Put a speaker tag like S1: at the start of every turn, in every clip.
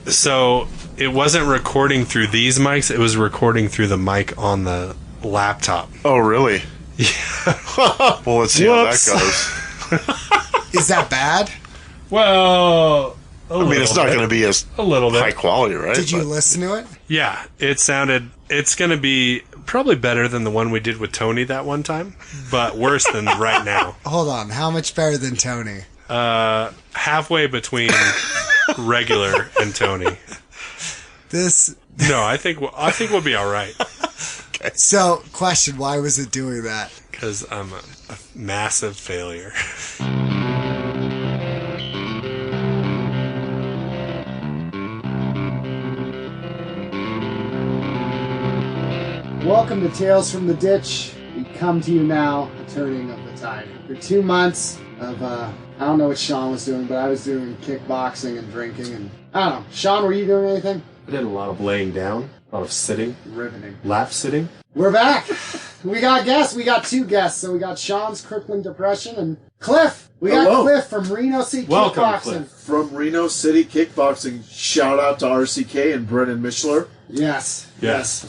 S1: So it wasn't recording through these mics, it was recording through the mic on the laptop.
S2: Oh, really?
S1: Yeah.
S2: Well, let's see how that goes.
S3: Is that bad?
S1: Well,
S2: I mean, it's not going to be as
S1: a little bit
S2: high quality, right?
S3: Did you listen to it?
S1: Yeah, it's going to be probably better than the one we did with Tony that one time, but worse than right now.
S3: Hold on. How much better than Tony?
S1: Halfway between regular and Tony. No, I think we'll be all right.
S3: Okay. So, question, why was it doing that?
S1: Because I'm a massive failure.
S3: Welcome to Tales from the Ditch. We come to you now, the turning of the tide. For 2 months of, I don't know what Sean was doing, but I was doing kickboxing and drinking, and I don't know. Sean, were you doing anything?
S1: I did a lot of laying down, a lot of sitting.
S3: Riveting.
S1: Lap sitting.
S3: We're back. We got guests. We got 2 guests. So we got Sean's crippling depression and Clif. We got
S4: Hello.
S3: Clif from Reno City
S1: Welcome,
S3: Kickboxing.
S1: Clif.
S4: From Reno City Kickboxing. Shout out to RCK and Brennan Michler
S3: Yes.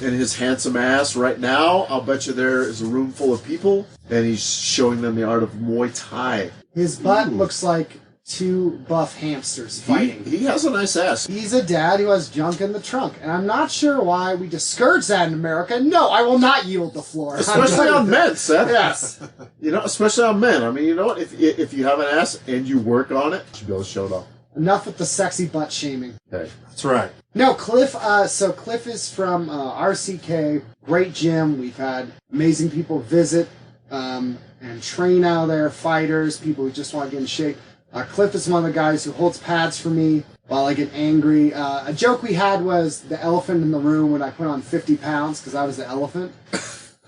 S4: and his handsome ass. Right now, I'll bet you there is a room full of people, and he's showing them the art of Muay Thai.
S3: His butt looks like 2 buff hamsters fighting.
S4: He has a nice ass.
S3: He's a dad who has junk in the trunk, and I'm not sure why we discourage that in America. No, I will not yield the floor.
S4: Especially on men, Seth.
S3: Yes.
S4: You know, especially on men. I mean, you know what? If you have an ass and you work on it, you should be able to show it off.
S3: Enough with the sexy butt shaming.
S4: Okay.
S1: That's right.
S3: No, Clif. So Clif is from RCK. Great gym. We've had amazing people visit and train out there. Fighters, people who just want to get in shape. Clif is one of the guys who holds pads for me while I get angry. A joke we had was the elephant in the room when I put on 50 pounds because I was the elephant.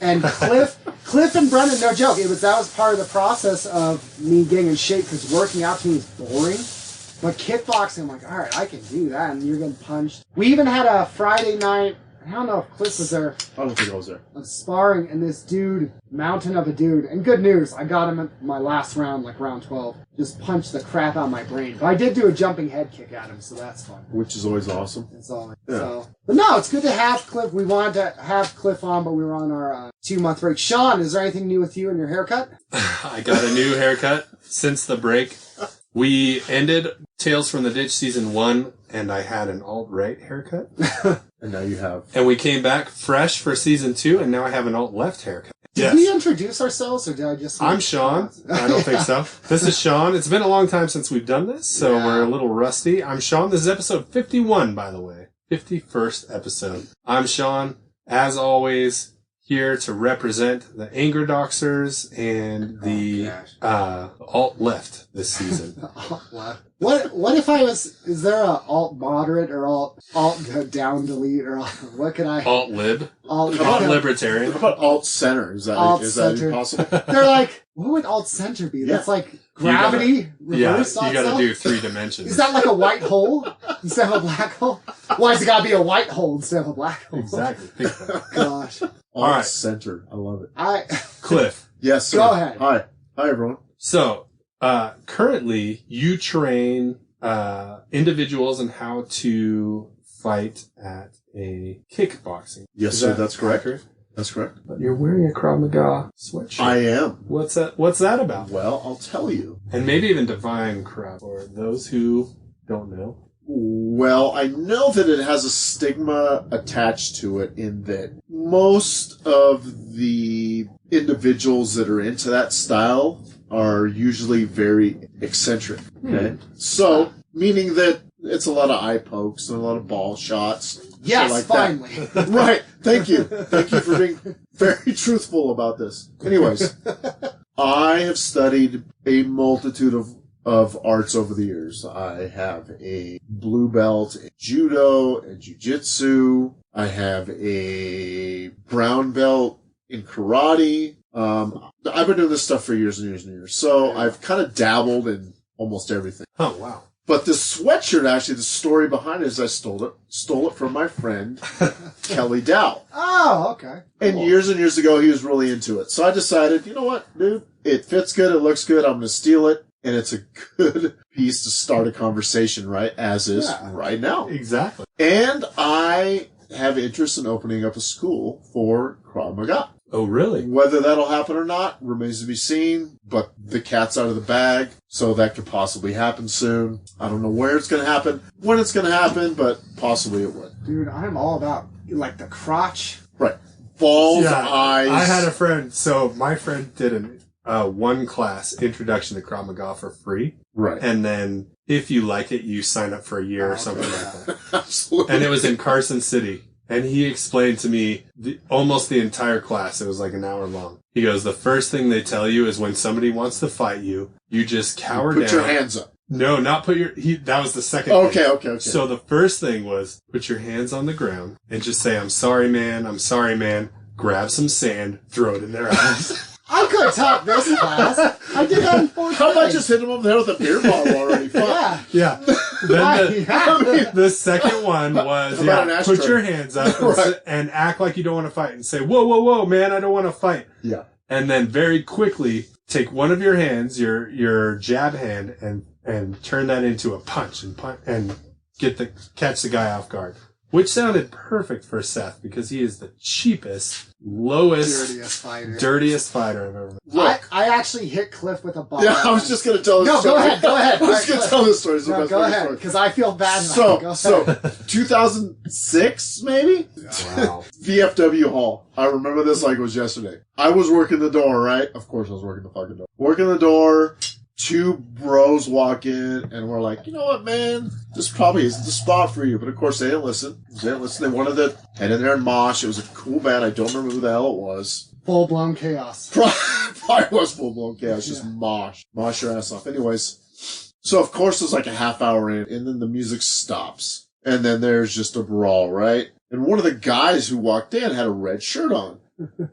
S3: And Clif and Brendan, no joke, that was part of the process of me getting in shape because working out to me is boring. But kickboxing, I'm like, all right, I can do that, and you're getting punched. We even had a Friday night, I don't know if Cliff was there.
S4: I don't think I was there.
S3: Of sparring, and this dude, mountain of a dude, and good news, I got him at my last round, like round 12. Just punched the crap out of my brain. But I did do a jumping head kick at him, so that's fun.
S4: Which is always awesome.
S3: That's all.
S4: Yeah.
S3: So, but no, it's good to have Cliff. We wanted to have Cliff on, but we were on our 2-month break. Sean, is there anything new with you and your haircut?
S1: I got a new haircut since the break. We ended Tales from the Ditch Season 1, and I had an alt-right haircut.
S4: And now you have.
S1: And we came back fresh for Season 2, and now I have an alt-left haircut.
S3: Did we introduce ourselves, or did I just...
S1: I'm Sean. I don't think so. This is Sean. It's been a long time since we've done this, so we're a little rusty. I'm Sean. This is episode 51, by the way. 51st episode. I'm Sean. As always, here to represent the Anger Doxers and the alt-left this season.
S3: Alt-left. What if I was... Is there a alt-moderate or alt-down-delete or what could I...
S1: Alt-lib.
S3: Alt-libertarian.
S1: Alt-libertarian.
S4: How about alt-center? Is that even possible?
S3: They're like, what would alt-center be? That's like gravity reverse
S1: you gotta do 3 dimensions.
S3: Is that like a white hole instead of a black hole? Why has it gotta be a white hole instead of a black hole?
S1: Exactly. Think about it.
S3: Gosh.
S4: Alt-center. I love it.
S1: Cliff.
S4: Yes, sir.
S3: Go ahead.
S4: Hi, everyone.
S1: So, currently, you train individuals in how to fight at a kickboxing.
S4: Yes,
S1: Is
S4: sir.
S1: that
S4: That's correct.
S1: accurate?
S4: That's correct.
S1: But you're wearing a Krav Maga sweatshirt.
S4: I am.
S1: What's that about?
S4: Well, I'll tell you.
S1: And maybe even define Krav for those who don't know.
S4: Well, I know that it has a stigma attached to it in that most of the individuals that are into that style are usually very eccentric. Okay? So, meaning that it's a lot of eye pokes and a lot of ball shots.
S3: Yes,
S4: like
S3: finally.
S4: That. Right. Thank you. Thank you for being very truthful about this. Anyways, I have studied a multitude of arts over the years. I have a blue belt in judo and jiu-jitsu. I have a brown belt in karate. I've been doing this stuff for years and years and years. So I've kind of dabbled in almost everything.
S1: Oh, wow.
S4: But this sweatshirt, actually, the story behind it is I stole it from my friend, Kelly Dow.
S3: Oh, okay.
S4: And years ago, he was really into it. So I decided, you know what, dude? It fits good. It looks good. I'm going to steal it. And it's a good piece to start a conversation, right? As is right now.
S1: Exactly.
S4: And I have interest in opening up a school for Krav Maga.
S1: Oh, really?
S4: Whether that'll happen or not remains to be seen, but the cat's out of the bag, so that could possibly happen soon. I don't know where it's going to happen, when it's going to happen, but possibly it would.
S3: Dude, I'm all about, like, the crotch.
S4: Right. Balls, eyes.
S1: I had a friend, so my friend did one class, Introduction to Krav Maga, for free.
S4: Right.
S1: And then if you like it, you sign up for a year or something like that.
S4: Absolutely.
S1: And it was in Carson City. And he explained to me almost the entire class. It was like an hour long. He goes, the first thing they tell you is when somebody wants to fight you, you just cower down.
S4: Put your hands up.
S1: No, not put your... that was the second thing.
S4: Okay.
S1: So the first thing was put your hands on the ground and just say, I'm sorry, man. Grab some sand, throw it in their eyes.
S3: I could top this class. I did that in 4th
S4: How about just hit him over the head with a beer bottle already? Fuck.
S3: Yeah.
S1: Then the second one was, put your hands up
S4: Right.
S1: and act like you don't want to fight and say, whoa, man, I don't want to fight.
S4: Yeah.
S1: And then very quickly take one of your hands, your jab hand, and turn that into a punch and catch the guy off guard. Which sounded perfect for Seth because he is the cheapest, lowest, dirtiest fighter I've ever met.
S3: I actually hit Cliff with a ball.
S4: Yeah, I was just going to tell this
S3: story.
S4: No,
S3: go ahead.
S4: I was going to tell this story.
S3: Go ahead, because I feel bad now.
S4: So 2006, maybe?
S1: Wow.
S4: VFW Hall. I remember this like it was yesterday. I was working the door, right? Of course I was working the fucking door. Working the door. 2 bros walk in, and we're like, you know what, man? This probably isn't the spot for you. But of course, they didn't listen. They wanted to head in there and mosh. It was a cool band. I don't remember who the hell it was.
S3: Full-blown chaos.
S4: Probably was full-blown chaos. Just mosh. Mosh your ass off. Anyways. So, of course, it's like a half hour in, and then the music stops. And then there's just a brawl, right? And one of the guys who walked in had a red shirt on.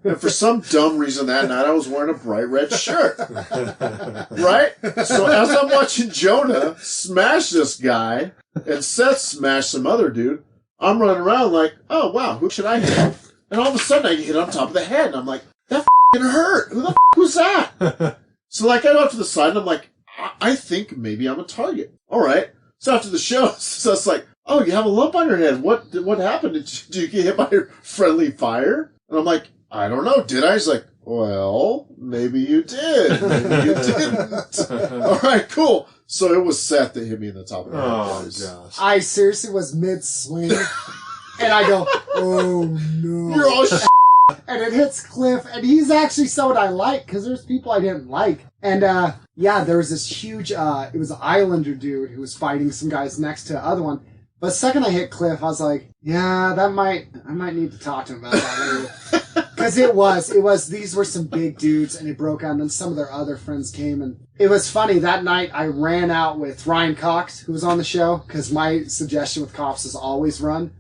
S4: And for some dumb reason that night, I was wearing a bright red shirt. Right? So as I'm watching Jonah smash this guy, and Seth smash some other dude, I'm running around like, oh, wow, who should I hit? And all of a sudden, I get hit on top of the head, and I'm like, that f***ing hurt. Who the f*** was that? So, like, I go up to the side, and I'm like, I think maybe I'm a target. All right. So after the show, Seth's like, oh, you have a lump on your head. What happened? Did you get hit by your friendly fire? And I'm like, I don't know. Did I? He's like, well, maybe you did. Maybe you didn't. All right, cool. So it was Seth that hit me in the top of the head.
S1: Oh,
S4: guys.
S1: gosh.
S3: I seriously was mid-swing, and I go, oh, no.
S4: You're all
S3: And it hits Cliff, and he's actually someone I like, because there's people I didn't like. And, there was this huge, it was an Islander dude who was fighting some guys next to the other one. But the second I hit Cliff, I was like, yeah, I might need to talk to him about that later. Because these were some big dudes, and it broke out, and then some of their other friends came, and it was funny. That night, I ran out with Ryan Cox, who was on the show, because my suggestion with cops is always run.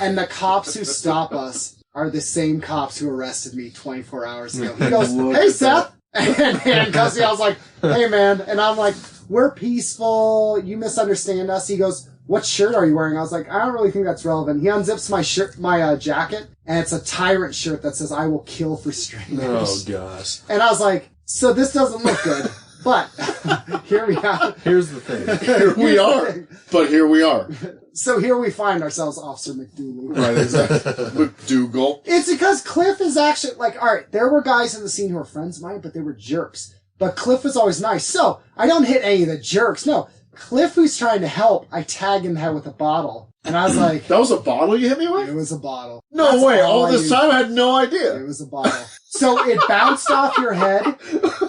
S3: And the cops who stop us are the same cops who arrested me 24 hours ago. He goes, hey, Seth! And handcuffs me. I was like, hey, man. And I'm like, we're peaceful. You misunderstand us. He goes, what shirt are you wearing? I was like, I don't really think that's relevant. He unzips my shirt, my jacket, and it's a Tyrant shirt that says, I will kill for strangers.
S1: Oh, gosh.
S3: And I was like, so this doesn't look good. But here we are.
S1: Here's the thing.
S4: Here we are. But here we are.
S3: So here we find ourselves, Officer McDougal.
S4: Right, exactly. McDougal.
S3: It's because Cliff is actually, like, alright, there were guys in the scene who were friends of mine, but they were jerks. But Cliff was always nice. So, I don't hit any of the jerks. No. Cliff, who's trying to help, I tag in the head with a bottle. And I was like...
S4: That was a bottle you hit me with?
S3: It was a bottle.
S4: No
S3: That's
S4: way. All this time I had no idea.
S3: It was a bottle. So it bounced off your head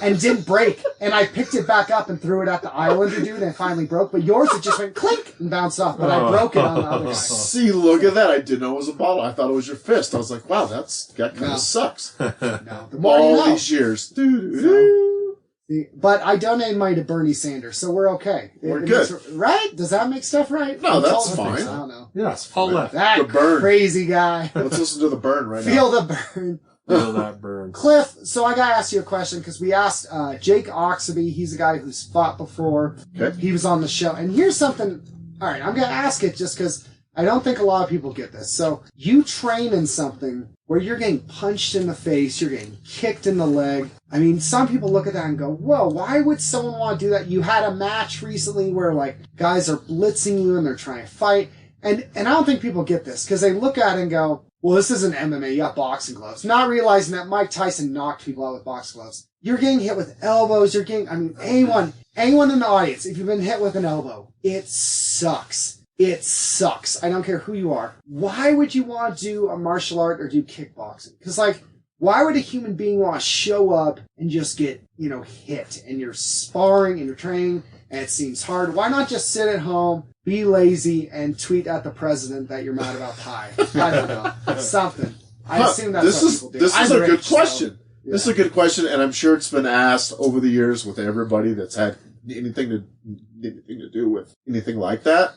S3: and didn't break. And I picked it back up and threw it at the Islander dude and it finally broke. But yours, it just went clink and bounced off. But I broke it on the other guy.
S4: See, look at that. I didn't know it was a bottle. I thought it was your fist. I was like, wow, that kind of sucks.
S3: No. The more you know.
S4: All these years. Doo-doo-doo.
S3: But I donated money to Bernie Sanders, so we're okay.
S4: We're good.
S3: Right? Does that make stuff right?
S4: No, that's fine.
S3: I don't know.
S1: Yes, all left.
S3: That
S4: The burn.
S3: crazy guy.
S4: Let's listen to the burn right now.
S3: Feel the burn.
S1: Feel that burn.
S3: Cliff, so I gotta ask you a question, because we asked Jake Oxaby, he's a guy who's fought before.
S4: Okay.
S3: He was on the show. And here's something, alright, I'm gonna ask it just because I don't think a lot of people get this. So you train in something where you're getting punched in the face, you're getting kicked in the leg. I mean, some people look at that and go, whoa, why would someone want to do that? You had a match recently where, like, guys are blitzing you and they're trying to fight. And I don't think people get this because they look at it and go, well, this isn't MMA, you got boxing gloves. Not realizing that Mike Tyson knocked people out with boxing gloves. You're getting hit with elbows, anyone in the audience, if you've been hit with an elbow, it sucks. It sucks. I don't care who you are. Why would you want to do a martial art or do kickboxing? Because, like, why would a human being want to show up and just get, hit? And you're sparring and you're training and it seems hard. Why not just sit at home, be lazy, and tweet at the president that you're mad about pie? I don't know. Something. I assume that's what people do.
S4: This is a good question.
S3: Yeah.
S4: This is a good question, and I'm sure it's been asked over the years with everybody that's had anything to do with anything like that.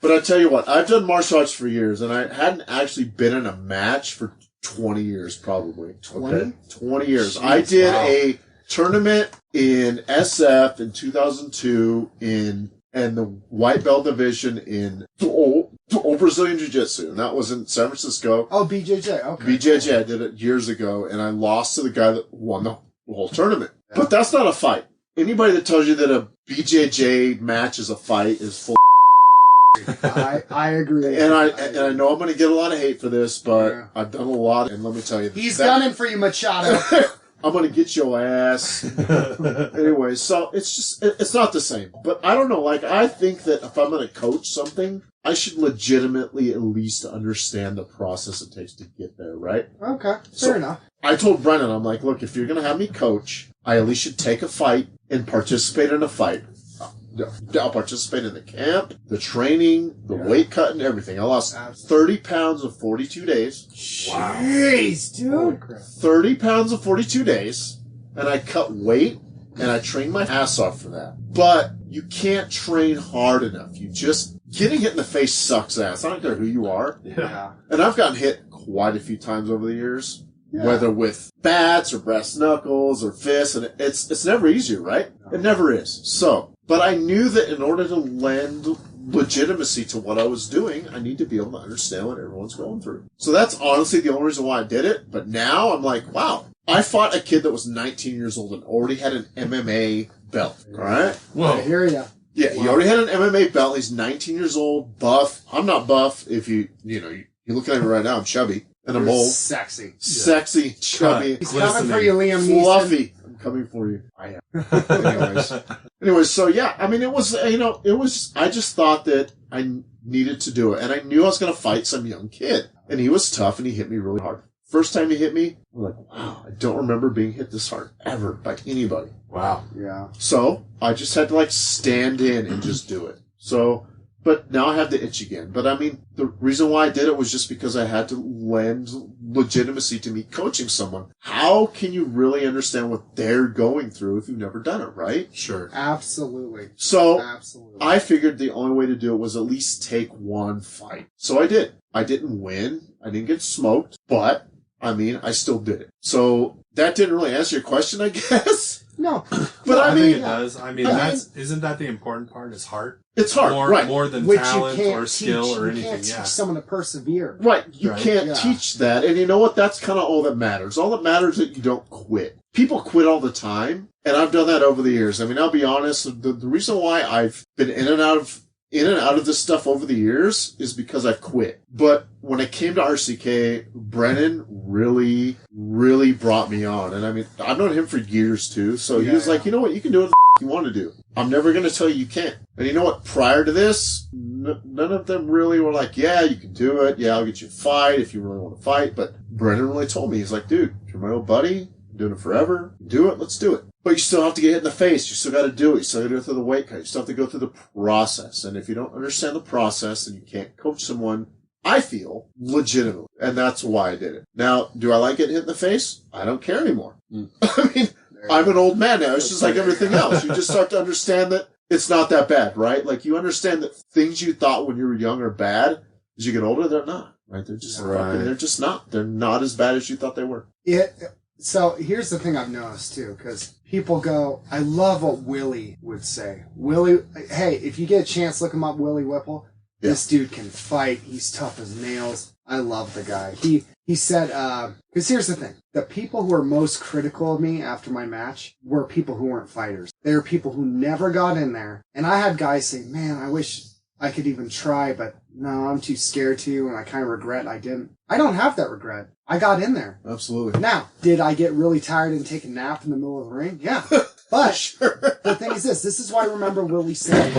S4: But I tell you what, I've done martial arts for years, and I hadn't actually been in a match for 20 years, probably.
S3: 20?
S4: Okay? 20 years.
S3: Jeez,
S4: I did
S3: wow.
S4: a tournament in SF in 2002 and the white belt division in Brazilian Jiu-Jitsu, and that was in San Francisco.
S3: Oh, BJJ, okay.
S4: BJJ, I did it years ago, and I lost to the guy that won the whole tournament.
S3: Yeah.
S4: But that's not a fight. Anybody that tells you that a BJJ match is a fight is full.
S3: I agree.
S4: And I know I'm going to get a lot of hate for this, but
S3: Yeah.
S4: I've done a lot, and let me tell you,
S3: He's gunning for you, Machado.
S4: I'm going to get your ass. Anyway, so it's not the same. But I don't know, like, I think that if I'm going to coach something, I should legitimately at least understand the process it takes to get there, right?
S3: Okay,
S4: So-
S3: fair enough.
S4: I told Brennan, I'm like, look, if you're going to have me coach, I at least should take a fight and participate in a fight. I'll participate in the camp, the training, the weight cutting, everything. I lost 30 pounds in 42 days.
S1: Wow.
S3: Jeez,
S1: Holy
S3: dude.
S1: crap.
S4: 30 pounds in 42 days. And I cut weight, and I trained my ass off for that. But you can't train hard enough. Getting hit in the face sucks ass. I don't care who you are.
S1: Yeah.
S4: And I've gotten hit quite a few times over the years.
S3: Yeah.
S4: Whether with bats or brass knuckles or fists, and it's never easier, right? It never is. So, but I knew that in order to lend legitimacy to what I was doing, I need to be able to understand what everyone's going through. So that's honestly the only reason why I did it. But now I'm like, wow, I fought a kid that was 19 years old and already had an MMA belt. All right.
S1: Whoa.
S3: I hear ya.
S4: Yeah, he already had an MMA belt. He's 19 years old, buff. I'm not buff. If you're looking at me right now, I'm chubby. And I'm old.
S3: Sexy.
S4: Sexy, chubby,
S3: He's
S1: Glistening.
S3: coming for you, Liam Neeson.
S4: fluffy. I'm coming for you. I am. Anyways, so yeah, I mean, I just thought that I needed to do it. And I knew I was going to fight some young kid. And he was tough and he hit me really hard. First time he hit me, I'm like, wow, I don't remember being hit this hard ever by anybody.
S1: Wow.
S3: Yeah.
S4: So I just had to like stand in and just do it. So, but now I have the itch again. But I mean, the reason why I did it was just because I had to lend legitimacy to me coaching someone. How can you really understand what they're going through if you've never done it, right?
S1: Sure.
S3: Absolutely.
S4: So
S3: Absolutely.
S4: I figured the only way to do it was at least take one fight. So I did. I didn't win. I didn't get smoked, but I mean, I still did it. So that didn't really answer your question, I guess.
S3: No.
S4: But
S1: I
S4: I
S1: think
S4: mean,
S1: it does. I mean, isn't that the important part? Is heart
S4: it's hard, right?
S1: more than
S3: Which
S1: talent
S3: you can't
S1: or skill
S3: teach.
S1: or
S3: You
S1: anything.
S3: can't
S1: Yeah.
S3: teach someone to persevere.
S4: Right. You
S1: Right.
S4: can't
S3: Yeah.
S4: teach that. And you know what? That's kind of all that matters. All that matters is that you don't quit. People quit all the time. And I've done that over the years. I mean, I'll be honest. The reason why I've been in and out of this stuff over the years is because I've quit. But when it came to RCK, Brennan really, really brought me on. And I mean, I've known him for years too. So he was like, you know what? You can do what you want to do. I'm never going to tell you can't. And you know what? Prior to this, none of them really were like, yeah, you can do it. Yeah, I'll get you a fight if you really want to fight. But Brennan really told me, he's like, dude, you're my old buddy. I'm doing it forever. Do it. Let's do it. But you still have to get hit in the face. You still got to do it. You still got to go through the weight cut. You still have to go through the process. And if you don't understand the process, then you can't coach someone, I feel, legitimately. And that's why I did it. Now, do I like getting hit in the face? I don't care anymore. I mean, I'm an old man now. It's just like everything else. You just start to understand that it's not that bad, right? Like, you understand that things you thought when you were young are bad, as you get older, they're not, right? They're just they're just not. They're not as bad as you thought they were.
S3: So here's the thing I've noticed too, because people go, I love what Willie would say. Willie, hey, if you get a chance, look him up, Willie Whipple. This dude can fight. He's tough as nails. I love the guy. He said, because here's the thing. The people who were most critical of me after my match were people who weren't fighters. They were people who never got in there. And I had guys say, man, I wish I could even try, but no, I'm too scared to, and I kind of regret I didn't. I don't have that regret. I got in there.
S4: Absolutely.
S3: Now, did I get really tired and take a nap in the middle of the ring? Yeah. But sure. The thing is this is why I remember Willie saying,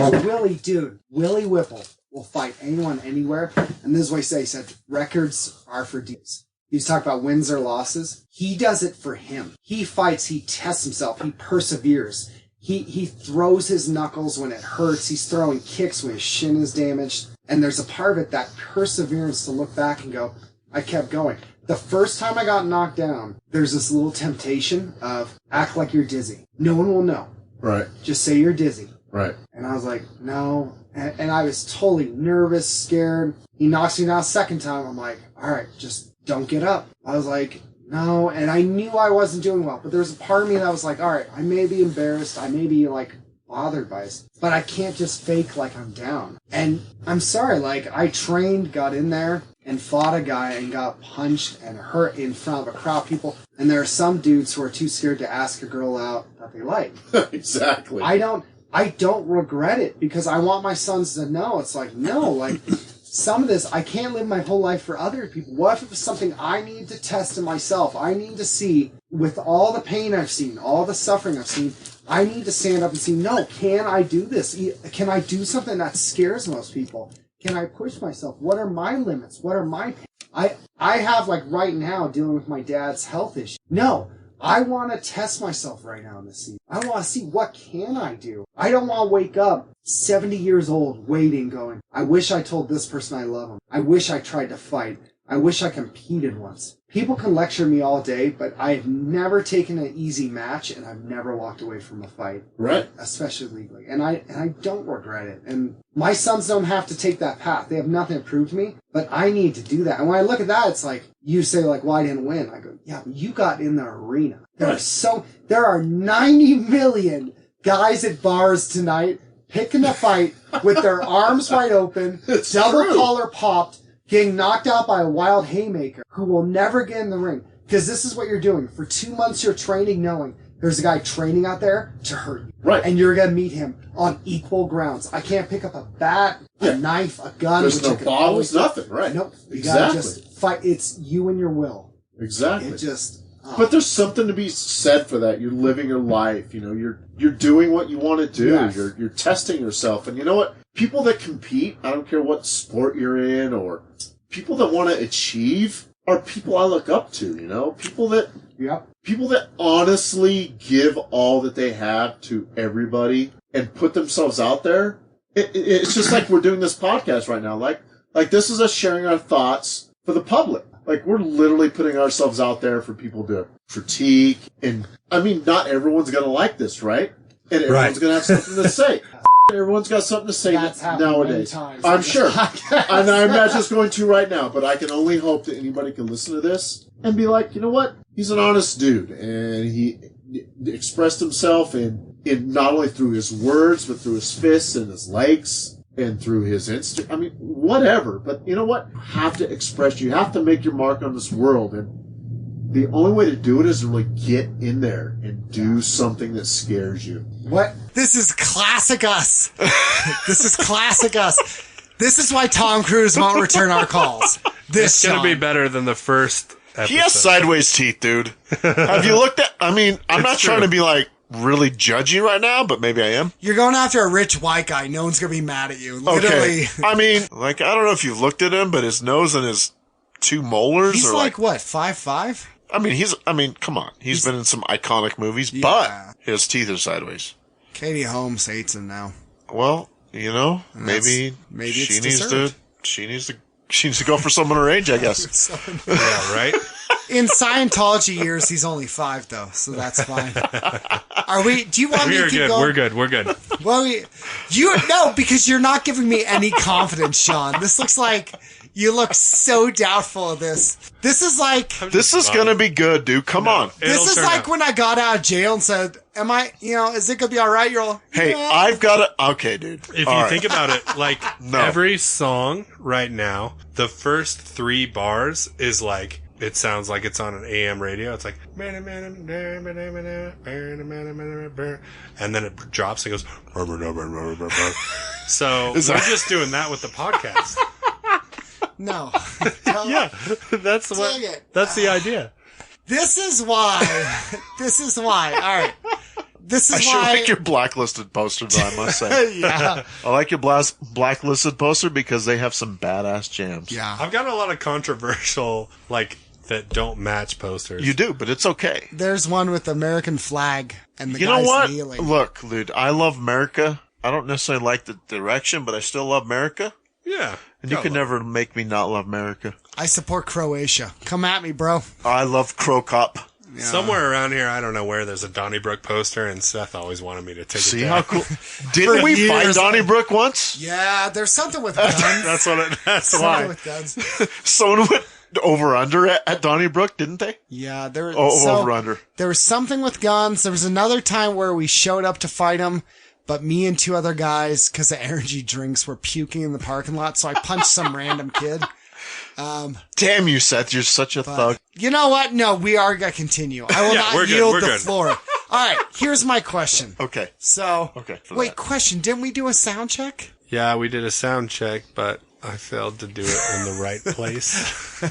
S3: Willie Whipple will fight anyone, anywhere. And this is what he said, records are for deeds. He's talking about wins or losses. He does it for him. He fights, he tests himself, he perseveres. He throws his knuckles when it hurts. He's throwing kicks when his shin is damaged. And there's a part of it, that perseverance to look back and go, I kept going. The first time I got knocked down, there's this little temptation of act like you're dizzy. No one will know.
S4: Right.
S3: Just say you're dizzy.
S4: Right.
S3: And I was like, no. And I was totally nervous, scared. He knocks me down second time. I'm like, all right, just don't get up. I was like, no. And I knew I wasn't doing well. But there was a part of me that was like, all right, I may be embarrassed. I may be like bothered by this. But I can't just fake like I'm down. And I'm sorry, like I trained, got in there, and fought a guy and got punched and hurt in front of a crowd of people. And there are some dudes who are too scared to ask a girl out that they like.
S4: Exactly.
S3: I don't regret it because I want my sons to know. It's like, no, like some of this, I can't live my whole life for other people. What if it's something I need to test in myself? I need to see with all the pain I've seen, all the suffering I've seen, I need to stand up and see, no, can I do this? Can I do something that scares most people? Can I push myself? What are my limits? What are my pain? I have, like, right now, dealing with my dad's health issue. No, I want to test myself right now in this season. I want to see what can I do. I don't want to wake up 70 years old waiting, going, I wish I told this person I love him. I wish I tried to fight. I wish I competed once. People can lecture me all day, but I've never taken an easy match, and I've never walked away from a fight.
S4: Right.
S3: Especially legally. And I don't regret it. And my sons don't have to take that path. They have nothing to prove to me, but I need to do that. And when I look at that, it's like, you say, like, well, I didn't win. I go, yeah, but you got in the arena. There are 90 million guys at bars tonight picking a fight with their arms wide open, double collar popped, getting knocked out by a wild haymaker who will never get in the ring. Because this is what you're doing. For 2 months, you're training knowing there's a guy training out there to hurt you.
S4: Right.
S3: And you're going to meet him on equal grounds. I can't pick up a bat, a knife, a gun.
S4: There's no bottles, nothing. Right.
S3: Nope. You
S4: exactly.
S3: gotta just fight. It's you and your will.
S4: Exactly.
S3: It just... Oh.
S4: But there's something to be said for that. You're living your life. You know, you're doing what you want to do.
S3: Yes.
S4: You're testing yourself. And you know what? People that compete, I don't care what sport you're in, or people that want to achieve are people I look up to, you know? People that honestly give all that they have to everybody and put themselves out there. It's just like we're doing this podcast right now. Like this is us sharing our thoughts for the public. Like, we're literally putting ourselves out there for people to critique. And, I mean, not everyone's going to like this, right? And everyone's going to have something to say. Everyone's got something to say nowadays. I'm sure. And I'm not just going to right now, but I can only hope that anybody can listen to this and be like, you know what? He's an honest dude. And he expressed himself in not only through his words, but through his fists and his legs. And through his I mean, whatever. But you know what? You have to express. You have to make your mark on this world. And the only way to do it is to really get in there and do something that scares you.
S3: What?
S5: This is classic us. This is classic us. This is why Tom Cruise won't return our calls.
S1: It's going to be better than the first episode.
S2: He has sideways teeth, dude. Have you looked at... I mean, I'm not trying to be like, really judgy right now, but maybe I am.
S5: You're going after a rich white guy. No one's going to be mad at you. Literally.
S2: Okay. I mean, like, I don't know if you've looked at him, but his nose and his 2 molars
S5: he's
S2: are
S5: like, what, 5'5"?
S2: I mean, come on. He's been in some iconic movies, but his teeth are sideways.
S5: Katie Holmes hates him now.
S2: Well, you know, maybe she needs to go for someone her age, I guess.
S1: Yeah, right?
S5: In Scientology years, he's only 5, though, so that's fine. Do you want me to keep going?
S1: We're good.
S5: Well, no, because you're not giving me any confidence, Sean. This looks like You look so doubtful of this. This is like...
S2: This is going to be good, dude. Come on.
S5: This is like when I got out of jail and said, am I, is it going to be all right? You're all,
S2: Hey,
S5: yeah.
S2: I've got to... Okay, dude.
S1: If
S2: All
S1: you
S2: right.
S1: think about it, like every song right now, the first 3 bars is like, it sounds like it's on an AM radio. It's like, and then it drops and goes, so we're just doing that with the podcast.
S5: No.
S1: Yeah, that's what.
S5: Dang it.
S1: That's the idea.
S5: This is why. All right. This is
S2: I sure
S5: why.
S2: like your blacklisted poster, though, I must say.
S5: Yeah.
S2: I like your blacklisted poster because they have some badass jams.
S5: Yeah.
S1: I've got a lot of controversial, like, that don't match posters.
S2: You do, but it's okay.
S5: There's one with the American flag and the
S2: You know
S5: guy's
S2: what?
S5: kneeling.
S2: Look, dude, I love America. I don't necessarily like the direction, but I still love America.
S1: Yeah.
S2: And you can never make me not love America.
S5: I support Croatia. Come at me, bro.
S2: I love Crow Cop.
S5: Yeah.
S1: Somewhere around here, I don't know where, there's a Donnybrook poster, and Seth always wanted me to take
S2: See
S1: it
S2: how
S1: down.
S2: cool? Didn't we
S5: years,
S2: fight Donnybrook once?
S5: Yeah, there's something with guns.
S1: That's
S5: Something
S1: why.
S5: with guns.
S2: Someone went over under at Donnybrook, didn't they?
S5: Yeah, there was
S2: Over under.
S5: There was something with guns. There was another time where we showed up to fight them, but me and 2 other guys, because the energy drinks, were puking in the parking lot, so I punched some random kid.
S2: Damn you, Seth. You're such a thug.
S5: You know what? No, we are going to continue. I will
S1: we're
S5: not
S1: good,
S5: yield
S1: we're
S5: the
S1: good.
S5: floor. All right, here's my question.
S2: Okay.
S5: So,
S2: Okay, for
S5: wait,
S2: that.
S5: question. Didn't we do a sound check?
S1: Yeah, we did a sound check, but I failed to do it in the right place.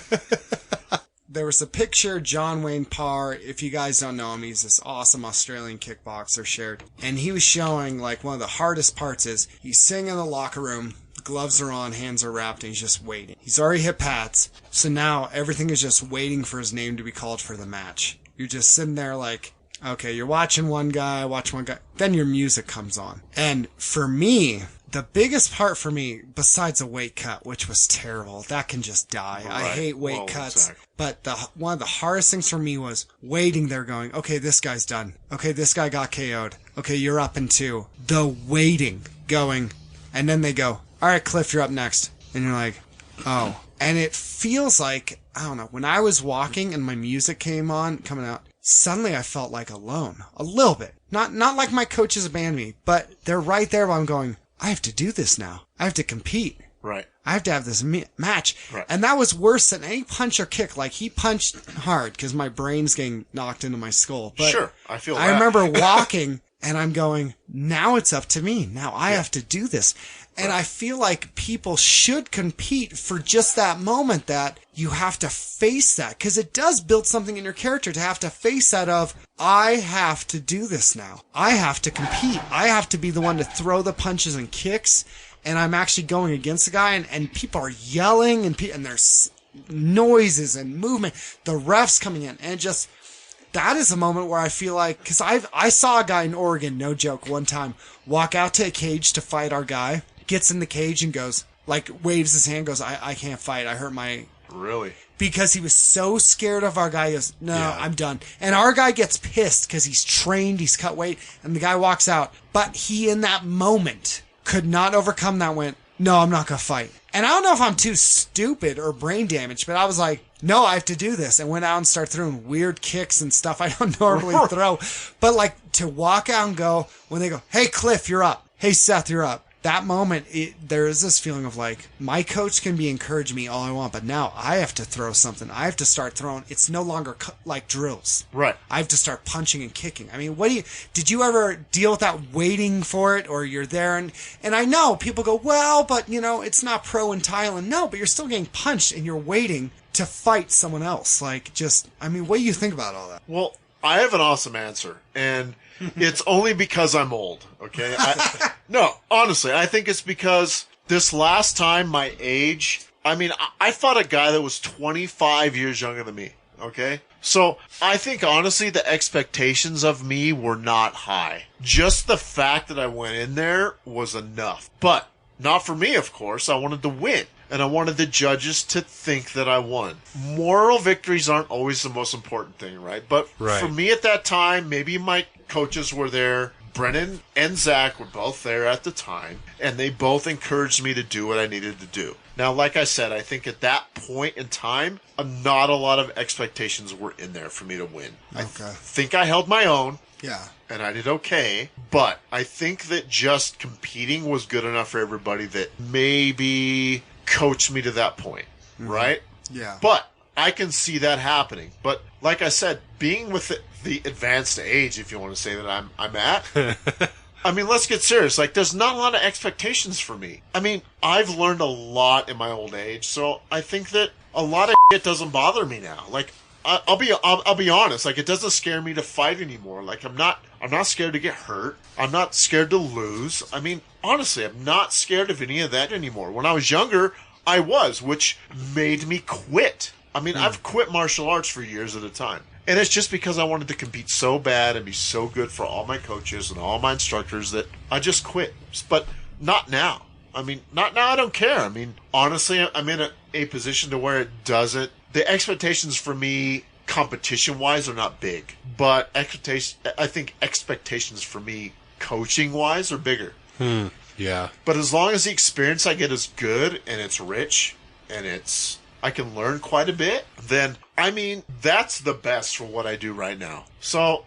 S5: There was a picture of John Wayne Parr. If you guys don't know him, he's this awesome Australian kickboxer shared. And he was showing, like, one of the hardest parts is he's sitting in the locker room, gloves are on, hands are wrapped, and he's just waiting. He's already hit pads, so now everything is just waiting for his name to be called for the match. You're just sitting there like, okay, you're watching one guy, then your music comes on. And for me, the biggest part for me, besides a weight cut, which was terrible, that can just die. I
S2: Right.
S5: hate weight
S2: Well,
S5: cuts.
S2: exactly.
S5: But one of the hardest things for me was waiting there going, okay, this guy's done. Okay, this guy got KO'd. Okay, you're up in 2. The waiting going, and then they go, all right, Clif, you're up next. And you're like, oh. And it feels like, I don't know, when I was walking and my music coming out, suddenly I felt like alone. A little bit. Not like my coaches abandoned me, but they're right there while I'm going, I have to do this now. I have to compete.
S2: Right.
S5: I have to have this match.
S2: Right.
S5: And that was worse than any punch or kick. Like, he punched hard because my brain's getting knocked into my skull. But
S2: Sure. I feel
S5: I
S2: that.
S5: remember walking and I'm going, now it's up to me. Now I have to do this. And I feel like people should compete for just that moment that you have to face that. Because it does build something in your character to have to face that of, I have to do this now. I have to compete. I have to be the one to throw the punches and kicks. And I'm actually going against the guy. And people are yelling and there's noises and movement. The ref's coming in. And just... that is a moment where I feel like, because I saw a guy in Oregon, no joke, one time, walk out to a cage to fight our guy, gets in the cage and goes, like, waves his hand, goes, I can't fight, I hurt my...
S2: Really?
S5: Because he was so scared of our guy, he goes, no,
S1: Yeah.
S5: I'm done. And our guy gets pissed because he's trained, he's cut weight, and the guy walks out. But he, in that moment, could not overcome that, went, no, I'm not going to fight. And I don't know if I'm too stupid or brain damaged, but I was like, no, I have to do this. And went out and started throwing weird kicks and stuff I don't normally throw. But like, to walk out and go, when they go, hey, Clif, you're up. Hey, Seth, you're up. That moment, there is this feeling of like, my coach can be encouraging me all I want, but now I have to throw something. I have to start throwing. It's no longer like drills.
S2: Right.
S5: I have to start punching and kicking. I mean, did you ever deal with that waiting for it, or you're there and I know people go, well, but it's not pro in Thailand. No, but you're still getting punched and you're waiting to fight someone else. Like, what do you think about all that?
S2: Well, I have an awesome answer, and it's only because I'm old, okay? No, honestly, I think it's because this last time my age, I fought a guy that was 25 years younger than me, okay? So I think, honestly, the expectations of me were not high. Just the fact that I went in there was enough. But not for me, of course. I wanted to win. And I wanted the judges to think that I won. Moral victories aren't always the most important thing, right? But
S1: Right.
S2: for me at that time, maybe my coaches were there Brennan and Zach were both there at the time, and they both encouraged me to do what I needed to do. Now, like I said, I think at that point in time, not a lot of expectations were in there for me to win. I think I held my own.
S5: Yeah.
S2: And I did okay, but I think that just competing was good enough for everybody that maybe coached me to that point, right?
S5: Yeah.
S2: But I can see that happening. But like I said, being with the advanced age, if you want to say that I'm at, I mean, let's get serious. Like, there's not a lot of expectations for me. I mean, I've learned a lot in my old age, so I think that a lot of shit doesn't bother me now. Like, I'll be honest. Like, it doesn't scare me to fight anymore. Like, I'm not scared to get hurt. I'm not scared to lose. I mean, honestly, I'm not scared of any of that anymore. When I was younger, I was, which made me quit. I mean, I've quit martial arts for years at a time. And it's just because I wanted to compete so bad and be so good for all my coaches and all my instructors that I just quit. But not now. I mean, not now. I don't care. I mean, honestly, I'm in a position to where it doesn't. The expectations for me, competition-wise, are not big. But I think expectations for me, coaching-wise, are bigger.
S1: Yeah.
S2: But as long as the experience I get is good and it's rich and I can learn quite a bit, then, I mean, that's the best for what I do right now. So,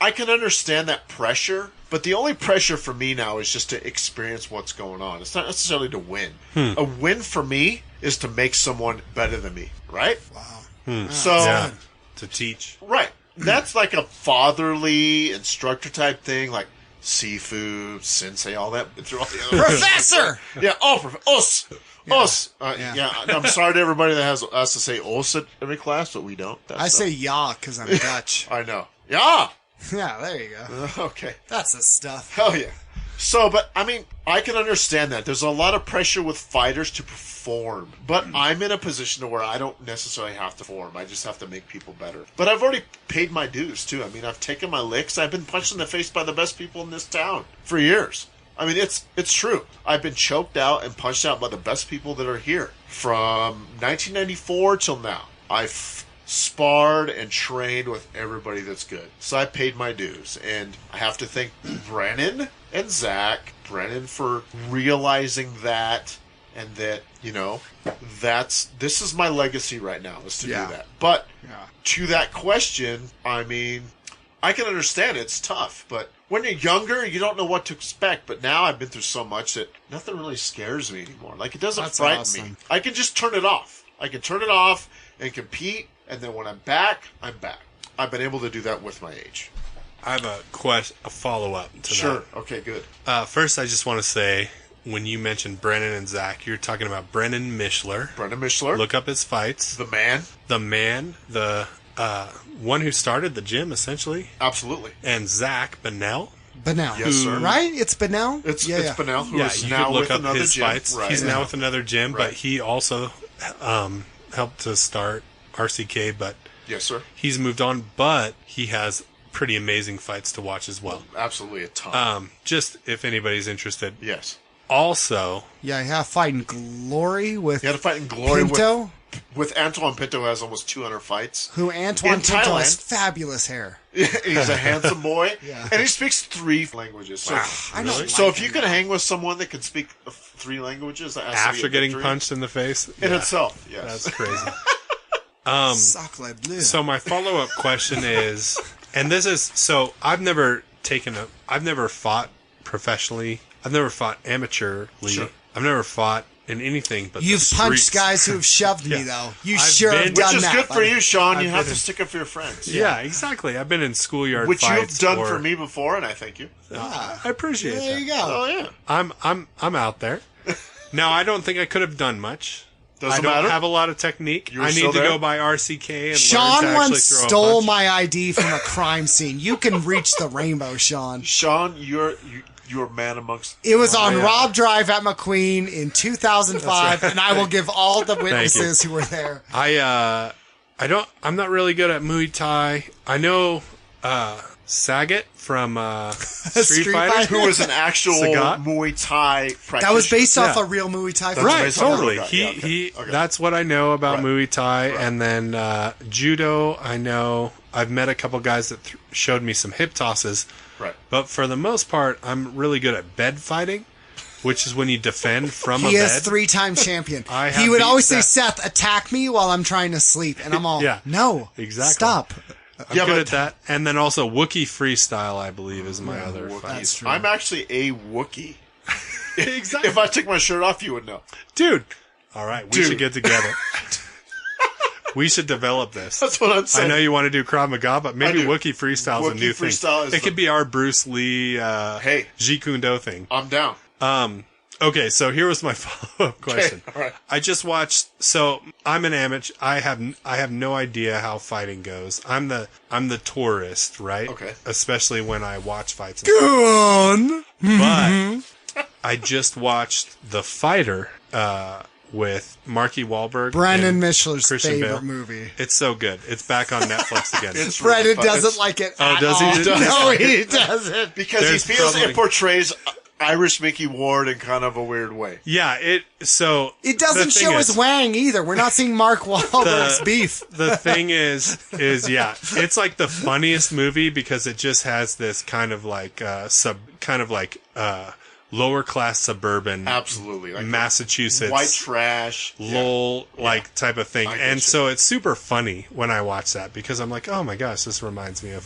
S2: I can understand that pressure, but the only pressure for me now is just to experience what's going on. It's not necessarily to win. A win for me is to make someone better than me, right?
S5: Wow.
S2: So,
S1: to teach.
S2: Right. That's like a fatherly instructor type thing, like seafood, sensei, all that.
S5: Professor!
S2: Yeah, us. Yeah. I'm sorry to everybody that has us to say os at every class, but we don't.
S5: I say ja because I'm Dutch.
S2: I know. Yeah.
S5: Yeah, there you go.
S2: Okay.
S5: That's the stuff.
S2: Hell yeah. So, but, I mean, I can understand that. There's a lot of pressure with fighters to perform. But I'm in a position where I don't necessarily have to perform. I just have to make people better. But I've already paid my dues, too. I mean, I've taken my licks. I've been punched in the face by the best people in this town for years. I mean, it's true. I've been choked out and punched out by the best people that are here. From 1994 till now, I've sparred and trained with everybody that's good. So I paid my dues. And I have to thank Brennan and Zach. Brennan for realizing that, and that, you know, this is my legacy right now, is to do that. But to that question, I mean, I can understand it's tough, but when you're younger, you don't know what to expect. But now I've been through so much that nothing really scares me anymore. Like, it doesn't frighten me. I can just turn it off. I can turn it off and compete, and then when I'm back, I'm back. I've been able to do that with my age.
S1: I have a follow-up to that.
S2: Sure. Okay, good.
S1: First, I just want to say, when you mentioned Brennan and Zach, you're talking about Brennan Mischler.
S2: Brennan Mischler.
S1: Look up his fights.
S2: The man.
S1: The one who started the gym, essentially.
S2: Absolutely.
S1: And Zach Bennell.
S2: Yes, sir.
S5: Right? It's Bennell?
S2: It's Bennell, who is
S1: you
S2: now
S1: could look
S2: with
S1: up
S2: another
S1: his
S2: gym.
S1: fights.
S2: Right.
S1: He's now with another gym,
S2: Right.
S1: but he also helped to start RCK, but
S2: yes, sir.
S1: He's moved on, but he has pretty amazing fights to watch as well.
S2: Absolutely a ton.
S1: Just if anybody's interested.
S2: Yes.
S1: Also,
S5: Yeah, he had a fight in Glory with
S2: He had a fight in Glory
S5: Pinto,
S2: with Antoine Pinto, who has almost 200 fights.
S5: who Antoine
S2: in
S5: Pinto has
S2: Thailand.
S5: fabulous hair.
S2: He's a handsome boy, and he speaks 3 languages. So,
S5: I don't
S2: so
S5: like
S2: if you
S5: him
S2: can
S5: now.
S2: hang with someone that can speak 3 languages, that has to be
S1: after
S2: a
S1: getting
S2: victory
S1: punched in the face.
S2: in itself, yes.
S1: That's crazy.
S5: Sacre bleu.
S1: So my follow-up question is, and this is, so I've never fought professionally. I've never fought amateurly.
S2: Sure.
S1: I've never fought in anything but
S5: You've
S1: the
S5: punched
S1: streets.
S5: guys who have shoved me, though. You
S1: I've
S5: sure have
S1: been-
S5: done
S2: Which is
S5: that.
S2: good for
S5: buddy.
S2: you, Sean. You
S1: I've
S2: have
S1: been
S2: to
S1: in-
S2: stick up for your friends.
S1: Yeah, exactly. I've been in schoolyard
S2: Which you have
S1: fights.
S2: done for me before, and I thank you.
S1: I appreciate
S5: There
S1: that.
S5: you go.
S2: Oh, yeah.
S1: I'm out there. Now, I don't think I could have done much.
S2: Doesn't
S1: I don't
S2: matter.
S1: have a lot of technique.
S2: You were
S1: I
S2: still
S1: need to
S2: there?
S1: go by RCK and
S5: Sean
S1: learn to actually
S5: once
S1: throw a
S5: stole
S1: punch.
S5: my ID from a crime scene. You can reach the rainbow, Sean.
S2: Sean, you're a man amongst...
S5: It was on
S1: yeah.
S5: Rob Drive at McQueen in 2005, and I will give all the witnesses who were there.
S1: I'm not really good at Muay Thai. I know Saget from Street Fighter.
S2: Who was an actual
S1: Sagat?
S2: Muay Thai practitioner.
S5: That was based off
S1: Yeah.
S5: a real Muay Thai fight.
S1: Right,
S2: based on
S1: totally.
S2: Muay Thai.
S1: He
S2: Yeah, okay. Okay.
S1: That's what I know about
S2: Right.
S1: Muay Thai,
S2: Right.
S1: and then judo. I know I've met a couple guys that showed me some hip tosses,
S2: Right.
S1: But for the most part, I'm really good at bed fighting, which is when you defend from a
S5: He
S1: bed.
S5: is 3-time champion.
S1: I have
S5: He would
S1: beat
S5: always say,
S1: Seth.
S5: Seth, attack me while I'm trying to sleep. And I'm all,
S1: Yeah,
S5: no,
S1: exactly.
S5: stop.
S1: I'm good at that. And then also Wookiee freestyle, I believe, is my other fight.
S5: That's true.
S2: I'm actually a Wookiee.
S1: Exactly.
S2: If I took my shirt off, you would know.
S1: Dude. All right, we should get together. We should develop this.
S2: That's what I'm saying.
S1: I know you want to do Krav Maga, but maybe
S2: I do.
S1: Wookiee freestyle is a
S2: Wookiee
S1: new thing.
S2: freestyle is
S1: It could be our Bruce Lee
S2: Hey.
S1: Jeet Kune Do thing.
S2: I'm down.
S1: Okay, so here was my follow-up question.
S2: all right.
S1: I just watched. So I'm an amateur. I have no idea how fighting goes. I'm the tourist, right?
S2: Okay.
S1: Especially when I watch fights.
S5: Go on.
S1: But I just watched The Fighter with Marky Wahlberg.
S5: Brandon
S1: and
S5: Mischler's
S1: Christian
S5: favorite
S1: Bale.
S5: movie.
S1: It's so good. It's back on Netflix again.
S2: It's
S5: Brandon
S2: really fun.
S5: doesn't like it
S1: Oh,
S5: at
S1: does he?
S5: all.
S1: Does-
S5: No, he doesn't.
S2: Because
S1: There's
S2: he feels
S1: probably-
S2: it portrays Irish Mickey Ward in kind of a weird way.
S1: Yeah.
S5: It
S1: The
S5: doesn't
S1: thing
S5: show
S1: is-
S5: his wang either. We're not seeing Mark Wahlberg's beef.
S1: The thing is yeah, it's like the funniest movie because it just has this kind of like lower class suburban
S2: Absolutely. Like
S1: Massachusetts
S2: white trash.
S1: lol like type of thing.
S2: I get
S1: And
S2: you.
S1: so it's super funny when I watch that because I'm like, oh my gosh, this reminds me of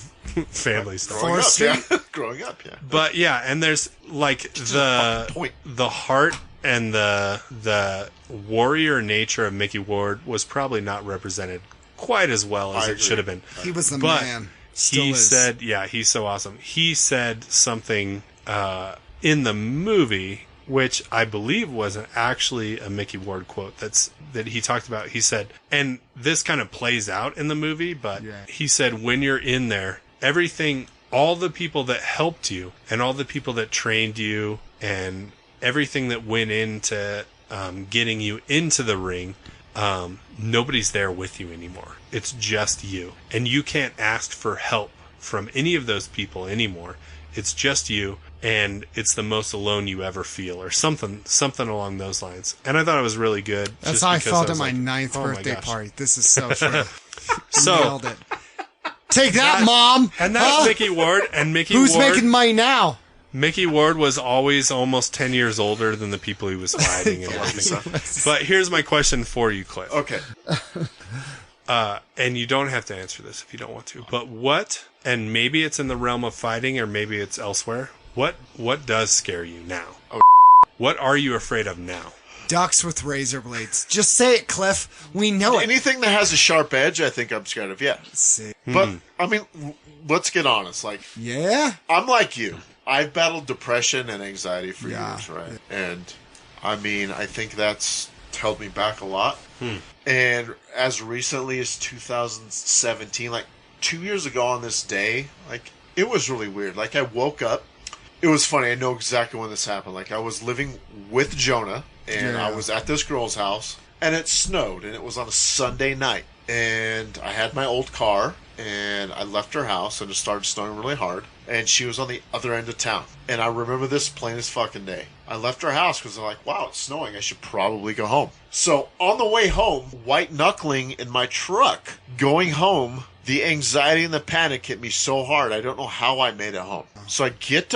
S1: family stuff.
S2: Growing up,
S5: Forest
S2: yeah. Growing up, yeah.
S1: But yeah, and there's like
S2: fucking point.
S1: the heart and the warrior nature of Mickey Ward was probably not represented quite as well as
S2: I
S1: it
S2: agree.
S1: should have been.
S5: He was the
S1: But
S5: man. Still
S1: he
S5: is.
S1: said, yeah, he's so awesome. He said something in the movie, which I believe wasn't actually a Mickey Ward quote. That he talked about. He said, and this kind of plays out in the movie, but he said, when you're in there, everything, all the people that helped you and all the people that trained you and everything that went into getting you into the ring, nobody's there with you anymore. It's just you. And you can't ask for help from any of those people anymore. It's just you, and it's the most alone you ever feel, or something along those lines. And I thought it was really good.
S5: That's
S1: just
S5: how I
S1: because
S5: felt at
S1: was
S5: my
S1: like,
S5: 9th
S1: oh my
S5: birthday
S1: gosh.
S5: party. This is so true.
S1: So,
S5: Nailed it. Take that, Mom!
S1: and that's
S5: Huh?
S1: Mickey Ward, and Mickey
S5: Who's
S1: Ward.
S5: making money now?
S1: Mickey Ward was always almost 10 years older than the people he was fighting and everything. But here's my question for you, Cliff.
S2: Okay.
S1: And you don't have to answer this if you don't want to. But what, and maybe it's in the realm of fighting or maybe it's elsewhere, what does scare you now?
S2: Oh.
S1: What are you afraid of now?
S5: Ducks with razor blades. Just say it, Cliff. We know it.
S2: Anything that has a sharp edge, I think I'm scared of, yeah.
S5: See.
S2: But, I mean, let's get honest. Like,
S5: Yeah?
S2: I'm like you. I've battled depression and anxiety for
S5: Yeah.
S2: years, right? And, I mean, I think that's held me back a lot. And as recently as 2017, like 2 years ago on this day, like, it was really weird. Like, I woke up. It was funny. I know exactly when this happened. Like, I was living with Jonah, and I was at this girl's house, and it snowed, and it was on a Sunday night. And I had my old car, and I left her house, and it started snowing really hard, and she was on the other end of town. And I remember this plain as fucking day. I left her house because I'm like, wow, it's snowing. I should probably go home. So on the way home, white knuckling in my truck, going home, the anxiety and the panic hit me so hard. I don't know how I made it home. So I get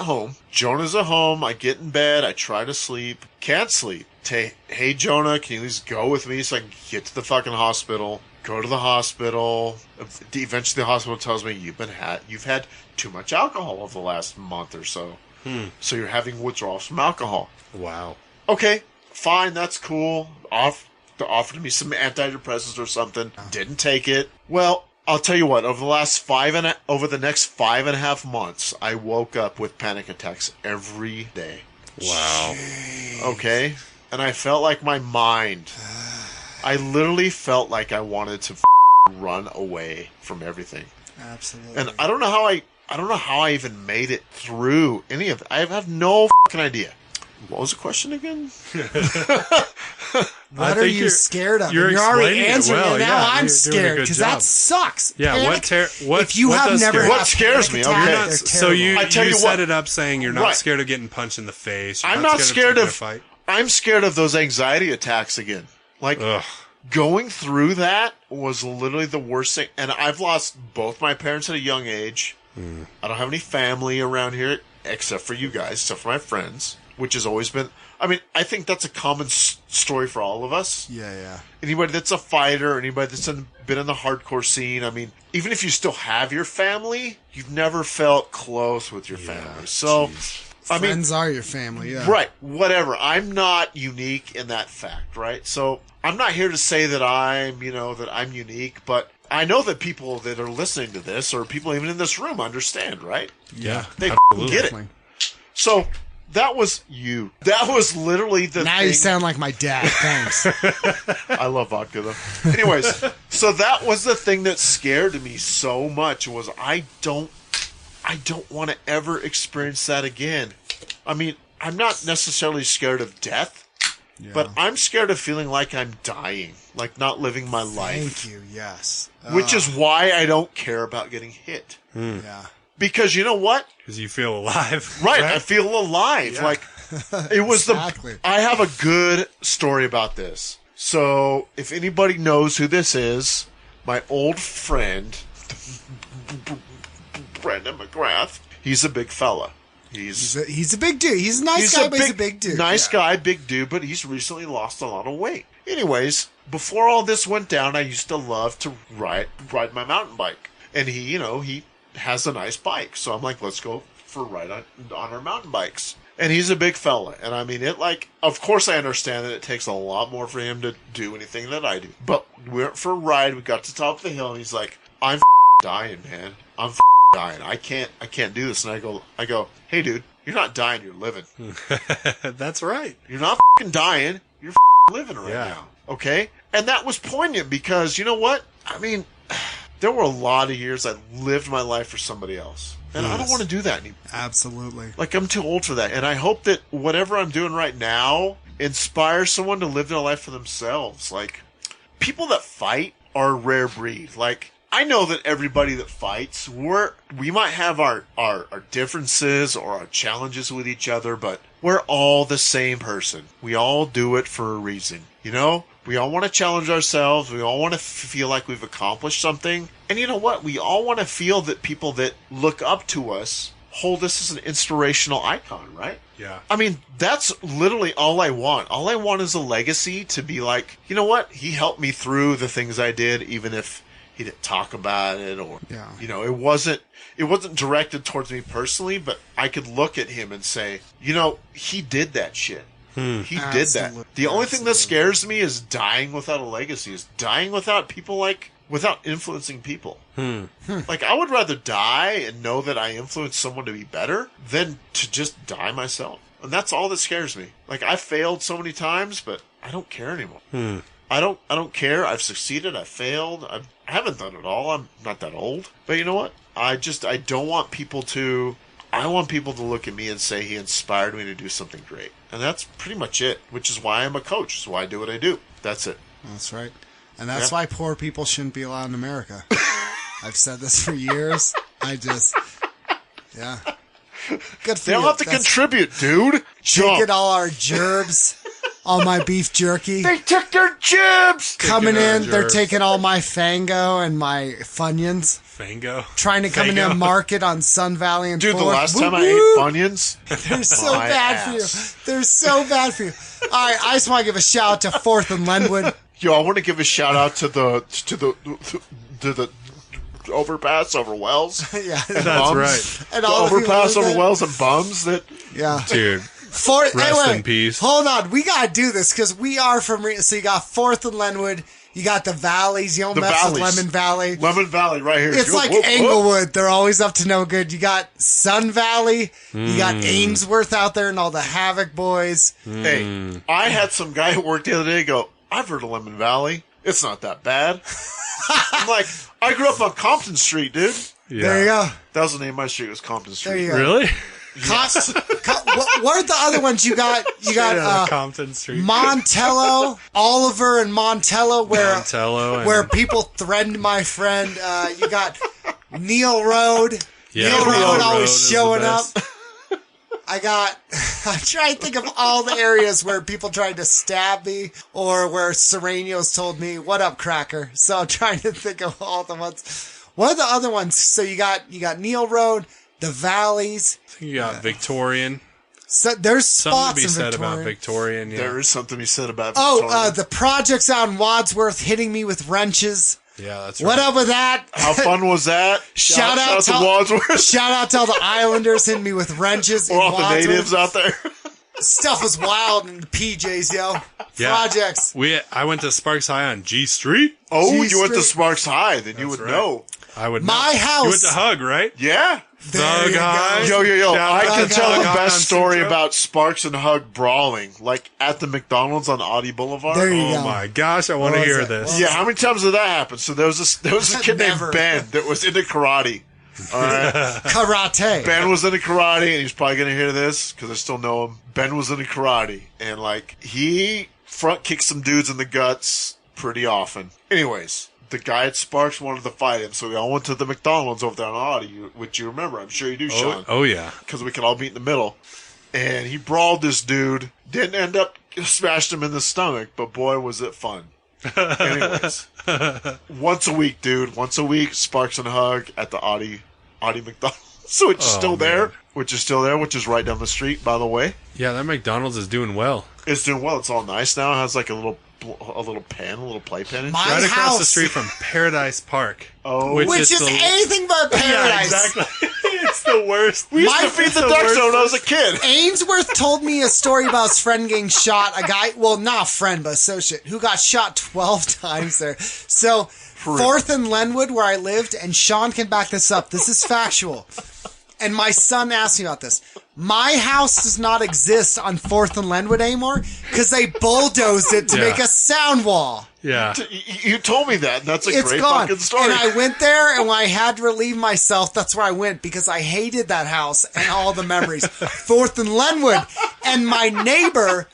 S2: home. Jonah's at home. I get in bed. I try to sleep. Can't sleep. Hey, Jonah, can you at least go with me so I can get to the fucking hospital? Go to the hospital. Eventually the hospital tells me you've had too much alcohol over the last month or so. So you're having withdrawals from alcohol.
S1: Wow.
S2: Okay, fine, that's cool. They offered me some antidepressants or something. Didn't take it. Well, I'll tell you what. Over the next 5.5 months, I woke up with panic attacks every day.
S1: Wow.
S2: Okay, and I felt like my mind. I literally felt like I wanted to run away from everything.
S5: Absolutely.
S2: And I don't know how I even made it through any of it. I have no fucking idea. What was the question again?
S5: What are you scared of?
S1: you're
S5: And you're already
S1: explaining it
S5: answering
S1: well,
S5: it. Now
S1: yeah,
S5: I'm
S1: you're doing a
S5: scared
S1: good
S5: because
S1: job.
S5: that sucks.
S1: Yeah,
S5: Panic.
S1: what
S5: if you
S1: what
S5: have
S1: does
S5: never
S1: scare
S5: had
S1: you?
S2: What
S5: a
S2: scares
S5: panic
S2: me,
S5: attack,
S2: okay.
S5: they're
S1: So you,
S5: terrible.
S2: I tell
S1: you
S2: you
S1: set
S2: what.
S1: it up saying you're not
S2: Right.
S1: scared of getting punched in the face. You're
S2: I'm not scared
S1: taking a
S2: of.
S1: fight.
S2: I'm scared of those anxiety attacks again. Like
S1: Ugh.
S2: going through that was literally the worst thing. And I've lost both my parents at a young age. I don't have any family around here except for you guys, except for my friends, which has always been. I mean, I think that's a common story for all of us.
S5: Yeah.
S2: Anybody that's a fighter, anybody that's been in the hardcore scene. I mean, even if you still have your family, you've never felt close with your family. So, I mean,
S5: Friends are your family, yeah.
S2: right, whatever. I'm not unique in that fact, right? So I'm not here to say that I'm unique, but I know that people that are listening to this, or people even in this room, understand, right?
S5: Yeah.
S2: They get it. So that was you. That was literally the
S5: Now
S2: thing.
S5: you sound like my dad. Thanks.
S2: I love vodka, though. Anyways, so that was the thing that scared me so much, was I don't want to ever experience that again. I mean, I'm not necessarily scared of death, but I'm scared of feeling like I'm dying, like not living my life.
S5: Thank you, yes.
S2: Which is why I don't care about getting hit.
S5: Yeah.
S2: Because you know what?
S6: Because you feel alive.
S2: Right, I feel alive.
S6: Yeah.
S2: Like, it was
S5: Exactly.
S2: I have a good story about this. So, if anybody knows who this is, my old friend, Brandon McGrath, he's a big fella.
S5: He's a big dude. He's a nice guy, but he's a big dude.
S2: Nice guy, big dude, but he's recently lost a lot of weight. Anyways, before all this went down, I used to love to ride my mountain bike. And he has a nice bike. So I'm like, let's go for a ride on our mountain bikes. And he's a big fella. And I mean, of course I understand that it takes a lot more for him to do anything that I do. But we went for a ride. We got to the top of the hill and he's like, I'm dying, man. I'm dying. I can't do this. And I go, hey dude, you're not dying, you're living.
S6: That's right.
S2: You're not dying, you're living right now. Okay? And that was poignant because, you know what? I mean, there were a lot of years I lived my life for somebody else. And I don't want to do that anymore.
S5: Absolutely.
S2: Like, I'm too old for that. And I hope that whatever I'm doing right now inspires someone to live their life for themselves. Like, people that fight are a rare breed. Like, I know that everybody that fights, we might have our differences or our challenges with each other, but we're all the same person. We all do it for a reason. You know? We all want to challenge ourselves. We all want to feel like we've accomplished something. And you know what? We all want to feel that people that look up to us hold us as an inspirational icon, right?
S6: Yeah.
S2: I mean, that's literally all I want. All I want is a legacy to be like, you know what? He helped me through the things I did, even if he didn't talk about it, or, it wasn't directed towards me personally, but I could look at him and say, he did that shit. He did that. The only thing that scares me is dying without a legacy, is dying without without influencing people. Like, I would rather die and know that I influenced someone to be better than to just die myself. And that's all that scares me. Like, I failed so many times, but I don't care anymore. I don't care. I've succeeded. I've failed. I haven't done it all. I'm not that old. But you know what? I don't want people to... I want people to look at me and say he inspired me to do something great. And that's pretty much it, which is why I'm a coach. It's why I do what I do. That's it.
S5: That's right. And that's why poor people shouldn't be allowed in America. I've said this for years. Yeah. Good for
S2: They don't
S5: you.
S2: have to contribute, dude.
S5: Taking all our gerbs, all my beef jerky.
S2: They took their jibs.
S5: Coming in, they're taking all my Fango and my Funyuns.
S6: Fango?
S5: Trying to come in and market on Sun Valley and
S2: Dude,
S5: Ford.
S2: the last time I ate Funyuns,
S5: they're so bad for you. They're so bad for you. All right, I just want to give a shout out to 4th and Lenwood.
S2: Yo, I want to give a shout out to the overpass over Wells.
S5: Yeah,
S6: That's
S2: Bums.
S6: right.
S5: and
S2: The
S5: all the people
S2: overpass
S5: that-
S2: over Wells and Bums that...
S5: Yeah,
S6: Dude.
S5: Fourth,
S6: Rest
S5: anyway,
S6: in peace.
S5: Hold on, we gotta do this because we are from Reno. So you got 4th and Lenwood, you got the valleys. You don't
S2: The
S5: mess with
S2: valleys.
S5: Lemon Valley.
S2: Lemon Valley right here.
S5: It's like Englewood. They're always up to no good. You got Sun Valley. You got Ainsworth out there and all the Havoc boys.
S2: Hey, I had some guy at work the other day go, I've heard of Lemon Valley. It's not that bad. I'm like, I grew up on Compton Street, dude.
S6: Yeah.
S5: There you go.
S2: That was the name of my street, was Compton Street.
S5: There you go.
S6: Really?
S5: What are the other ones you got? You got
S6: Compton Street.
S5: Montello, Oliver, and Montello, where
S6: and-
S5: people threatened my friend. You got Neil Road.
S6: Yeah,
S5: Neil
S6: Neil
S5: Road
S6: Road
S5: always
S6: is the
S5: showing up.
S6: best.
S5: I'm trying to think of all the areas where people tried to stab me or where Sereno's told me, what up, cracker? So I'm trying to think of all the ones. What are the other ones? So you got Neil Road, the Valleys.
S6: I think you got Victorian.
S5: So there's
S6: Something
S5: spots
S6: to be
S5: in
S6: said
S5: Victorian.
S6: about Victorian. Yeah,
S2: There is something to be said about Victoria.
S5: The projects out in Wadsworth hitting me with wrenches.
S6: yeah, that's right.
S5: What up with that?
S2: How fun was that?
S5: Shout out
S2: to
S5: to-
S2: Wadsworth.
S5: Shout out to all the Islanders hitting me with wrenches in
S2: Or all the
S5: Wadsworth.
S2: natives out there.
S5: Stuff was wild in the PJs, yo.
S6: Yeah.
S5: Projects.
S6: I went to Sparks High on G Street.
S2: Oh,
S5: G
S2: you went to
S5: Street.
S2: Sparks High, then you
S6: That's
S2: would
S6: right.
S2: know.
S6: I would.
S5: My
S6: know.
S5: house.
S6: You went to Hug, right?
S2: Yeah.
S5: There
S6: Thug
S5: you go.
S6: High.
S2: Yo.
S6: Shout
S2: I
S6: out
S2: can
S6: to
S2: tell
S6: Thug
S2: the
S6: High
S2: best
S6: on
S2: story
S6: Central.
S2: about Sparks and Hug brawling, like at the McDonald's on Audi Boulevard.
S5: There you
S6: Oh
S5: go.
S6: my gosh, I want to
S5: What was
S6: hear
S5: it?
S6: this.
S2: Yeah, how many times did that happen? So there was a kid
S5: Never.
S2: named Ben that was into karate. All right.
S5: Karate.
S2: Ben was into karate, and he's probably going to hear this because I still know him. Ben was into karate, and like he front kicked some dudes in the guts pretty often. Anyways, the guy at Sparks wanted to fight him, so we all went to the McDonald's over there on Audi, which you remember. I'm sure you do, Sean.
S6: Oh yeah.
S2: Because we could all meet in the middle. And he brawled this dude. Didn't end up smashed him in the stomach, but boy, was it fun. Anyways, once a week, dude. Once a week, Sparks and Hug at the Audi McDonald's. So which is still there. Which is right down the street, by the way.
S6: Yeah, that McDonald's is doing well.
S2: It's doing well. It's all nice now. It has like a little pen, a little playpen.
S5: My
S6: Right across
S5: house.
S6: the street from Paradise Park.
S2: Oh.
S5: Which is
S6: the-
S5: anything but
S6: Yeah,
S5: paradise.
S6: exactly. It's the worst.
S2: We used
S5: My-
S2: to feed the
S6: the
S2: ducks
S6: worst
S2: when I was a kid.
S5: Ainsworth told me a story about his friend getting shot. A guy, well, not a friend, but associate, who got shot 12 times there. So, 4th and Lenwood, where I lived, and Sean can back this up. This is factual. And my son asked me about this. My house does not exist on 4th and Lenwood anymore because they bulldozed it to
S6: Yeah.
S5: make a sound wall.
S6: Yeah.
S2: You told me that. And that's a
S5: It's
S2: great
S5: gone.
S2: fucking story.
S5: And I went there, and when I had to relieve myself, that's where I went because I hated that house and all the memories. 4th and Lenwood. And my neighbor,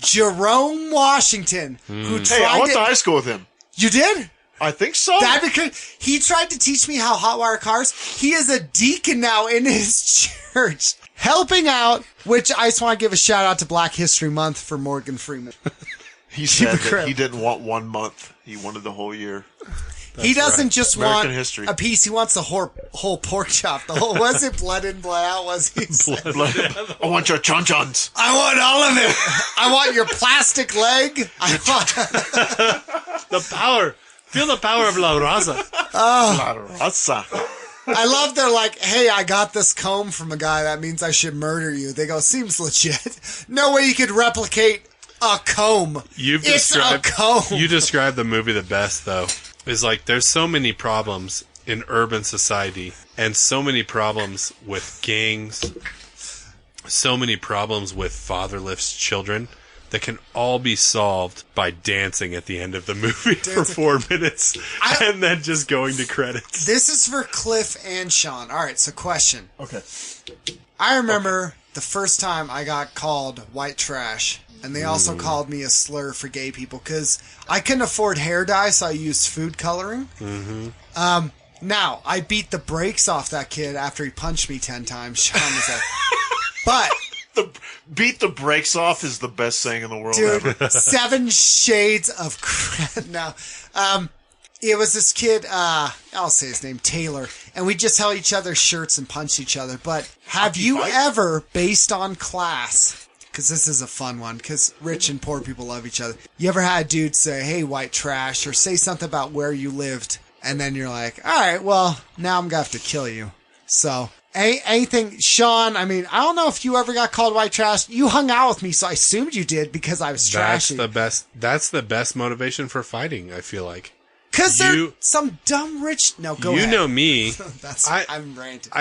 S5: Jerome Washington, who
S2: Hey, I
S5: tried
S2: went to
S5: to...
S2: high school with him.
S5: You did?
S2: I think so.
S5: That because he tried to teach me how hotwire cars. He is a deacon now in his church, helping out. Which I just want to give a shout out to Black History Month for Morgan Freeman.
S2: He said
S5: Keep it
S2: that he didn't want 1 month. He wanted the whole year.
S5: He doesn't
S6: right.
S5: just
S2: American
S5: want
S2: history.
S5: a piece. He wants the whole pork chop. The whole was it blood in, blood out? Was he?
S2: I want your chon-chons.
S5: I want all of it. I want your plastic leg. I want.
S6: The power. Feel the power of La Raza.
S2: La raza.
S5: I love they're like, hey, I got this comb from a guy. That means I should murder you. They go, seems legit. No way you could replicate a comb.
S6: You've
S5: It's
S6: described,
S5: a comb.
S6: You described the movie the best, though. Is like there's so many problems in urban society, and so many problems with gangs, so many problems with fatherless children that can all be solved by dancing at the end of the movie for 4 minutes, and then just going to credits.
S5: This is for Cliff and Sean. All right, so question.
S2: Okay.
S5: I remember the first time I got called white trash, and they also called me a slur for gay people because I couldn't afford hair dye, so I used food coloring. Now, I beat the brakes off that kid after he punched me 10 times. Sean was like, but,
S2: Beat the brakes off is the best saying in the world
S5: dude,
S2: ever.
S5: 7 shades of crap. No, it was this kid, I'll say his name, Taylor, and we just held each other's shirts and punched each other. But have you
S2: fight?
S5: ever, based on class, because this is a fun one, because rich and poor people love each other, you ever had a dude say, hey, white trash, or say something about where you lived, and then you're like, all right, well, now I'm going to have to kill you. So, anything, Sean, I mean, I don't know if you ever got called white trash. You hung out with me, so I assumed you did because I was trashy.
S6: That's the best motivation for fighting, I feel like.
S5: Because they're
S6: You-
S5: some dumb rich. No, go
S6: You
S5: ahead.
S6: know me.
S5: I'm ranting.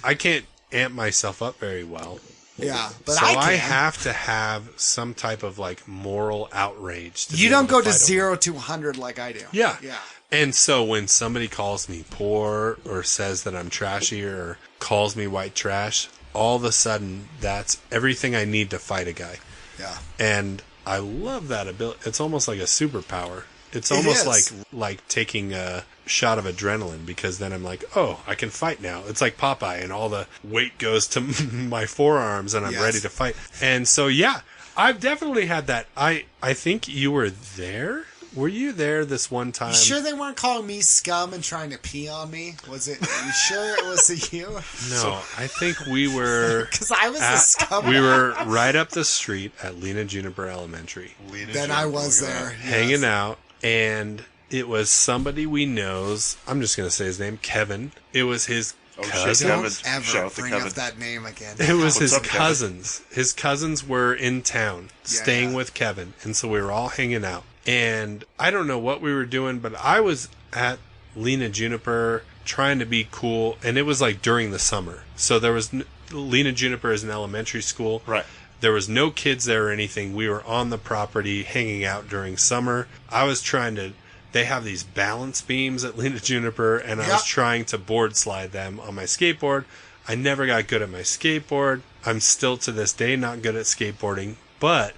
S6: I can't amp myself up very well.
S5: Yeah, but
S6: So
S5: I can.
S6: I have to have some type of like moral outrage. To
S5: You
S6: be able
S5: don't go to
S6: fight over.
S5: 0 to 100 like I do.
S6: Yeah.
S5: Yeah.
S6: And so when somebody calls me poor or says that I'm trashy or calls me white trash, all of a sudden that's everything I need to fight a guy.
S5: Yeah.
S6: And I love that ability. It's almost like a superpower. It's almost
S5: is.
S6: like taking a shot of adrenaline because then I'm like, oh, I can fight now. It's like Popeye and all the weight goes to my forearms and I'm
S5: Yes.
S6: ready to fight. And so, yeah, I've definitely had that. I think you were there were you there this one time?
S5: You sure they weren't calling me scum and trying to pee on me? Was it? You sure it was you?
S6: No, I think we were.
S5: Because I was a scum.
S6: We were right up the street at Lena Juniper Elementary.
S5: Then I was there.
S6: Hanging out, and it was somebody we knows. I'm just going to say his name, Kevin. It was his cousin.
S5: Don't ever bring up that name again.
S6: It was his
S2: up, Kevin?
S6: cousins. His cousins were in town, staying with Kevin, and so we were all hanging out. And I don't know what we were doing, but I was at Lena Juniper trying to be cool, and it was like during the summer. So there was Lena Juniper is an elementary school.
S2: Right.
S6: There was no kids there or anything. We were on the property hanging out during summer. I was trying to... They have these balance beams at Lena Juniper, and I was trying to board slide them on my skateboard. I never got good at my skateboard. I'm still to this day not good at skateboarding, but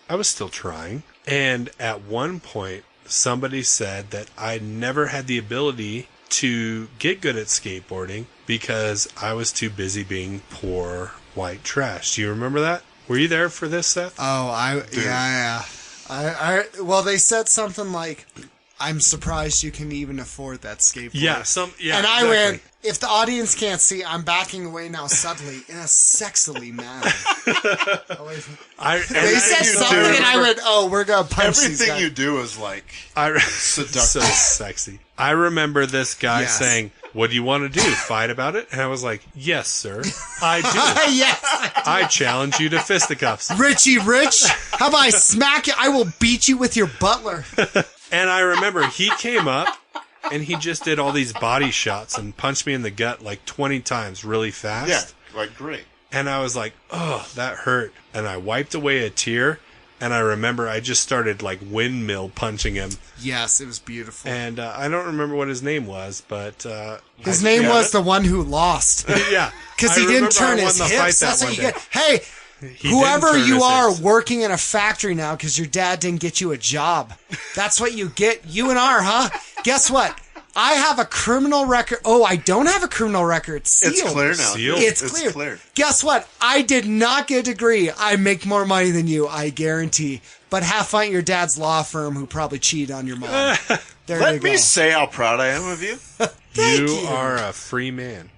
S6: I was still trying. And at one point, somebody said that I never had the ability to get good at skateboarding because I was too busy being poor white trash. Do you remember that? Were you there for this, Seth?
S5: Oh, yeah. Well, they said something like, "I'm surprised you can even afford that skateboard."
S6: Yeah,
S5: and I went, if the audience can't see, I'm backing away now subtly in a sexily manner. They said something, and I went, "Oh, we're gonna punch these guys."
S2: Everything you do is like seductive.
S6: So sexy. I remember this guy saying, "What do you want to do? Fight about it?" And I was like, "Yes, sir, I do."
S5: Yes,
S6: I challenge you to fisticuffs.
S5: Richie Rich, how about I smack you? I will beat you with your butler.
S6: And I remember he came up and he just did all these body shots and punched me in the gut like 20 times really fast.
S2: Yeah, like great.
S6: And I was like, oh, that hurt. And I wiped away a tear. And I remember I just started like windmill punching him.
S5: Yes, it was beautiful.
S6: And I don't remember what his name was, but...
S5: his name was the one who lost.
S6: Yeah.
S5: Because he didn't turn his hips. That's what you get. Hey, whoever you are working in a factory now because your dad didn't get you a job. That's what you get. You and R, huh? Guess what? I have a criminal record. Oh, I don't have a criminal record. It's sealed.
S2: It's clear now.
S6: Sealed?
S5: It's clear. Guess what? I did not get a degree. I make more money than you, I guarantee. But have fun at your dad's law firm who probably cheated on your mom.
S2: Let me say how proud I am of you.
S5: Thank
S6: you are a free man.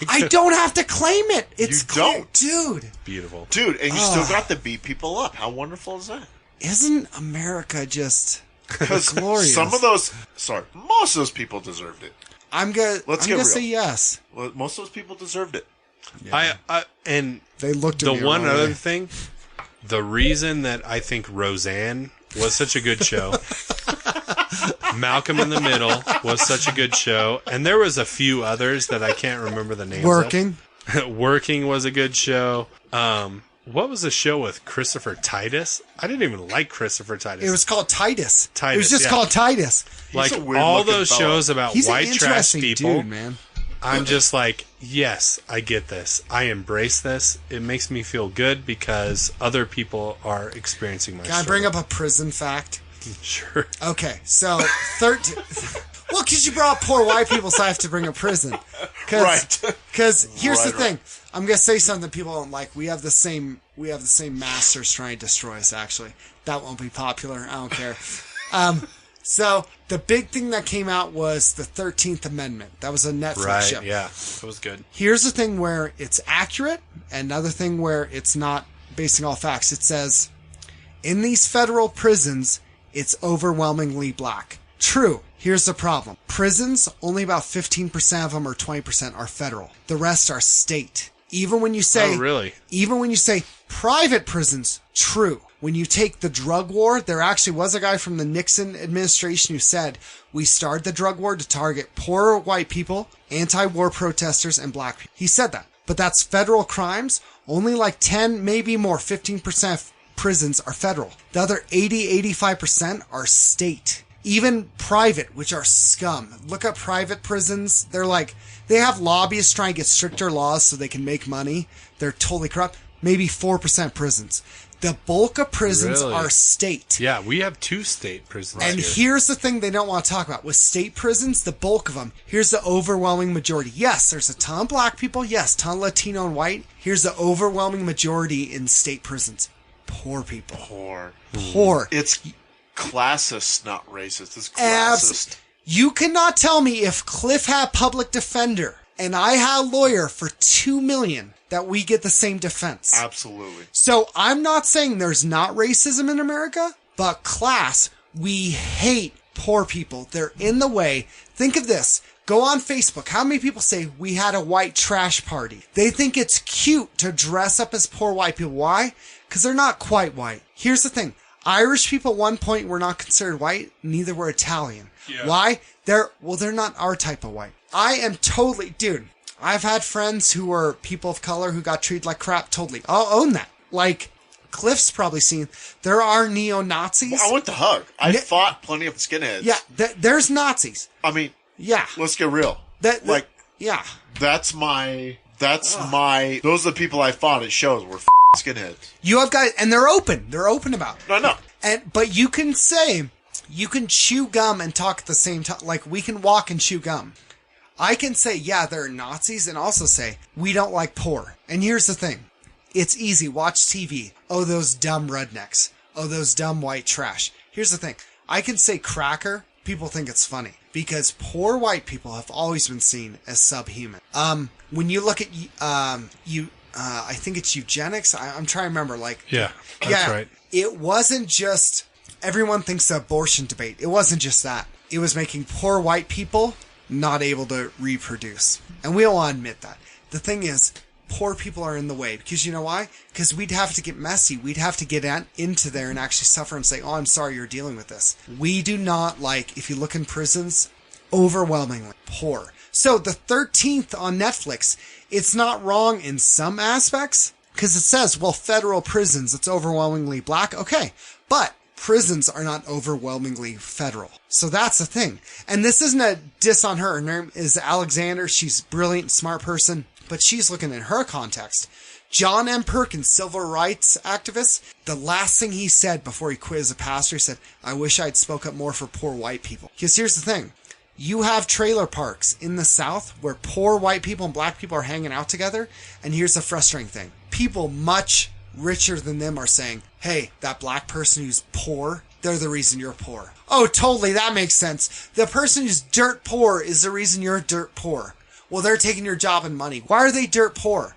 S5: I don't have to claim it. It's
S2: You
S5: clear.
S2: don't.
S5: Dude.
S6: Beautiful.
S2: Dude, and you still got to beat people up. How wonderful is that?
S5: Isn't America just
S2: Because
S5: glorious?
S2: most of those people deserved it.
S5: I'm gonna
S2: real.
S5: say yes.
S2: Well, most of those people deserved it.
S6: Yeah. And
S5: They looked at
S6: the
S5: me
S6: one
S5: wrong
S6: other
S5: way.
S6: thing, the reason that I think Roseanne was such a good show, Malcolm in the Middle was such a good show, and there was a few others that I can't remember the names
S5: Working.
S6: of. Working was a good show. What was the show with Christopher Titus? I didn't even like Christopher Titus.
S5: It was called Titus.
S6: Titus,
S5: It was just
S6: yeah.
S5: called Titus.
S6: like
S2: a weird
S6: all
S2: looking
S6: those
S2: fella.
S6: shows about
S5: He's
S6: white
S5: an
S6: trash
S5: interesting
S6: people.
S5: dude, man.
S6: I'm just like, yes, I get this. I embrace this. It makes me feel good because other people are experiencing my
S5: Can I bring up a prison fact?
S6: Sure.
S5: Okay, so 13. Well, because you brought up poor white people, so I have to bring up prison.
S2: Right.
S5: Because here's the
S2: Right.
S5: thing. I'm gonna say something people don't like. We have the same masters trying to destroy us. Actually, that won't be popular. I don't care. So the big thing that came out was the 13th Amendment. That was a Netflix
S6: Right,
S5: show.
S6: yeah. It was good.
S5: Here's the thing where it's accurate, and another thing where it's not basing all facts. It says, in these federal prisons, it's overwhelmingly black. True. Here's the problem. Prisons, only about 15% of them or 20% are federal. The rest are state. Even when you say...
S6: Oh, really?
S5: Even when you say private prisons, true. When you take the drug war, there actually was a guy from the Nixon administration who said, we started the drug war to target poor white people, anti-war protesters, and black people. He said that. But that's federal crimes. Only like 10, maybe more, 15% of prisons are federal. The other 85% are state. Even private, which are scum. Look at private prisons. They're like, they have lobbyists trying to get stricter laws so they can make money. They're totally corrupt. Maybe 4% prisons. The bulk of prisons
S6: Really?
S5: are state.
S6: Yeah, we have 2 state prisons
S5: And
S6: here.
S5: here's the thing they don't want to talk about. With state prisons, the bulk of them, here's the overwhelming majority. Yes, there's a ton of black people. Yes, ton of Latino and white. Here's the overwhelming majority in state prisons. Poor people.
S2: Poor.
S5: Poor.
S2: It's classist, not racist. It's classist.
S5: You cannot tell me if Clif had public defender and I had a lawyer for $2 million that we get the same defense.
S2: Absolutely.
S5: So I'm not saying there's not racism in America, but class, we hate poor people. They're in the way. Think of this. Go on Facebook. How many people say we had a white trash party? They think it's cute to dress up as poor white people. Why? Because they're not quite white. Here's the thing. Irish people at one point were not considered white. Neither were Italian. Yeah. Why? They're not our type of white. I am totally, dude, I've had friends who were people of color who got treated like crap. Totally. I'll own that. Like, Cliff's probably seen, there are neo-Nazis.
S2: Well, I went to hug. I fought plenty of skinheads.
S5: Yeah, there's Nazis.
S2: I mean,
S5: yeah.
S2: Let's get real.
S5: Yeah.
S2: Those are the people I fought at shows were skinheads.
S5: You have guys, and they're open. They're open about it.
S2: No.
S5: But you can chew gum and talk at the same time. Like, we can walk and chew gum. I can say, yeah, they're Nazis, and also say, we don't like poor. And here's the thing. It's easy. Watch TV. Oh, those dumb rednecks. Oh, those dumb white trash. Here's the thing. I can say cracker. People think it's funny. Because poor white people have always been seen as subhuman. When you look at, I think it's eugenics. I'm trying to remember, like.
S6: Yeah, that's right.
S5: It wasn't just, everyone thinks the abortion debate. It wasn't just that. It was making poor white people not able to reproduce. And we don't want to admit that. The thing is, poor people are in the way. Because you know why? Because we'd have to get messy. We'd have to get into there and actually suffer and say, oh, I'm sorry you're dealing with this. We do not like, if you look in prisons, overwhelmingly poor. So the 13th on Netflix, it's not wrong in some aspects. Because it says, well, federal prisons, it's overwhelmingly black. Okay. But prisons are not overwhelmingly federal. So that's the thing. And this isn't a diss on her. Her name is Alexander. She's a brilliant, smart person. But she's looking in her context. John M. Perkins, civil rights activist, the last thing he said before he quit as a pastor, he said, I wish I'd spoke up more for poor white people. Because here's the thing. You have trailer parks in the South where poor white people and black people are hanging out together. And here's the frustrating thing. People much richer than them are saying, hey, that black person who's poor, they're the reason you're poor. Oh, totally. That makes sense. The person who's dirt poor is the reason you're dirt poor. Well, they're taking your job and money. Why are they dirt poor?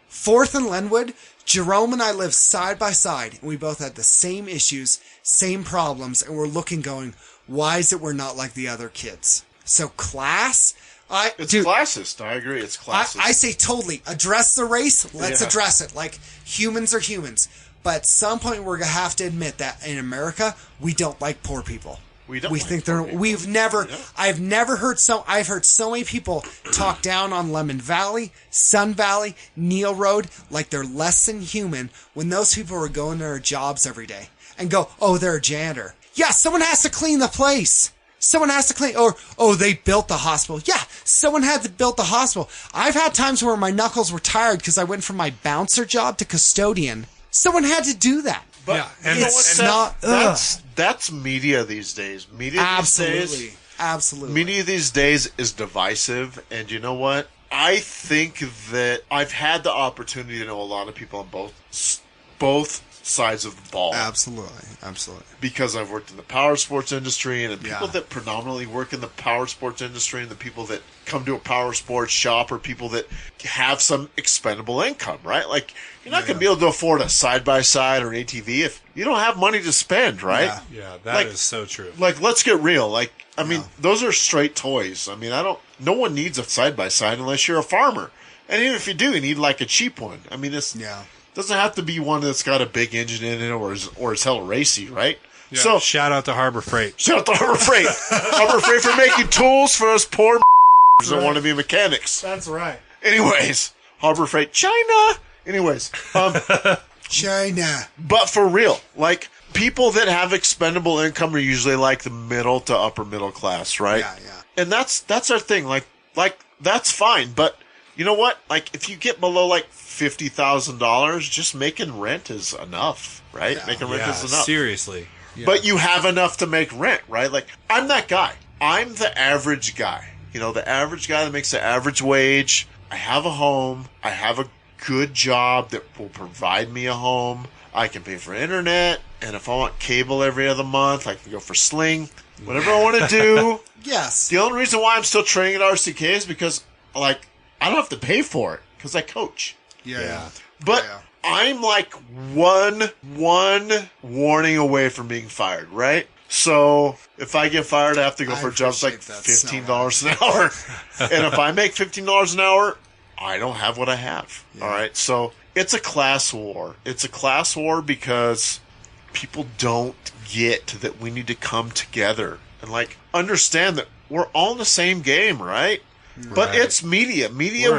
S5: 4th and Lenwood, Jerome and I live side by side, and we both had the same issues, same problems, and we're looking going, why is it we're not like the other kids? So class,
S2: it's classist. I agree. It's classist.
S5: I say totally. Address the race. Let's address it. Like, humans are humans. But at some point, we're going to have to admit that in America, we don't like poor people. We think they're. We've never. Yeah. I've heard so many people talk down on Lemon Valley, Sun Valley, Neil Road like they're less than human when those people are going to their jobs every day and go, oh, they're a janitor. Yeah, someone has to clean the place. Someone has to clean. Or, oh, they built the hospital. Yeah, someone had to build the hospital. I've had times where my knuckles were tired because I went from my bouncer job to custodian. Someone had to do that.
S2: But
S6: yeah,
S2: and it's not. That's media these days. Absolutely. Media these days is divisive, and you know what? I think that I've had the opportunity to know a lot of people on both sides of the ball.
S5: Absolutely.
S2: Because I've worked in the power sports industry, and the people that predominantly work in the power sports industry, and the people that come to a power sports shop, are people that have some expendable income, right? Like, you're not going to be able to afford a side-by-side or an ATV if you don't have money to spend, right?
S6: Yeah, that is so true.
S2: Like, let's get real. Like, I mean, those are straight toys. I mean, no one needs a side-by-side unless you're a farmer. And even if you do, you need like a cheap one. I mean, doesn't have to be one that's got a big engine in it or is hella racy, right?
S6: Yeah, so shout out to Harbor Freight.
S2: Harbor Freight for making tools for us poor that want to be mechanics.
S1: That's right.
S2: Anyways, Harbor Freight, China. Anyways,
S5: China.
S2: But for real, like, people that have expendable income are usually like the middle to upper middle class, right?
S5: Yeah.
S2: And that's our thing. Like that's fine. But you know what? Like, if you get below like $50,000, just making rent is enough, right?
S5: Yeah.
S2: Making rent is enough.
S6: Seriously.
S5: Yeah.
S2: But you have enough to make rent, right? Like, I'm that guy. I'm the average guy. You know, the average guy that makes the average wage. I have a home. I have a good job that will provide me a home. I can pay for internet. And if I want cable every other month, I can go for Sling. Whatever I want to do.
S5: Yes.
S2: The only reason why I'm still training at RCK is because, like, I don't have to pay for it because I coach.
S5: Yeah.
S2: But I'm like one warning away from being fired, right? So if I get fired, I have to go for jobs like $15 an hour. And if I make $15 an hour, I don't have what I have. Yeah. All right. So it's a class war. It's a class war because people don't get that we need to come together and like understand that we're all in the same game, right? But it's media. Media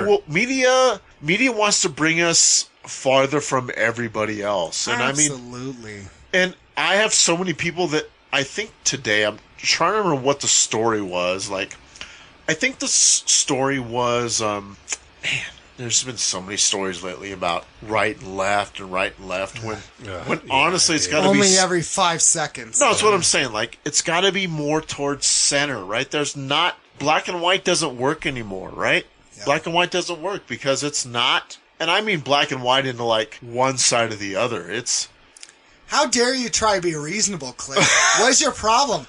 S2: wants to bring us farther from everybody else. And
S5: Absolutely.
S2: I mean, and I have so many people that I think today, I'm trying to remember what the story was. Like, I think the story was, man, there's been so many stories lately about right and left when honestly it's got to be
S5: only every 5 seconds.
S2: No, that's what I'm saying. Like, it's got to be more towards center, right? There's not black and white doesn't work anymore, right? Yeah. Black and white doesn't work because it's not, and I mean black and white into like one side or the other. It's
S5: how dare you try to be reasonable, Cliff? What's your problem?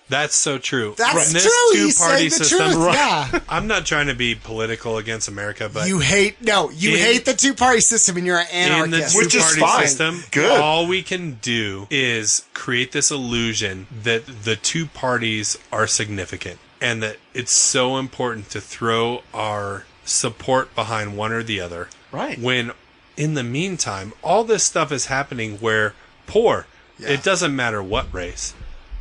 S6: That's so true.
S5: That's
S6: this
S5: true.
S6: two-party system.
S5: Truth. Yeah.
S6: I'm not trying to be political against America, but
S5: you hate the two-party system, and you're an anarchist.
S6: In the two-party system,
S2: good.
S6: All we can do is create this illusion that the two parties are significant, and that it's so important to throw our support behind one or the other.
S2: Right.
S6: When, in the meantime, all this stuff is happening where poor. Yeah. It doesn't matter what race.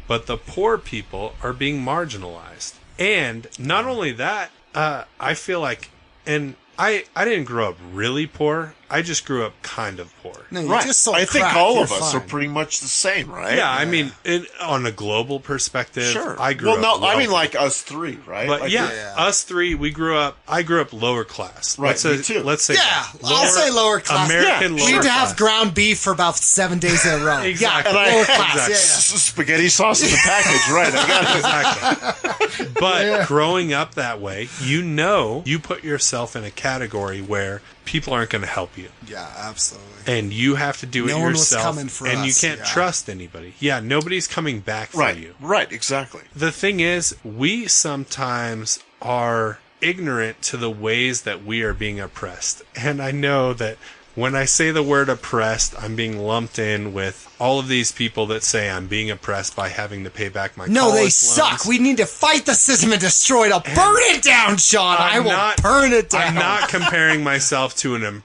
S6: But the poor people are being marginalized. And not only that, I feel like, and I didn't grow up really poor. I just grew up kind of poor.
S5: No, you
S2: right.
S5: just sold
S2: I think
S5: crack.
S2: all
S5: You're
S2: of us
S5: fine.
S2: are pretty much the same, right?
S6: Yeah, I mean, on a global perspective,
S2: sure.
S6: I grew up
S2: no, I mean
S6: wealthy.
S2: like us three, right?
S6: But
S2: like
S6: us three, I grew up lower class.
S2: Right, me too.
S6: Let's say
S5: I'll say lower class.
S6: American
S5: We
S6: lower
S5: need to
S6: class.
S5: have ground beef for about 7 days in a row.
S6: Exactly.
S5: Yeah, lower class.
S6: Exactly.
S2: Spaghetti sauce in the package, right? I got it.
S6: Exactly. But growing up that way, you put yourself in a category where people aren't going to help you.
S5: Yeah, absolutely.
S6: And you have to do it
S5: no one
S6: yourself.
S5: was coming for
S6: and
S5: us,
S6: you can't trust anybody. Yeah, nobody's coming back for you.
S2: Right, exactly.
S6: The thing is, we sometimes are ignorant to the ways that we are being oppressed. And I know that when I say the word oppressed, I'm being lumped in with all of these people that say I'm being oppressed by having to pay back my college
S5: they
S6: loans.
S5: suck. We need to fight the system and destroy it. I'll burn it down, Sean. I will burn it down.
S6: I'm not comparing myself to an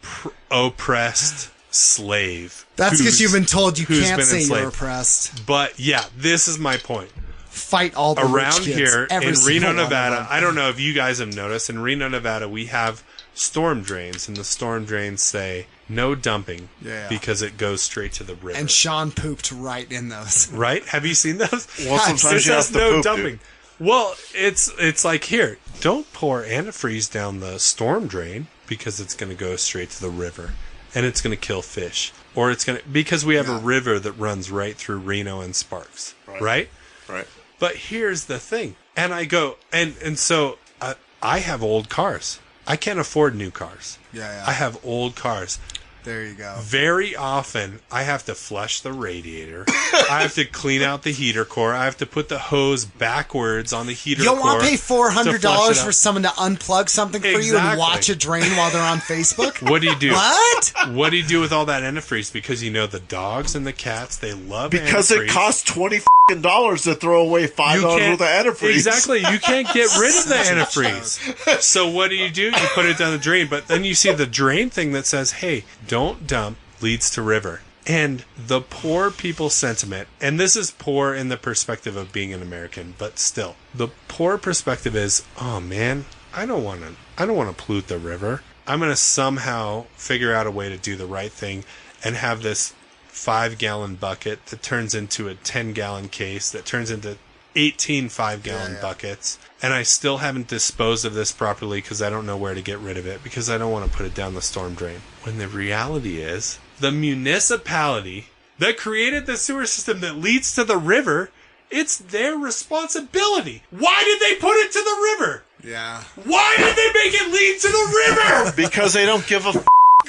S6: oppressed slave.
S5: That's because you've been told you can't
S6: been
S5: say
S6: enslaved.
S5: you're oppressed.
S6: But yeah, this is my point.
S5: Fight all the
S6: Around
S5: rich kids,
S6: here
S5: every
S6: in
S5: single
S6: Reno,
S5: one of
S6: Nevada,
S5: them.
S6: I don't know if you guys have noticed, in Reno, Nevada, we have storm drains, and the storm drains say no dumping because it goes straight to the river.
S5: And Sean pooped right in those.
S6: Right? Have you seen those?
S2: Well, sometimes you have to
S6: no
S2: poop,
S6: dumping.
S2: dude.
S6: Well, it's like, here, don't pour antifreeze down the storm drain because it's going to go straight to the river and it's going to kill fish. Or it's going to, because we have a river that runs right through Reno and Sparks. Right?
S2: Right.
S6: But here's the thing. And I go, and so I have old cars. I can't afford new cars.
S5: Yeah.
S6: I have old cars.
S5: There you go.
S6: Very often, I have to flush the radiator. I have to clean out the heater core. I have to put the hose backwards on the heater core.
S5: You don't want to pay $400
S6: out.
S5: for someone to unplug something for you and watch a drain while they're on Facebook?
S6: What do you do?
S5: What?
S6: What do you do with all that antifreeze? Because you know the dogs and the cats, they love
S2: because
S6: antifreeze.
S2: it costs $20 to throw away $5 worth of antifreeze.
S6: Exactly. You can't get rid of the antifreeze. So what do? You put it down the drain, but then you see the drain thing that says, hey, don't dump, leads to river. And the poor people sentiment, and this is poor in the perspective of being an American, but still, the poor perspective is, oh man, I don't want to pollute the river. I'm going to somehow figure out a way to do the right thing and have this 5-gallon bucket that turns into a 10-gallon case that turns into 18 5-gallon buckets, and I still haven't disposed of this properly because I don't know where to get rid of it because I don't want to put it down the storm drain. When the reality is, the municipality that created the sewer system that leads to the river, it's their responsibility. Why did they put it to the river?
S5: Yeah.
S6: Why did they make it lead to the river?
S2: Because they don't give a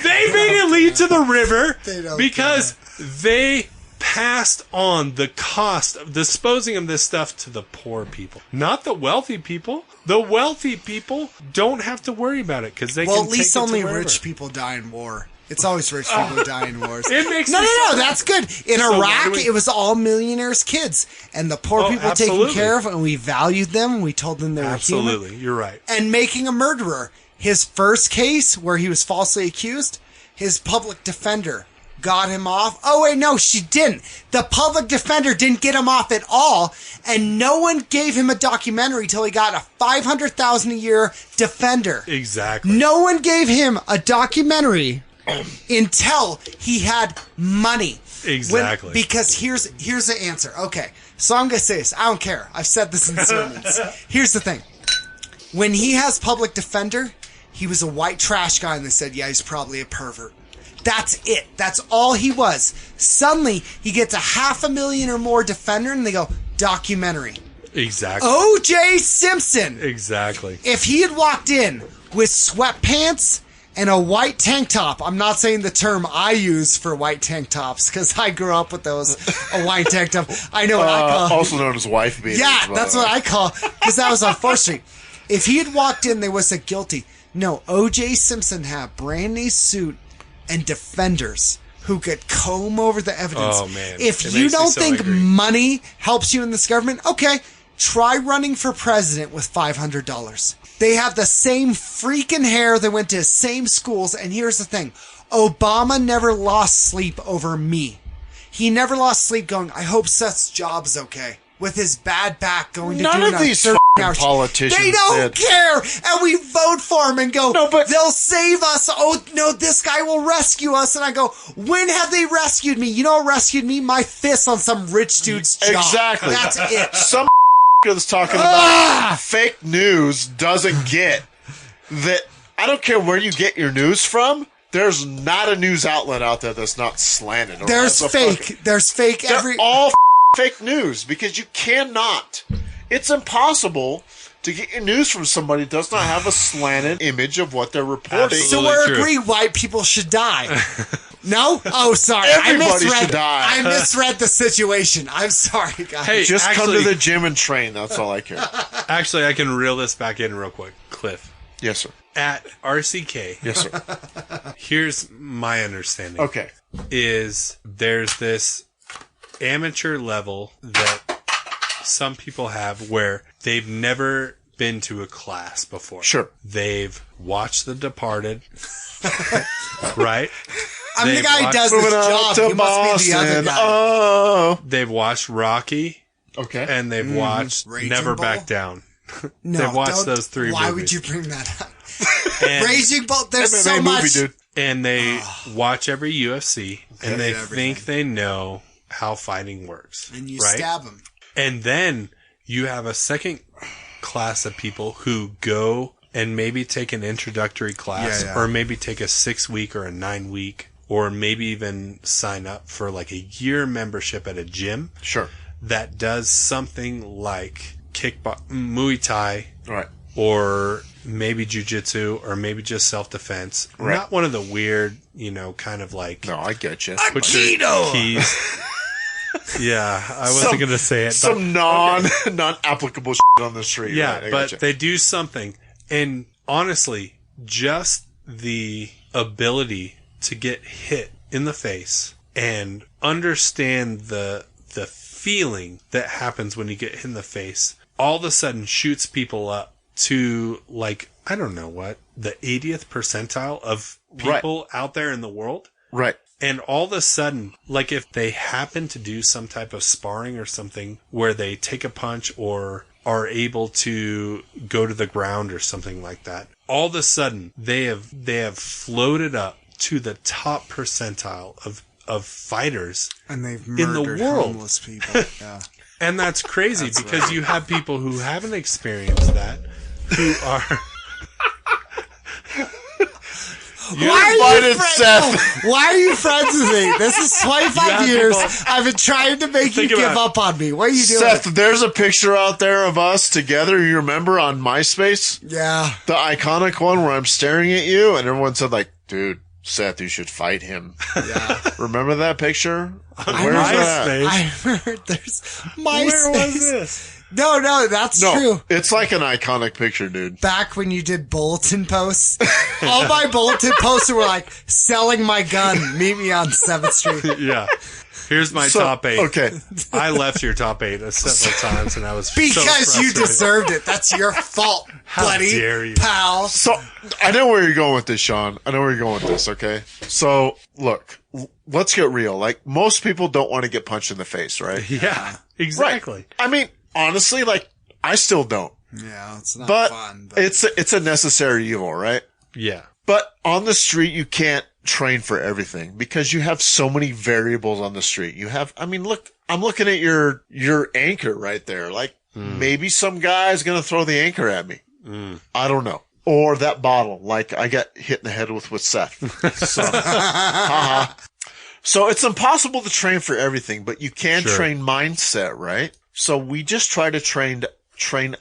S6: They They made it lead to the river
S5: They don't
S6: because they passed on the cost of disposing of this stuff to the poor people, not the wealthy people. The wealthy people don't have to worry about it because they
S5: Well,
S6: can
S5: at least
S6: take it to
S5: only
S6: wherever.
S5: rich people die in war. It's always rich people who die in wars.
S6: It makes
S5: no,
S6: me
S5: no,
S6: so
S5: that's good. In
S6: So why
S5: Iraq,
S6: do we-
S5: it was all millionaires' kids, and the poor
S6: Oh,
S5: people
S6: absolutely.
S5: taken care of, and we valued them, and we told them they were human.
S6: Absolutely, you're right.
S5: And making a murderer. His first case, where he was falsely accused, his public defender got him off. Oh, wait, no, she didn't. The public defender didn't get him off at all, and no one gave him a documentary till he got a $500,000 a year defender.
S6: Exactly.
S5: No one gave him a documentary until he had money.
S6: Exactly.
S5: Because here's the answer. Okay, so I'm going to say this. I don't care. I've said this in sermons. Here's the thing. When he has public defender, he was a white trash guy, and they said, yeah, he's probably a pervert. That's it. That's all he was. Suddenly, he gets a $500,000 or more defender, and they go, documentary.
S6: Exactly.
S5: O.J. Simpson.
S6: Exactly.
S5: If he had walked in with sweatpants and a white tank top, I'm not saying the term I use for white tank tops because I grew up with those, a white tank top. I know what I call
S2: Also known as wife beaters.
S5: Yeah,
S2: by
S5: that's
S2: the way.
S5: what I call, because that was on 4th Street. If he had walked in, they would have said guilty. No, O.J. Simpson had brand new suit and defenders who could comb over the evidence.
S6: Oh, man.
S5: If
S6: It
S5: you
S6: makes me
S5: don't
S6: so
S5: think
S6: angry.
S5: money helps you in this government, okay, try running for president with $500. They have the same freaking hair. They went to the same schools. And here's the thing. Obama never lost sleep over me. He never lost sleep going, I hope Seth's job's okay. With his bad back going to
S2: None
S5: doing
S2: of
S5: a
S2: these
S5: 13-hour
S2: fucking politicians
S5: They don't
S2: did.
S5: care. And we vote for him and go,
S2: No, but-
S5: they'll save us. Oh, no, this guy will rescue us. And I go, when have they rescued me? You know what rescued me? My fist on some rich dude's job.
S2: Exactly.
S5: That's it.
S2: Some that's talking about fake news doesn't get that. I don't care where you get your news from. There's not a news outlet out there that's not slanted. or
S5: There's
S2: has a
S5: fake.
S2: fucking-
S5: There's fake
S2: They're
S5: every...
S2: all fake news because you cannot. It's impossible to get your news from somebody who does not have a slanted image of what they're reporting.
S5: So
S6: Absolutely
S5: we're
S6: true.
S5: agreed white people should die. No? Oh, sorry.
S2: Everybody
S5: I misread,
S2: should die.
S5: I misread the situation. I'm sorry, guys.
S6: Hey,
S2: Just come
S6: actually-
S2: to the gym and train. That's all I care.
S6: Actually, I can reel this back in real quick. Cliff.
S2: Yes, sir.
S6: At RCK,
S2: Yes, sir.
S6: here's my understanding.
S2: Okay.
S6: Is there's this amateur level that some people have where they've never been to a class before.
S2: Sure.
S6: They've watched The Departed, right?
S5: I'm the
S6: They've
S5: guy who
S6: watched-
S5: does this
S2: Moving
S5: job.
S2: out to
S5: You must be the other
S2: Boston.
S5: guy.
S2: Oh.
S6: They've watched Rocky,
S2: Okay.
S6: and they've watched
S5: Raging
S6: Never
S5: Bull?
S6: Back Down.
S5: No,
S6: they've watched
S5: don't-
S6: those three
S5: Why
S6: movies.
S5: would you bring that up?
S6: And,
S5: Raging Bull, there's
S2: MMA
S5: so
S2: movie,
S5: much.
S2: dude.
S6: and they watch every UFC, and they
S5: everything.
S6: think they know how fighting works.
S5: And you
S6: right?
S5: stab him.
S6: And then you have a second class of people who go and maybe take an introductory class,
S5: Yeah, yeah.
S6: or maybe take a 6-week or a 9-week, or maybe even sign up for like a year membership at a gym
S2: Sure.
S6: that does something like Muay Thai,
S2: All right.
S6: or maybe jujitsu, or maybe just self-defense.
S2: Right.
S6: Not one of the weird, kind of like
S2: No, I get you.
S6: put your keys. Yeah, I wasn't going to say it. But
S2: Some non-applicable shit on the street.
S6: yeah,
S2: right, I
S6: but
S2: gotcha.
S6: they do something. And honestly, just the ability to get hit in the face and understand the feeling that happens when you get hit in the face all of a sudden shoots people up to, like, I don't know what, the 80th percentile of people out there in the world.
S2: Right.
S6: And all of a sudden, like if they happen to do some type of sparring or something where they take a punch or are able to go to the ground or something like that, all of a sudden they have floated up to the top percentile of fighters.
S5: And they've
S6: In the
S5: murdered
S6: world.
S5: homeless people. Yeah.
S6: And that's crazy because you have people who haven't experienced that, who are...
S2: invited Seth.
S5: Why are you friends with me? This is 25
S6: have
S5: years.
S6: people-
S5: I've been trying to make you
S6: Think
S5: give
S6: about
S5: up on me. What are you doing?
S2: Seth, there's a picture out there of us together. You remember on MySpace?
S5: Yeah.
S2: The iconic one where I'm staring at you and everyone said like, dude, Seth, you should fight him.
S3: Yeah.
S2: Remember that picture?
S6: Where's
S2: that?
S5: I heard there's my
S6: Where was this?
S5: No, that's
S2: No,
S5: true.
S2: it's like an iconic picture, dude.
S5: Back when you did bulletin posts, all my bulletin posts were like, selling my gun, meet me on 7th Street.
S6: Yeah. Here's my top 8.
S2: Okay.
S6: I left your top 8 several times, and I was so
S5: Because you
S6: frustrated.
S5: deserved it. That's your fault,
S6: How
S5: buddy,
S6: dare you.
S5: pal.
S2: So, I know where you're going with this, Sean. I know where you're going with this, okay? So, look, let's get real. Like, most people don't want to get punched in the face, right?
S6: Yeah, exactly.
S2: Right. I mean, honestly, like, I still don't.
S5: Yeah, it's not
S2: But,
S5: fun.
S2: it's a necessary evil, right?
S6: Yeah.
S2: But on the street, you can't train for everything because you have so many variables on the street. You have, I mean, look, I'm looking at your anchor right there. Like, maybe some guy's going to throw the anchor at me. I don't know. Or that bottle, like I got hit in the head with Seth. So, haha. So it's impossible to train for everything, but you can
S6: Sure.
S2: train mindset, right? So we just try to train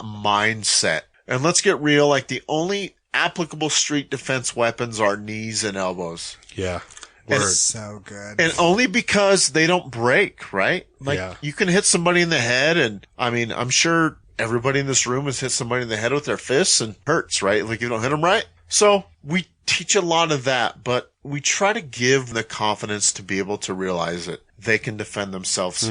S2: mindset. And let's get real, like the only applicable street defense weapons are knees and elbows.
S6: Yeah.
S2: And
S6: Word.
S5: So good.
S2: And only because they don't break, right? Like,
S6: Yeah.
S2: you can hit somebody in the head, and I mean, I'm sure everybody in this room has hit somebody in the head with their fists and hurts, right? Like, you don't hit them right. So, we teach a lot of that, but we try to give the confidence to be able to realize it. They can defend themselves.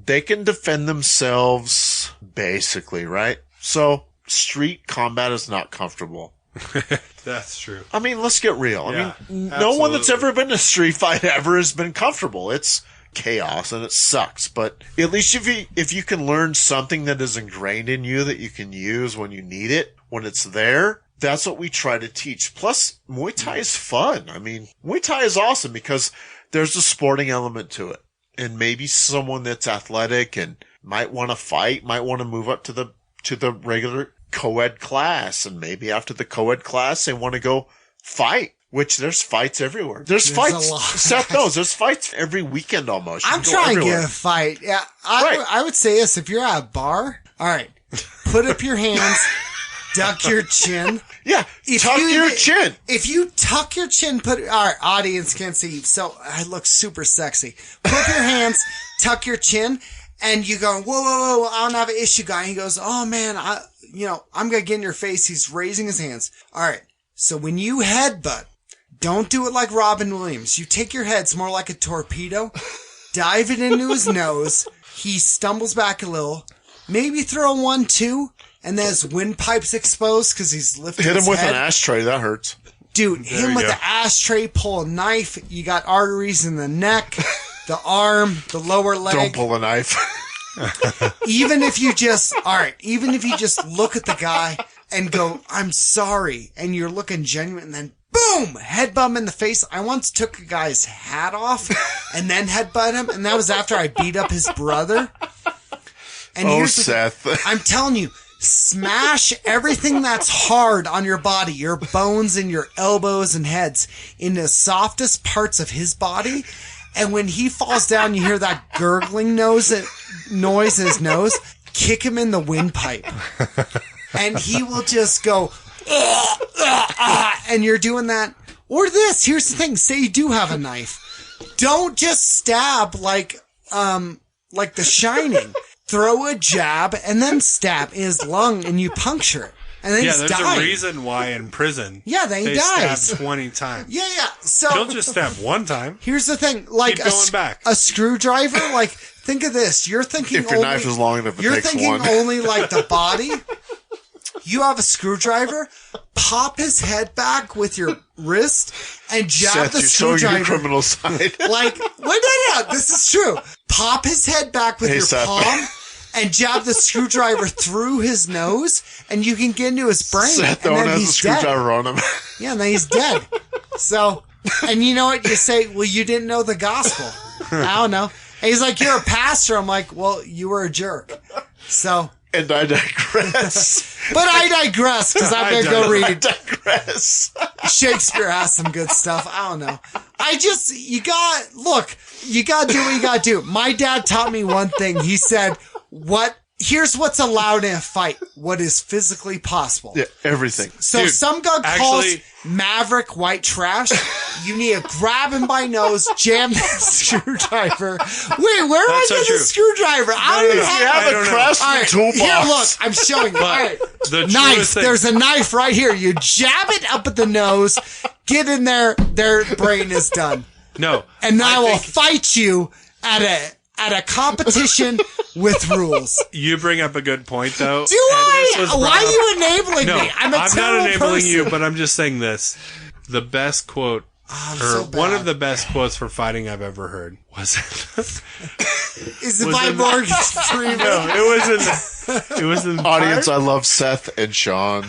S2: They can defend themselves, basically, right? So, street combat is not comfortable.
S6: That's true.
S2: I mean, let's get real.
S6: Yeah,
S2: I mean, no one that's
S6: absolutely.
S2: ever been to a street fight ever has been comfortable. It's chaos and it sucks. But at least if you can learn something that is ingrained in you that you can use when you need it, when it's there, that's what we try to teach. Plus, Muay Thai is fun. I mean, Muay Thai is awesome because there's a sporting element to it. And maybe someone that's athletic and might want to fight, might want to move up to the regular co-ed class, and maybe after the co-ed class they want to go fight, which there's fights everywhere. There's fights.
S5: a lot.
S2: Seth knows there's fights every weekend almost. You
S5: I'm
S2: can go
S5: trying to
S2: everywhere.
S5: get a fight. Yeah,
S2: Right.
S5: I would say this. If you're at a bar, all right, put up your hands, duck your chin.
S2: Yeah, tuck your chin.
S5: If you tuck your chin, our audience can't see, so I look super sexy. Put up your hands, tuck your chin, and you go, whoa, I don't have an issue, guy. He goes, oh man, I'm gonna get in your face. He's raising his hands. All right. So when you headbutt, don't do it like Robin Williams. You take your head, it's more like a torpedo, dive it into his nose. He stumbles back a little, maybe throw 1-2, and then his windpipe's exposed because he's lifting
S2: Hit
S5: his
S2: him with
S5: head.
S2: an ashtray. That hurts.
S5: Dude, hit him
S6: you
S5: with
S6: go.
S5: the ashtray, pull a knife. You got arteries in the neck, the arm, the lower leg.
S2: Don't pull a knife.
S5: Even if you just look at the guy and go, I'm sorry, and you're looking genuine, and then boom, headbutt him in the face. I once took a guy's hat off and then headbutt him, and that was after I beat up his brother. And
S2: Oh,
S5: here's the
S2: Seth.
S5: I'm telling you, smash everything that's hard on your body, your bones and your elbows and heads, in the softest parts of his body. And when he falls down, you hear that gurgling noise in his nose. Kick him in the windpipe. And he will just go, and you're doing that. Or this, here's the thing, say you do have a knife. Don't just stab like The Shining. Throw a jab and then stab in his lung and you puncture it. And then he's
S6: there's
S5: dying.
S6: a reason why in prison
S5: They dies.
S6: stab 20 times.
S5: Yeah. So
S6: Don't just stab one time.
S5: here's the thing, like
S6: Keep going back.
S5: a screwdriver, like think of this. You're thinking
S2: If your
S5: only,
S2: knife is long enough, it
S5: you're
S2: takes
S5: thinking
S2: one.
S5: only like the body. You have a scrudriver, pop his head back with your wrist and jab
S2: Seth,
S5: the
S2: you're showing
S5: screwdriver.
S2: your criminal side.
S5: Like, no, this is true. Pop his head back with
S2: Hey,
S5: your
S2: Seth.
S5: palm and jab the screwdriver through his nose, and you can get into his brain.
S2: Seth
S5: and
S2: Owen
S5: then
S2: has a
S5: he's dead.
S2: screwdriver on him.
S5: Yeah, and then he's dead. So, and you know what? You say, well, you didn't know the gospel. I don't know. And he's like, you're a pastor. I'm like, well, you were a jerk. So,
S2: And I digress.
S5: but I digress because I'm going to go
S2: I
S5: read.
S2: digress.
S5: Shakespeare has some good stuff. I don't know. You got to do what you got to do. My dad taught me one thing. He said, what Here's what's allowed in a fight. What is physically possible.
S2: Yeah, everything.
S5: So
S6: Dude,
S5: some guy calls
S6: actually-
S5: Maverick white trash. You need to grab him by nose, jam that screwdriver. Wait, where do I
S6: That's so
S5: get
S6: true.
S5: the screwdriver? I don't even
S2: You
S5: have
S2: have
S6: I
S2: a
S6: don't know.
S2: Craftsman
S5: All right,
S2: toolbox.
S5: here, look, I'm showing you. All right.
S6: The
S5: Knife.
S6: truest thing-
S5: There's a knife right here. You jab it up at the nose, get in there, their brain is done.
S6: No.
S5: And I will
S6: think
S5: fight you at a competition with rules.
S6: you bring up a good point, though.
S5: Do
S6: and this
S5: I?
S6: was
S5: Why
S6: brought
S5: are
S6: up-
S5: you enabling
S6: No,
S5: me? I'm a
S6: not
S5: terrible
S6: enabling
S5: person.
S6: you, but I'm just saying this. The best quote,
S5: I'm
S6: or
S5: so
S6: one
S5: bad.
S6: of the best quotes for fighting I've ever heard was
S5: Is it
S6: was
S5: by
S6: in-
S5: Morgan Freeman?
S6: no, it was in
S2: Audience, I love Seth and Sean.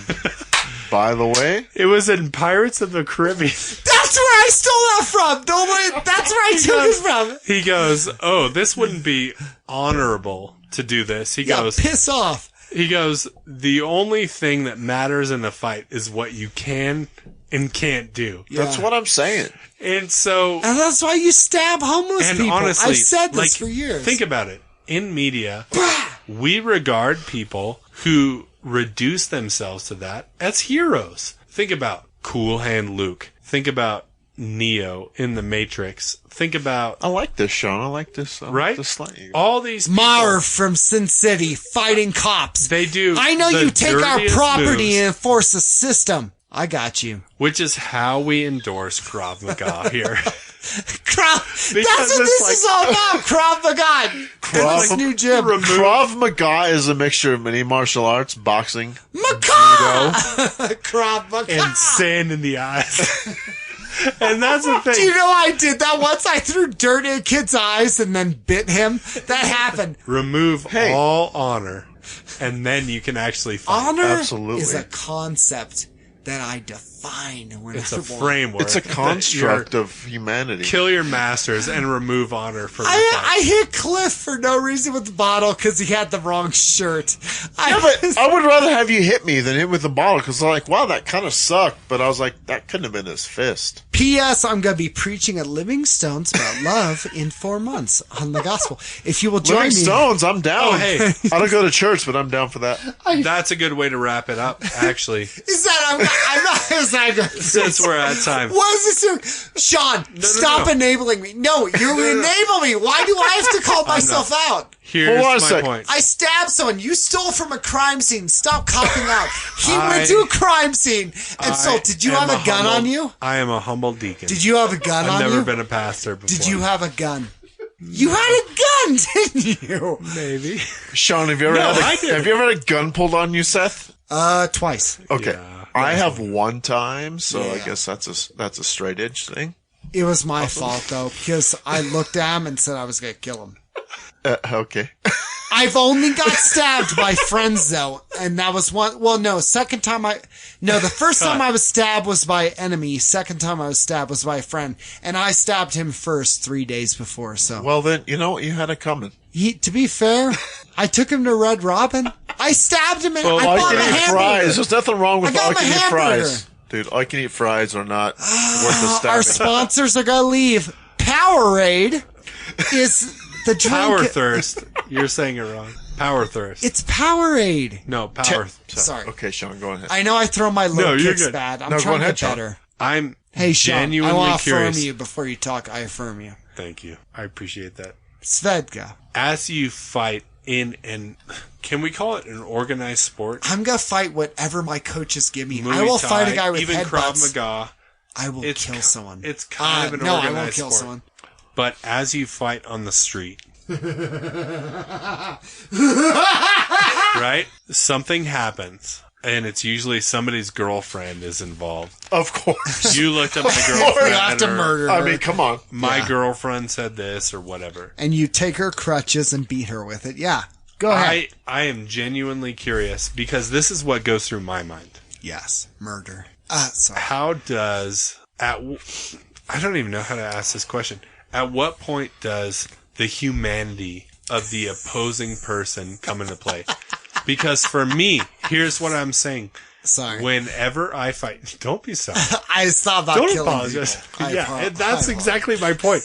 S2: By the way,
S6: it was in Pirates of the Caribbean.
S5: That's where I stole that from. Don't worry. That's where I took it from.
S6: He goes, "Oh, this wouldn't be honorable to do this." He
S5: Yeah,
S6: goes,
S5: piss off.
S6: He goes, the only thing that matters in a fight is what you can and can't do.
S2: that's what I'm saying.
S6: And so,
S5: And that's why you stab homeless
S6: and
S5: people.
S6: honestly,
S5: I've said this
S6: like,
S5: for years.
S6: think about it. In media, we regard people who reduce themselves to that as heroes. Think about Cool Hand Luke. Think about Neo in The Matrix. Think about
S2: I like this, Sean. I like this. I like
S6: right?
S2: this slang.
S6: All these people,
S5: Marv from Sin City fighting cops.
S6: they do.
S5: I know
S6: the
S5: you take our
S6: dirtiest
S5: property
S6: moves,
S5: and enforce the system. I got you.
S6: which is how we endorse Krav Maga here.
S5: That's what
S6: it's
S5: this
S6: like-
S5: is all about. Krav Maga.
S2: Krav-
S5: This new gym.
S2: Krav Maga is a mixture of many martial arts, boxing,
S5: Maga. Krav Maga.
S6: and sand in the eyes. And that's the
S5: Do
S6: thing.
S5: you know I did that once? I threw dirt in a kid's eyes and then bit him. That happened.
S6: Remove
S2: Hey.
S6: all honor, and then you can actually fight.
S5: Honor
S2: Absolutely.
S5: is a concept that I define when
S6: It's
S5: I
S6: a
S5: want.
S6: framework.
S2: it's a
S6: that
S2: construct
S6: you're-
S2: of humanity.
S6: Kill your masters and remove honor from the
S5: I
S6: fight.
S5: hit Cliff for no reason with the bottle because he had the wrong shirt.
S2: Yeah, but I would rather have you hit me than hit with the bottle because I'm like, wow, that kind of sucked. But I was like, that couldn't have been his fist.
S5: P.S. I'm going to be preaching at Living Stones about love in 4 months on the gospel. If you will join
S2: Living
S5: me.
S2: Stones, I'm down.
S6: Oh, hey.
S2: I don't go to church, but I'm down for that.
S6: That's a good way to wrap it up, actually,
S5: Is that I'm not is that good?
S6: since we're at time.
S5: What is this? Sean, stop
S6: no.
S5: enabling me. No, you enable me. Why do I have to call myself out?
S6: Here's
S2: Hold on a
S6: my
S2: sec.
S6: point.
S5: I stabbed someone. You stole from a crime scene. Stop copping out. He
S6: I-
S5: went to a crime scene. And so,
S6: I
S5: did you
S6: am
S5: have a gun
S6: humble-
S5: on you?
S6: I am a humble deacon.
S5: Did you have a gun
S6: I've
S5: on
S6: never
S5: you?
S6: been a pastor before.
S5: Did you have a gun? You had a gun, didn't you?
S6: Maybe.
S2: Sean, have you ever
S6: No,
S2: had
S6: I did.
S2: have you ever had a gun pulled on you, Seth?
S5: Twice.
S2: Okay,
S6: Yeah.
S2: I have one time, so I
S5: Yeah.
S2: guess that's a straight edge thing.
S5: It was my fault though, because I looked at him and said I was gonna kill him.
S2: Okay.
S5: I've only got stabbed by friends though, and that was one. Well, no, the first time I was stabbed was by enemy. Second time I was stabbed was by a friend, and I stabbed him first 3 days before. So,
S2: Well, then you know what, you had it coming.
S5: to be fair, I took him to Red Robin. I stabbed him, and I
S2: All
S5: bought
S2: you
S5: him a
S2: can eat
S5: hamburger.
S2: fries. There's nothing wrong with
S5: I got
S2: all
S5: him a
S2: you can eat
S5: hamburger.
S2: fries. Dude, all you can eat fries are not worth the
S5: Our
S2: stabbing.
S5: sponsors are gonna leave. Powerade is the drink.
S6: Power thirst. You're saying it wrong. Power thirst.
S5: It's Powerade.
S6: No, power.
S5: Sorry.
S2: Okay, Sean, go ahead.
S5: I know I throw my low
S6: No, you're
S5: kicks
S6: good.
S5: bad. I'm
S2: No, go
S5: trying to
S2: ahead,
S5: get
S2: Sean.
S5: better.
S6: I'm
S5: Hey, Sean, I
S6: genuinely
S5: want to affirm
S6: curious.
S5: you before you talk. I affirm you.
S6: Thank you. I appreciate that.
S5: Svedka,
S6: As you fight in an, can we call it an organized sport?
S5: I'm going to fight whatever my coaches give me. I
S6: Muay
S5: will
S6: Thai,
S5: fight a guy with
S6: even
S5: headbutts.
S6: Krav Maga.
S5: I will
S6: It's
S5: kill
S6: ki-
S5: someone.
S6: it's kind of an
S5: No, I won't
S6: organized
S5: kill
S6: sport.
S5: someone.
S6: But as you fight on the street, right? Something happens, and it's usually somebody's girlfriend is involved.
S2: Of course.
S6: You looked up my
S2: course.
S6: girlfriend.
S5: You have to
S6: or
S5: murder her.
S2: I mean, come on.
S6: My
S5: Yeah.
S6: girlfriend said this or whatever.
S5: And you take her crutches and beat her with it. Yeah. Go ahead.
S6: I am genuinely curious because this is what goes through my mind.
S5: Yes. Murder. Sorry.
S6: How does I don't even know how to ask this question. At what point does the humanity of the opposing person come into play? Because for me, here's what I'm saying.
S5: Sorry.
S6: Whenever I fight, don't be sorry.
S5: I thought about
S6: Don't
S5: killing
S6: apologize.
S5: people.
S6: Yeah, and that's exactly my point.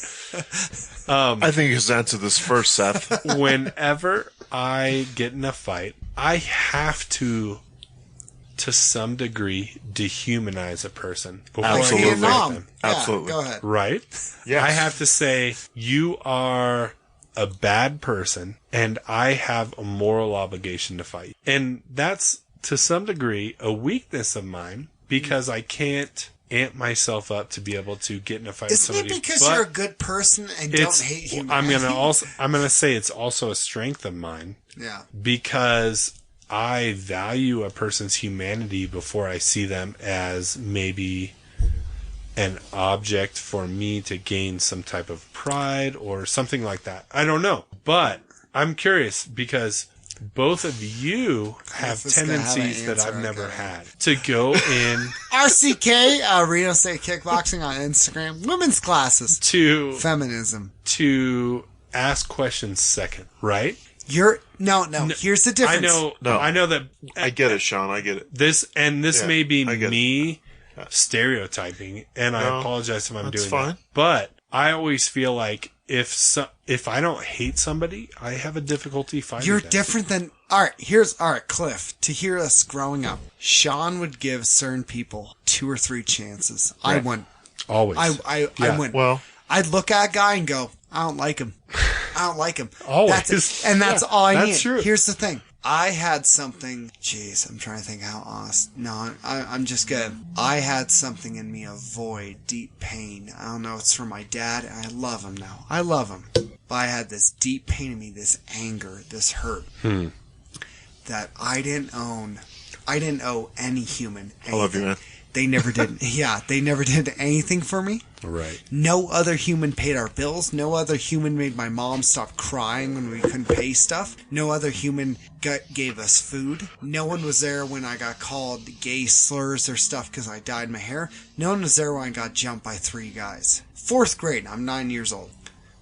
S2: I think you should answer this first, Seth.
S6: Whenever I get in a fight, I have to some degree, dehumanize a person before
S2: Absolutely.
S6: I can fight them.
S5: Yeah,
S2: Absolutely.
S5: go ahead.
S6: Right?
S2: Yes.
S6: I have to say, you are a bad person, and I have a moral obligation to fight. And that's, to some degree, a weakness of mine, because I can't amp myself up to be able to get in a fight with
S5: Isn't
S6: somebody.
S5: it because
S6: But
S5: you're a good person and don't hate humanity?
S6: I'm gonna say it's also a strength of mine,
S5: Yeah.
S6: because I value a person's humanity before I see them as maybe an object for me to gain some type of pride or something like that. I don't know. But I'm curious, because both of you have
S5: Cliff is gonna have an
S6: tendencies that
S5: answer,
S6: I've never
S5: okay.
S6: had to go in
S5: RCK, Reno State Kickboxing on Instagram. Women's classes.
S6: to
S5: Feminism.
S6: ask questions second, right?
S5: No. Here's the difference.
S6: I know that
S2: I get it, Sean. I get it.
S6: this
S2: Yeah,
S6: may be
S2: I get it.
S6: me stereotyping, and I
S2: No,
S6: apologize if I'm
S2: that's
S6: doing
S2: fine.
S6: that. But I always feel like if I don't hate somebody, I have a difficulty fighting
S5: You're
S6: them.
S5: different than... All right, Cliff. To hear us growing up, Sean would give certain people 2 or 3 chances. I
S6: Right.
S5: wouldn't.
S6: Always.
S5: I
S6: Yeah.
S5: wouldn't.
S2: Well,
S5: I'd look at a guy and go, I don't like him. I don't like him.
S6: Always.
S5: That's
S6: Yeah,
S5: all I
S6: that's
S5: need.
S6: true.
S5: Here's the thing. I had something... Jeez, I'm trying to think how honest... No, I'm just good. I had something in me, a void, deep pain. I don't know, it's from my dad. I love him now. I love him. But I had this deep pain in me, this anger, this hurt. That I didn't owe any human anything.
S2: I love you, man.
S5: They never did. Yeah, they never did anything for me.
S6: Right.
S5: No other human paid our bills. No other human made my mom stop crying when we couldn't pay stuff. No other human gave us food. No one was there when I got called gay slurs or stuff because I dyed my hair. No one was there when I got jumped by 3 guys. 4th grade, I'm 9 years old.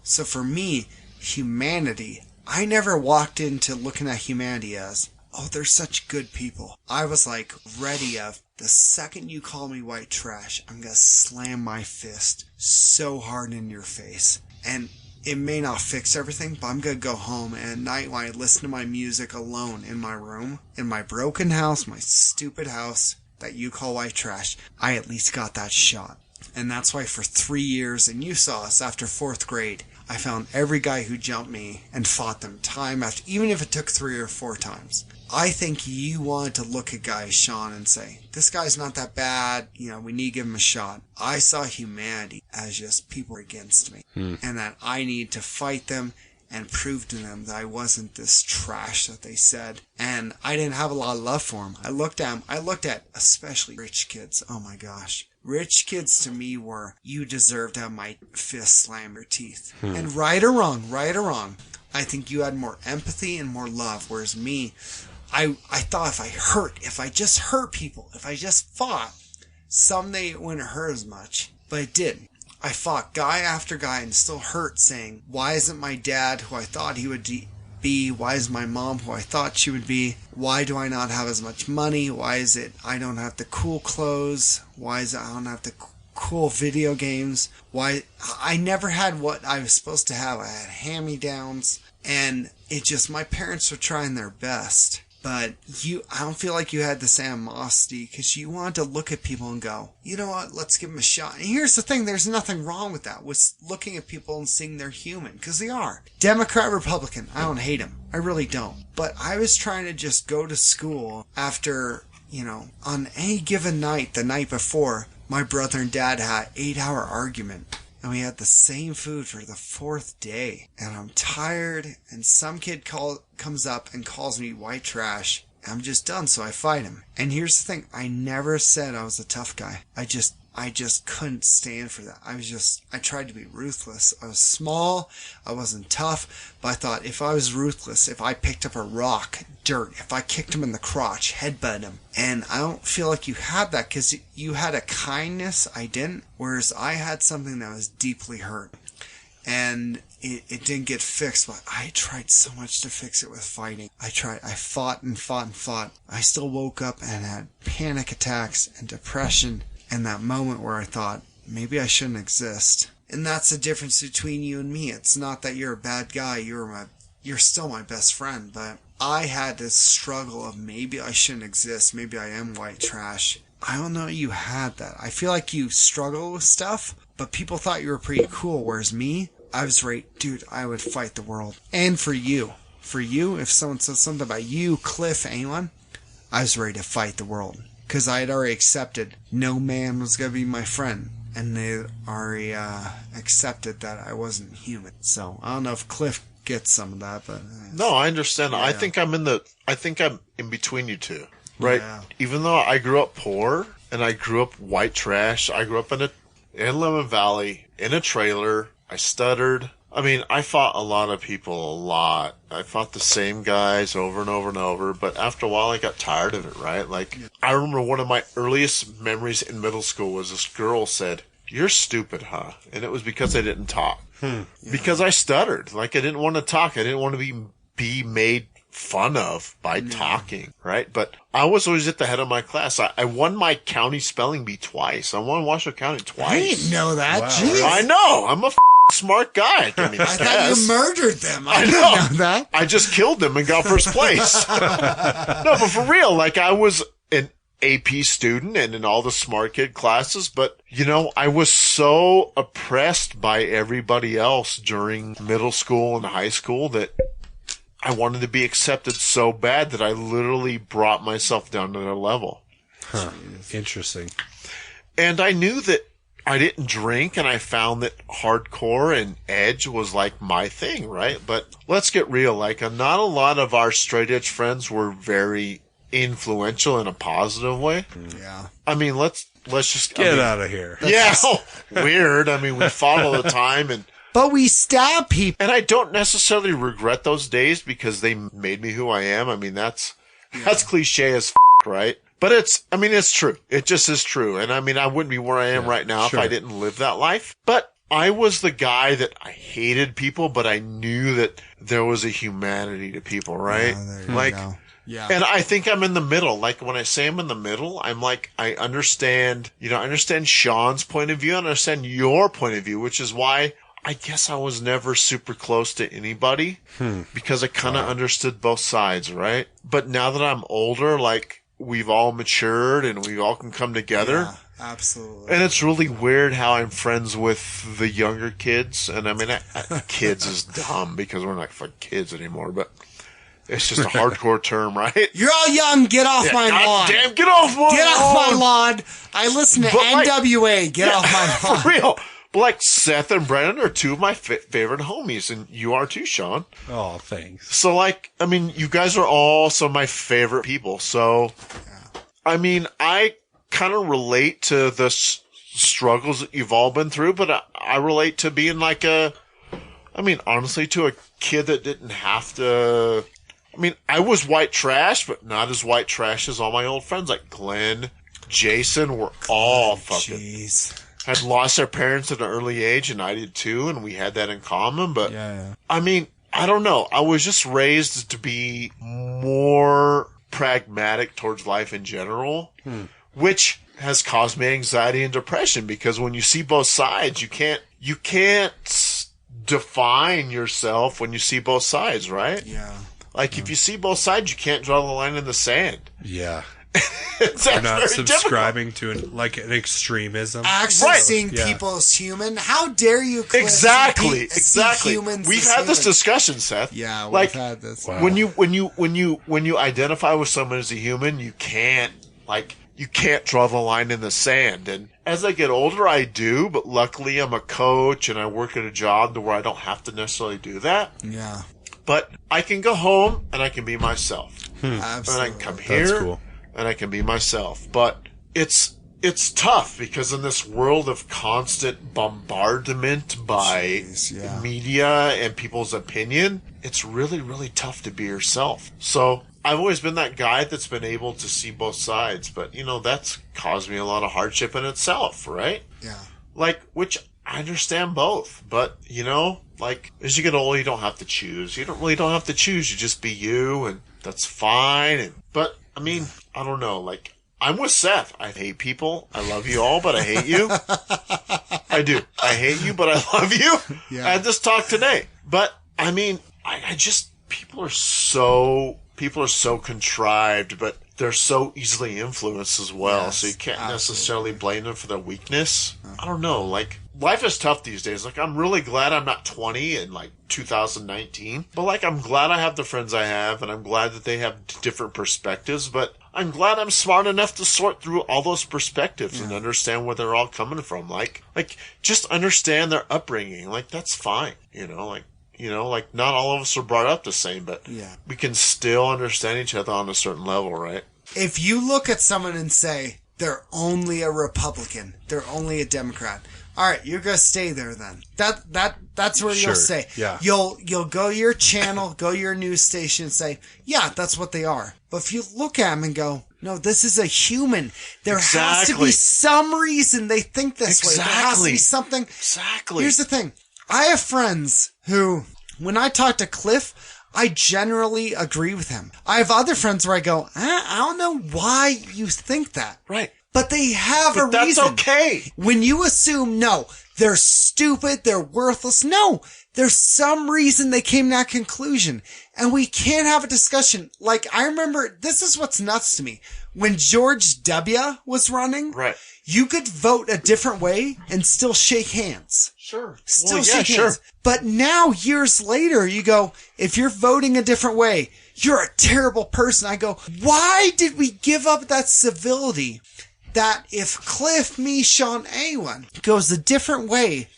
S5: So for me, humanity, I never walked into looking at humanity as, oh, they're such good people. I was like ready of, the second you call me white trash, I'm going to slam my fist so hard in your face. And it may not fix everything, but I'm going to go home, and at night when I listen to my music alone in my room, in my broken house, my stupid house that you call white trash, I at least got that shot. And that's why for 3 years, and you saw us after 4th grade, I found every guy who jumped me and fought them time after, even if it took 3 or 4 times. I think you wanted to look at guys, Sean, and say, this guy's not that bad, we need to give him a shot. I saw humanity as just people against me, and that I need to fight them and prove to them that I wasn't this trash that they said. And I didn't have a lot of love for them. I looked at especially rich kids. Oh my gosh. Rich kids to me were, you deserve to have my fist slam your teeth. And right or wrong, I think you had more empathy and more love. Whereas me, I thought if I just hurt people, if I just fought, someday it wouldn't hurt as much. But it didn't. I fought guy after guy and still hurt, saying, why isn't my dad who I thought he would be? Why is my mom who I thought she would be? Why do I not have as much money? Why is it I don't have the cool clothes? Why is it I don't have the cool video games? Why I never had what I was supposed to have. I had hand-me-downs, and it just, my parents were trying their best. But I don't feel like you had this animosity because you wanted to look at people and go, you know what, let's give them a shot. And here's the thing, there's nothing wrong with that, with looking at people and seeing they're human, because they are. Democrat, Republican, I don't hate them. I really don't. But I was trying to just go to school after, on any given night, the night before, my brother and dad had an 8-hour argument. And we had the same food for the 4th day. And I'm tired, and some kid comes up and calls me white trash. I'm just done, so I fight him. And here's the thing, I never said I was a tough guy. I just couldn't stand for that. I tried to be ruthless. I was small, I wasn't tough, but I thought if I was ruthless, if I picked up a rock, dirt, if I kicked him in the crotch, headbutt him. And I don't feel like you had that, because you had a kindness, I didn't, whereas I had something that was deeply hurt. And it didn't get fixed, but I tried so much to fix it with fighting. I fought and fought and fought. I still woke up and had panic attacks and depression, and that moment where I thought, maybe I shouldn't exist. And that's the difference between you and me. It's not that you're a bad guy. You're you're still my best friend, but I had this struggle of maybe I shouldn't exist. Maybe I am white trash. I don't know you had that. I feel like you struggle with stuff, but people thought you were pretty cool, whereas me, I was right, dude, I would fight the world. And for you, if someone said something about you, Clif, anyone, I was ready to fight the world. Because I had already accepted no man was going to be my friend. And they already accepted that I wasn't human. So I don't know if Clif gets some of that, but
S2: no, I understand.
S5: Yeah.
S2: I think I'm in between you two, right?
S5: Yeah.
S2: Even though I grew up poor and I grew up white trash, I grew up in Lemon Valley in a trailer. I stuttered. I mean, I fought a lot of people a lot. I fought the same guys over and over and over, but after a while I got tired of it, right? Like, I remember one of my earliest memories in middle school was this girl said, "You're stupid, huh?" And it was because I didn't talk. Because I stuttered. Like, I didn't want to talk. I didn't want to be made fun of by talking, right? But I was always at the head of my class. I won my county spelling bee twice. I won Washoe County twice.
S5: I didn't know that.
S6: Wow.
S5: Jeez.
S2: I know. I'm a smart guy. I mean,
S5: I thought you murdered them. I didn't
S2: know.
S5: know that.
S2: I just killed them and got first place. No, but for real, like, I was an AP student and in all the smart kid classes, but, you know, I was so oppressed by everybody else during middle school and high school that I wanted to be accepted so bad that I literally brought myself down to their level.
S6: Huh. Interesting.
S2: And I knew that I didn't drink, and I found that hardcore and edge was like my thing, right? But let's get real. Like, not a lot of our straight edge friends were very influential in a positive way.
S5: Yeah.
S2: I mean, let's just
S6: Get out of here.
S2: Yeah, weird. I mean, we fought all the time,
S5: But we stab people.
S2: and I don't necessarily regret those days because they made me who I am. I mean, that's cliche as right? But it's true. It just is true. And I mean, I wouldn't be where I am right now
S6: sure.
S2: if I didn't live that life. But I was the guy that I hated people, but I knew that there was a humanity to people, right?
S5: there you
S2: Like,
S5: go. Yeah.
S2: and I think I'm in the middle. Like, when I say I'm in the middle, I'm like, I understand Sean's point of view, and I understand your point of view, which is why I guess I was never super close to anybody because I kind of understood both sides, right? But now that I'm older, like, we've all matured and we all can come together.
S5: Yeah, absolutely.
S2: And it's really weird how I'm friends with the younger kids. And I mean, kids is dumb because we're not fucking kids anymore, but it's just a hardcore term, right?
S5: You're all young. Get off my lawn.
S2: Damn, get off my lawn.
S5: Get off my lawn. I listen to
S2: But, like,
S5: NWA. Get off my lawn.
S2: For real. But like, Seth and Brennan are two of my favorite homies, and you are too, Sean.
S6: Oh, thanks.
S2: So, like, I mean, you guys are all some of my favorite people. So, I mean, I kind of relate to the struggles that you've all been through, but I relate to being like honestly, to a kid that didn't have to. I mean, I was white trash, but not as white trash as all my old friends, like Glenn, Jason, were all fucking.
S5: Jeez.
S2: Had lost their parents at an early age, and I did too, and we had that in common. But
S5: Yeah.
S2: I mean, I don't know. I was just raised to be more pragmatic towards life in general, which has caused me anxiety and depression because when you see both sides, you can't define yourself when you see both sides, right?
S5: Yeah.
S2: Like, if you see both sides, you can't draw the line in the sand.
S6: Yeah.
S2: It's
S6: You're not
S2: very difficult.
S6: subscribing to an extremism.
S5: Actually
S2: Right.
S5: seeing
S6: Yeah.
S5: people as human. How dare you, Cliff,
S2: Exactly.
S5: see humans
S2: We've
S5: as
S2: had this
S5: humans?
S2: discussion, Seth.
S5: Yeah, we've
S2: like,
S5: had this.
S6: Wow.
S2: when you identify with someone as a human, you can't draw the line in the sand. And as I get older, I do, but luckily I'm a coach and I work at a job to where I don't have to necessarily do that.
S5: Yeah.
S2: But I can go home and I can be myself. And
S5: Absolutely.
S2: I can come
S6: That's
S2: here
S6: cool.
S2: and I can be myself. But it's tough because in this world of constant bombardment by
S5: Jeez, yeah.
S2: media and people's opinion, it's really, really tough to be yourself. So I've always been that guy that's been able to see both sides, but that's caused me a lot of hardship in itself, right?
S5: Yeah.
S2: Like, which I understand both, but like, as you get older, you don't have to choose. You don't have to choose. You just be you, and that's fine. But I mean, I don't know. Like, I'm with Seth. I hate people. I love you all, but I hate you. I do. I hate you, but I love you.
S5: Yeah.
S2: I had this talk today, but I mean, people are so contrived, but they're so easily influenced as well.
S5: Yes,
S2: so you can't
S5: absolutely.
S2: necessarily blame them for their weakness. I don't know. Like, life is tough these days. Like, I'm really glad I'm not 20 in like 2019. But like, I'm glad I have the friends I have, and I'm glad that they have different perspectives. But I'm glad I'm smart enough to sort through all those perspectives and understand where they're all coming from. Like just understand their upbringing. Like, that's fine. Like not all of us are brought up the same, but we can still understand each other on a certain level, right?
S5: If you look at someone and say, they're only a Republican, they're only a Democrat, all right, you're going to stay there then. That's where you'll say.
S6: Yeah.
S5: You'll go to your channel, go to your news station and say, yeah, that's what they are. But if you look at them and go, no, this is a human. There has to be some reason they think this way. There has to be something.
S2: Exactly.
S5: Here's the thing. I have friends who, when I talk to Clif, I generally agree with him. I have other friends where I go, I don't know why you think that.
S2: Right.
S5: But they have a
S2: that's
S5: reason.
S2: okay.
S5: When you assume, no, they're stupid, they're worthless. No, there's some reason they came to that conclusion. And we can't have a discussion. Like, I remember, this is what's nuts to me. When George W. was running,
S2: Right.
S5: you could vote a different way and still shake hands.
S2: Sure.
S5: Still shake hands. But now, years later, you go, if you're voting a different way, you're a terrible person. I go, why did we give up that civility that if Clif, me, Sean, anyone goes a different way,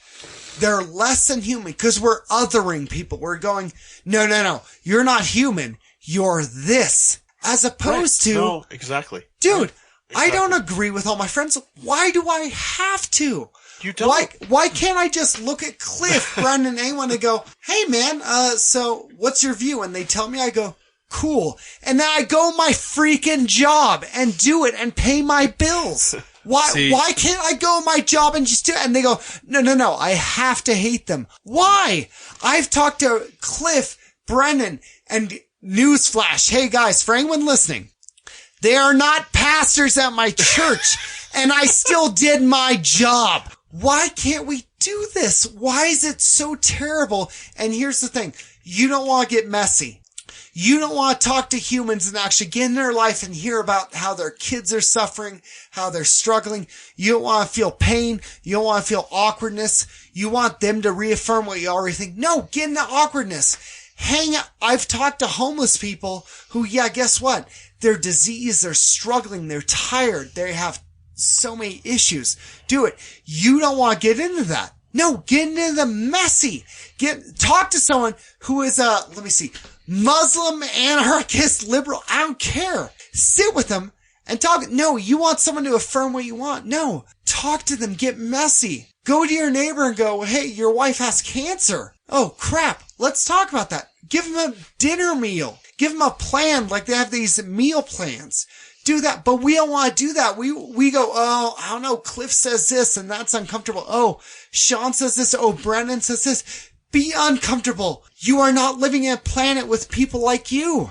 S5: they're less than human because we're othering people. We're going, no, you're not human. You're this. As opposed to...
S2: No, exactly.
S5: Dude,
S2: Exactly.
S5: I don't agree with all my friends. Why do I have to?
S2: You don't.
S5: Why can't I just look at Cliff, Brendan, anyone and go, hey man, so what's your view? And they tell me, I go, cool. And then I go my freaking job and do it and pay my bills. Why can't I go my job and just do it? And they go, no, I have to hate them. Why? I've talked to Cliff, Brendan, and newsflash. Hey guys, for anyone listening, they are not pastors at my church and I still did my job. Why can't we do this? Why is it so terrible? And here's the thing. You don't want to get messy. You don't want to talk to humans and actually get in their life and hear about how their kids are suffering, how they're struggling. You don't want to feel pain. You don't want to feel awkwardness. You want them to reaffirm what you already think. No, get in the awkwardness. Hang out. I've talked to homeless people who, guess what? They're diseased. They're struggling. They're tired. They have so many issues. Do it. You don't want to get into that. No, get into the messy. Talk to someone who is Muslim, anarchist, liberal. I don't care. Sit with them and talk. No, you want someone to affirm what you want. No, talk to them. Get messy. Go to your neighbor and go, hey, your wife has cancer. Oh, crap. Let's talk about that. Give them a dinner meal. Give them a plan like they have these meal plans. Do that. But we don't want to do that. We go, oh, I don't know. Cliff says this and that's uncomfortable. Oh, Sean says this. Oh, Brennan says this. Be uncomfortable. You are not living in a planet with people like you.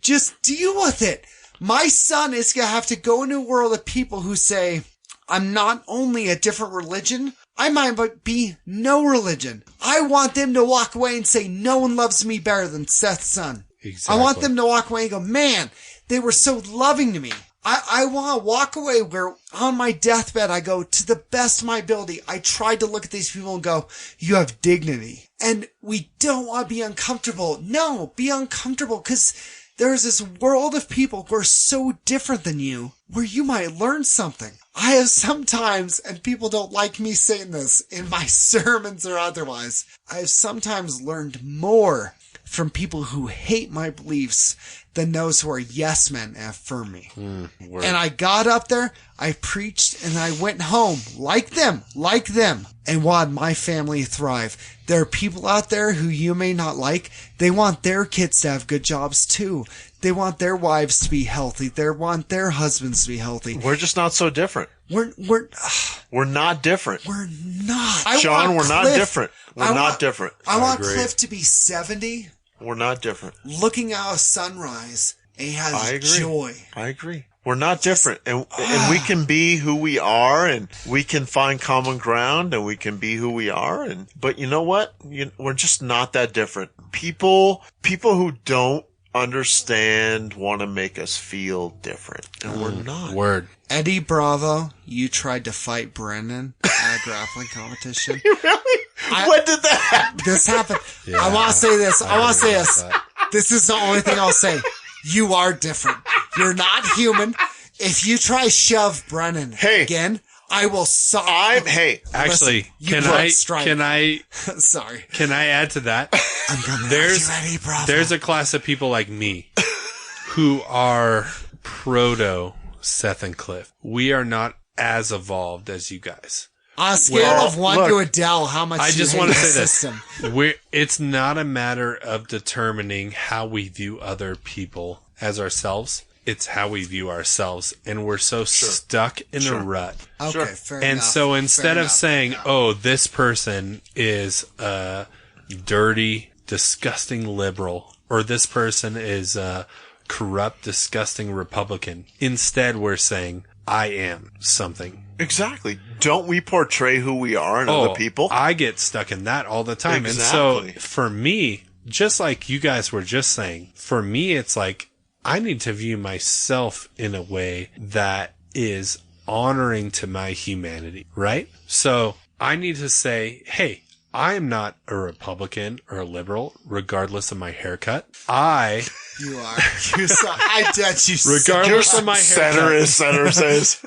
S5: Just deal with it. My son is going to have to go into a world of people who say, I'm not only a different religion, I might be no religion. I want them to walk away and say, no one loves me better than Seth's son.
S6: Exactly.
S5: I want them to walk away and go, man, they were so loving to me. I want to walk away where on my deathbed, I go, to the best of my ability, I tried to look at these people and go, you have dignity. And we don't want to be uncomfortable. No, be uncomfortable because there's this world of people who are so different than you where you might learn something. I have sometimes, and people don't like me saying this in my sermons or otherwise, I have sometimes learned more from people who hate my beliefs than those who are yes men and affirm me. And I got up there, I preached, and I went home like them, and wanted my family to thrive. There are people out there who you may not like. They want their kids to have good jobs too. They want their wives to be healthy. They want their husbands to be healthy.
S2: We're just not so different.
S5: We're
S2: not different.
S5: We're not.
S2: Sean, we're not different. We're not different.
S5: I want
S6: agree.
S5: Cliff to be 70.
S2: We're not different.
S5: Looking out a sunrise, and he has joy.
S2: I agree. We're not different, and we can be who we are, and we can find common ground, and we can be who we are. But you know what? We're just not that different. People who don't understand want to make us feel different, and we're not.
S6: Word.
S5: Eddie Bravo, you tried to fight Brennan at a grappling competition.
S2: Really? When did that happen?
S5: This happened.
S6: Yeah.
S5: I want to say this. I want to say
S6: heard
S5: this.
S6: about
S5: This is the only thing I'll say. You are different. You're not human. If you try shove Brennan again, I will
S6: Actually, can I
S5: Sorry.
S6: Can I add to that?
S5: I'm coming
S6: There's a class of people like me who are proto Seth and Clif. We are not as evolved as you guys.
S5: On a scale of 1 to Adele, how much
S6: I
S5: do
S6: just
S5: you hate
S6: want to
S5: the
S6: say this.
S5: system?
S6: It's not a matter of determining how we view other people as ourselves. It's how we view ourselves. And we're so stuck in a rut.
S5: Okay, fair
S6: And
S5: enough.
S6: so instead
S5: Fair
S6: of
S5: enough.
S6: saying, oh, this person is a dirty, disgusting liberal, or this person is a corrupt, disgusting Republican, instead we're saying, I am something.
S2: Exactly. Don't we portray who we are and other people?
S6: I get stuck in that all the time.
S2: Exactly.
S6: And so for me, just like you guys were just saying, for me, it's like, I need to view myself in a way that is honoring to my humanity, right? So I need to say, hey, I am not a Republican or a liberal, regardless of my haircut.
S5: You are. I bet you
S6: Regardless of my haircut,
S2: Center says.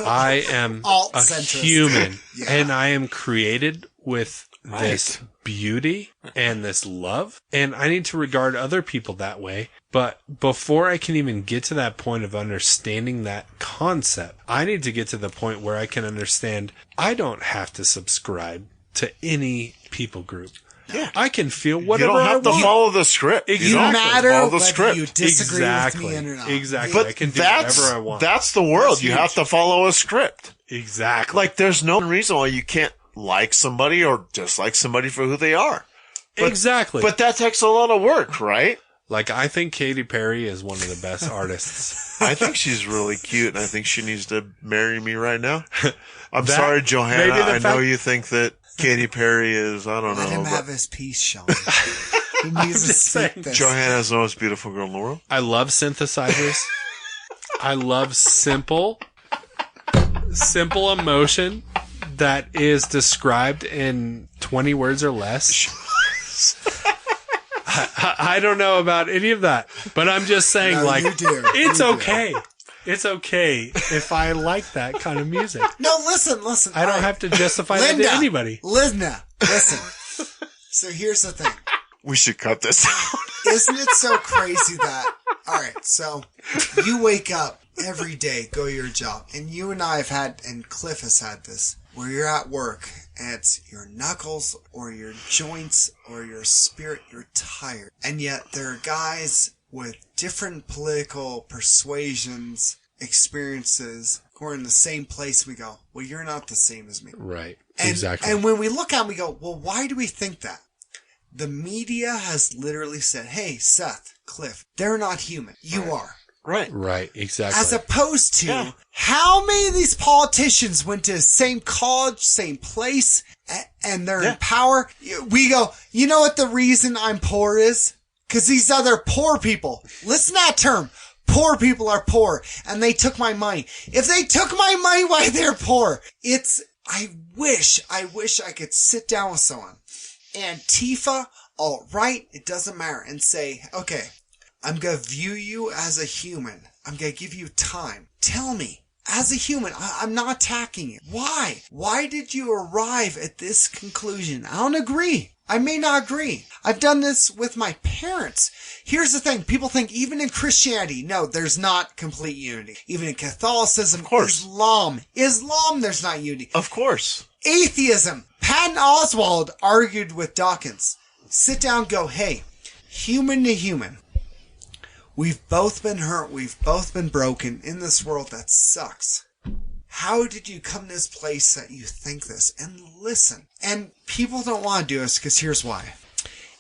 S6: I am a
S5: Alt-centrist.
S6: human,
S5: Yeah.
S6: and I am created with this beauty and this love, and I need to regard other people that way. But before I can even get to that point of understanding that concept, I need to get to the point where I can understand I don't have to subscribe to any people group.
S2: Yeah.
S6: I can feel
S2: You
S6: whatever
S2: don't have
S6: I
S2: to
S6: want.
S2: follow the script.
S6: Exactly.
S2: You don't
S5: matter
S2: follow the
S5: whether
S2: script.
S5: you disagree with me or not.
S6: Exactly. I can do whatever I want.
S2: That's the world.
S6: That's
S2: you
S6: huge.
S2: have to follow a script.
S6: Exactly.
S2: Like, there's no reason why you can't like somebody or dislike somebody for who they are.
S6: Exactly.
S2: But that takes a lot of work, right?
S6: Like, I think Katy Perry is one of the best artists.
S2: I think she's really cute, and I think she needs to marry me right now. I'm
S6: That-
S2: sorry,
S6: maybe
S2: Johanna.
S6: the
S2: I know
S6: fact-
S2: you think that Katy Perry is, I don't
S5: Let him
S2: know.
S5: have
S2: But
S5: his piece, Sean. He needs to
S6: just
S5: speak
S6: saying.
S5: this.
S2: Johanna's the most beautiful girl in the world.
S6: I love synthesizers. I love simple emotion that is described in 20 words or less. I don't know about any of that, but I'm just saying,
S5: No,
S6: like,
S5: you do.
S6: it's
S5: You do.
S6: okay. It's okay if I like that kind of music.
S5: No, listen.
S6: I don't have to justify that to anybody.
S5: Linda, listen. So here's the thing.
S2: We should cut this out.
S5: Isn't it so crazy that, alright, so you wake up every day, go to your job, and you and I have had, and Cliff has had this, where you're at work, and it's your knuckles, or your joints, or your spirit, you're tired. And yet there are guys with different political persuasions, experiences, who are in the same place. We go, well, you're not the same as me.
S6: Right.
S5: And,
S6: Exactly.
S5: And when we look at them, we go, well, why do we think that? The media has literally said, hey, Seth, Cliff, they're not human. You are.
S2: Right.
S6: Right. Exactly.
S5: As opposed to how many of these politicians went to the same college, same place, and they're in power. We go, you know what the reason I'm poor is? Because these other poor people, listen to that term, poor people are poor, and they took my money. If they took my money while they're poor, I wish I could sit down with someone. Antifa, alt-right, it doesn't matter, and say, okay, I'm going to view you as a human. I'm going to give you time. Tell me, as a human, I'm not attacking you. Why? Why did you arrive at this conclusion? I don't agree. I may not agree. I've done this with my parents. Here's the thing. People think even in Christianity, no, there's not complete unity. Even in Catholicism,
S2: Of course.
S5: Islam, there's not unity.
S2: Of course.
S5: Atheism. Patton Oswalt argued with Dawkins. Sit down, go, hey, human to human. We've both been hurt. We've both been broken in this world that sucks. How did you come to this place that you think this? And listen. And people don't want to do this because here's why.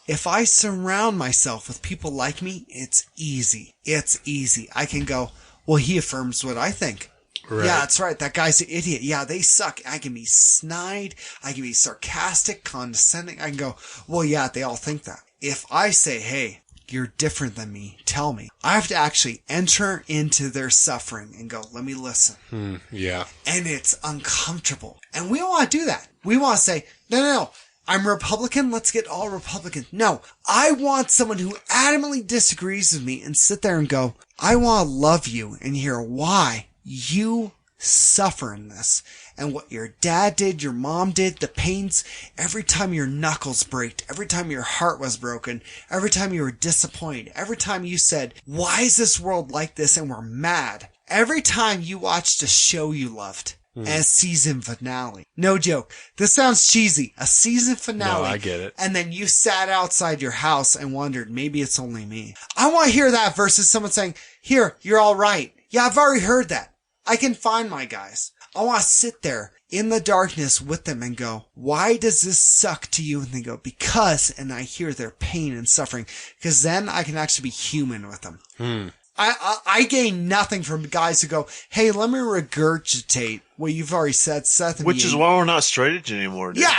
S5: If I surround myself with people like me, it's easy. It's easy. I can go, well, he affirms what I think.
S6: Right.
S5: Yeah, that's right. That guy's an idiot. Yeah, they suck. I can be snide. I can be sarcastic, condescending. I can go, well, yeah, they all think that. If I say, hey, you're different than me, tell me. I have to actually enter into their suffering and go, let me listen.
S6: Yeah.
S5: And it's uncomfortable. And we don't want to do that. We want to say, no. I'm Republican. Let's get all Republicans. No, I want someone who adamantly disagrees with me and sit there and go, I want to love you and hear why you suffer in this and what your dad did, your mom did, the pains, every time your knuckles break, every time your heart was broken, every time you were disappointed, every time you said, why is this world like this? And we're mad. Every time you watched a show you loved. As season finale. No joke. This sounds cheesy. A season finale.
S6: No, I get it.
S5: And then you sat outside your house and wondered, maybe it's only me. I want to hear that versus someone saying, here, you're all right. Yeah, I've already heard that. I can find my guys. I want to sit there in the darkness with them and go, why does this suck to you? And they go, because, and I hear their pain and suffering, because then I can actually be human with them. I gain nothing from guys who go, hey, let me regurgitate what you've already said, Seth.
S2: Which is why we're not straight edge anymore, dude.
S5: Yeah.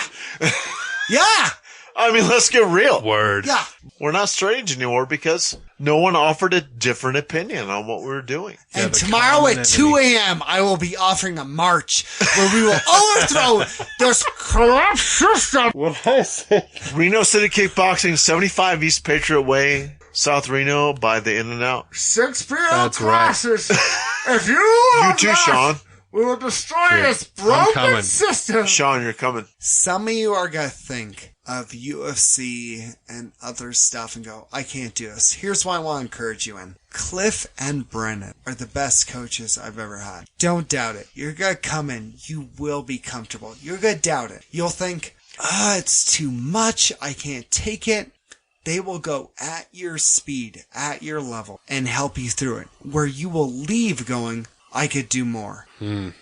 S5: Yeah.
S2: I mean, let's get real.
S6: Word.
S5: Yeah.
S2: We're not straight edge anymore because no one offered a different opinion on what we were doing.
S6: Yeah,
S5: And
S6: the
S5: tomorrow
S6: common
S5: at 2
S6: enemy.
S5: a.m., I will be offering a march where we will overthrow this corrupt system.
S1: What I say?
S2: Reno City Kickboxing, 75 East Patriot Way, South Reno by the In-N-Out.
S5: 6 p.m.
S6: That's right.
S5: classes. If you
S2: You too, Sean.
S5: we will destroy
S6: Here,
S5: this
S6: I'm
S5: broken
S6: coming.
S5: system.
S2: Sean, you're coming.
S5: Some of you are going to think of UFC and other stuff and go, I can't do this. Here's why I want to encourage you in. Clif and Brennan are the best coaches I've ever had. Don't doubt it. You're going to come in. You will be comfortable. You're going to doubt it. You'll think, it's too much. I can't take it. They will go at your speed, at your level, and help you through it. Where you will leave going, I could do more.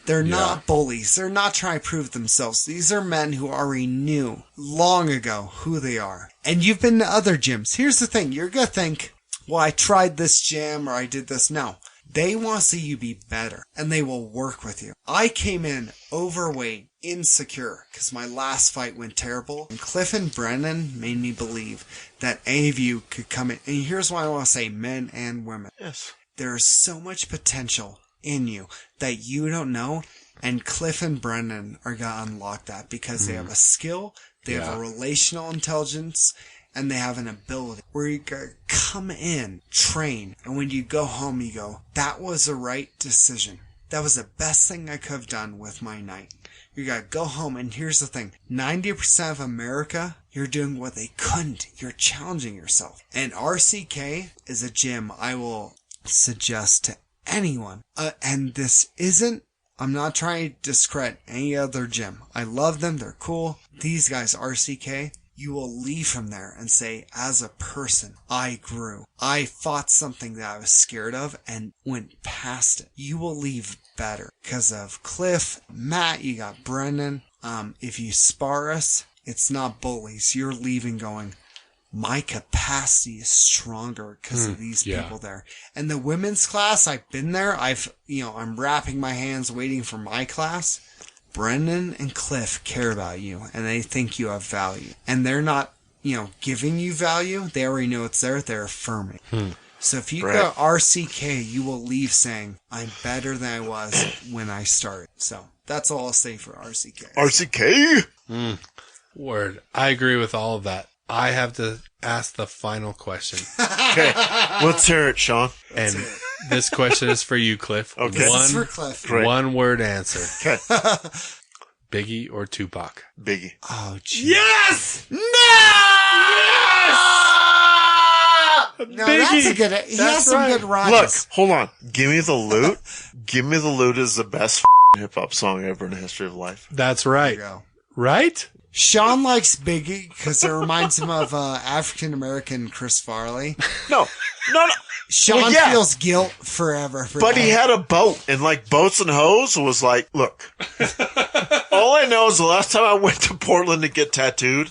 S5: They're not bullies. They're not trying to prove themselves. These are men who already knew long ago who they are. And you've been to other gyms. Here's the thing. You're going to think, well, I tried this gym or I did this. No. They want to see you be better, and they will work with you. I came in overweight, insecure, because my last fight went terrible. And Clif and Brennan made me believe that any of you could come in. And here's why I want to say men and women.
S2: Yes.
S5: There is so much potential in you that you don't know, and Clif and Brennan are going to unlock that because they have a skill, they have a relational intelligence, and they have an ability where you can come in, train, and when you go home, you go, that was the right decision. That was the best thing I could have done with my night. You gotta go home, and here's the thing. 90% of America, you're doing what they couldn't. You're challenging yourself. And RCK is a gym I will suggest to anyone. And this isn't, I'm not trying to discredit any other gym. I love them. They're cool. These guys, RCK, you will leave from there and say, as a person, I grew. I fought something that I was scared of and went past it. You will leave better because of Clif, Matt, you got Brennan. If you spar us, it's not bullies. You're leaving going, my capacity is stronger because of these people there. And the women's class, I've been there. I'm wrapping my hands waiting for my class. Brendan and Clif care about you, and they think you have value. And they're not, giving you value. They already know it's there. They're affirming. So if you go RCK, you will leave saying, I'm better than I was when I started. So that's all I'll say for RCK.
S2: RCK?
S6: Word. I agree with all of that. I have to ask the final question.
S2: Okay. Let's hear it, Sean.
S6: And this question is for you, Clif.
S2: Okay.
S5: This is for Clif.
S2: Great.
S6: One word answer.
S2: Okay.
S6: Biggie or Tupac?
S2: Biggie.
S5: Oh, jeez.
S6: Yes!
S5: No! No, that's a good. He has some good rhymes.
S2: Look, hold on. Give Me the Loot. Give Me the Loot is the best hip hop song ever in the history of life.
S6: That's
S5: There
S6: right.
S5: you go.
S6: Right?
S5: Sean likes Biggie because it reminds him of African American Chris Farley.
S2: No.
S5: Sean
S2: Well, yeah.
S5: feels guilt forever for
S2: But
S5: that.
S2: he had a boat, and like Boats and Hoes was like, look, all I know is the last time I went to Portland to get tattooed,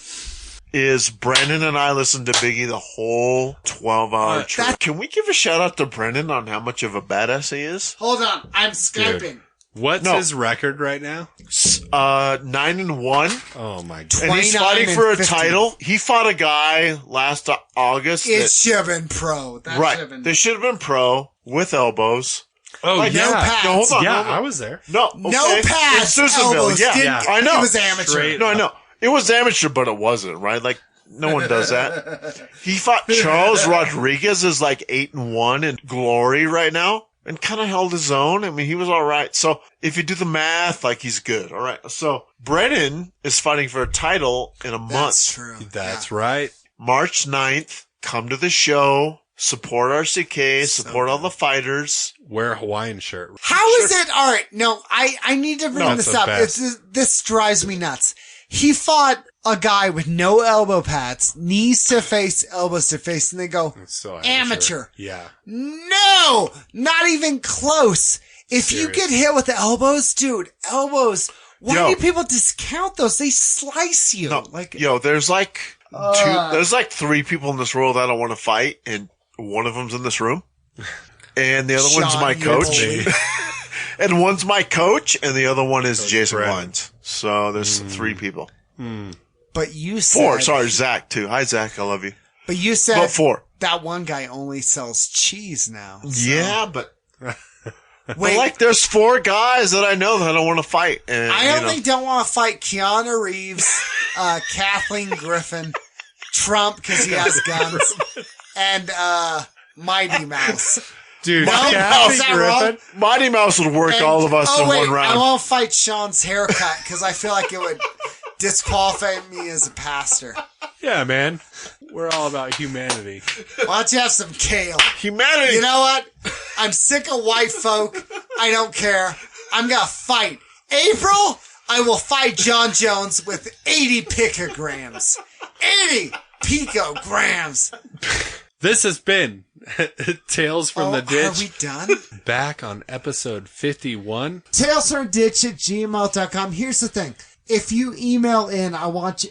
S2: is Brennan and I listened to Biggie the whole 12-hour trip. Can we give a shout out to Brennan on how much of a badass he is?
S5: Hold on, I'm Skyping.
S6: What's his record right now?
S2: 9-1.
S6: Oh my god!
S2: And he's fighting for a title. He fought a guy last August.
S5: It should have been pro. That
S2: right.
S5: should have been.
S2: They should have been pro with elbows.
S6: Oh
S2: like,
S6: yeah.
S5: No pads.
S2: No, hold on.
S6: Yeah,
S2: hold on.
S6: I was there.
S2: No, okay.
S5: No pads.
S2: In Susanville.
S5: Elbows.
S2: Yeah, I know.
S5: It was amateur.
S6: Straight
S2: No, I know. It was amateur, but it wasn't, right? Like, no one does that. He fought Charles Rodriguez is like 8-1 in glory right now and kind of held his own. I mean, he was all right. So if you do the math, like he's good. All right. So Brennan is fighting for a title in a month.
S5: That's true.
S6: That's right.
S2: March 9th. Come to the show. Support RCK. Support all the fighters.
S6: Wear a Hawaiian shirt.
S5: How is it? All right. No, I need to bring this
S6: the
S5: up.
S6: best.
S5: This drives me nuts. He fought a guy with no elbow pads, knees to face, elbows to face, and they go,
S6: It's so
S5: amateur.
S6: Yeah.
S5: No, not even close. If you get hit with the elbows, dude, elbows, why do people discount those? They slice you.
S2: No, there's like there's like 3 people in this world that I don't want to fight, and one of them's in this room. And the other one's my coach. And one's my coach, and the other one is Jason Wines. So there's 3 people.
S5: But you said
S2: 4. Sorry, Zach too. Hi, Zach. I love you.
S5: But you said
S2: But 4.
S5: that one guy only sells cheese now. So.
S2: Yeah, but
S5: Wait,
S2: like there's 4 guys that I know that I don't want to fight. And,
S5: I only don't want to fight Keanu Reeves, Kathleen Griffin, Trump because he has guns, and Mighty Mouse.
S6: Dude,
S5: No,
S6: Kathy
S5: is that
S6: Griffin.
S5: wrong?
S2: Mighty Mouse would work all of us in one
S5: I
S2: round.
S5: won't fight Sean's haircut because I feel like it would disqualify me as a pastor.
S6: Yeah, man. We're all about humanity.
S5: Why don't you have some kale?
S2: Humanity.
S5: You know what? I'm sick of white folk. I don't care. I'm gonna fight. April, I will fight John Jones with 80 picograms. 80 picograms.
S6: This has been Tales from the Ditch.
S5: Are we done?
S6: Back on episode 51.
S5: talesfromditch@gmail.com. Here's the thing. If you email in, I want to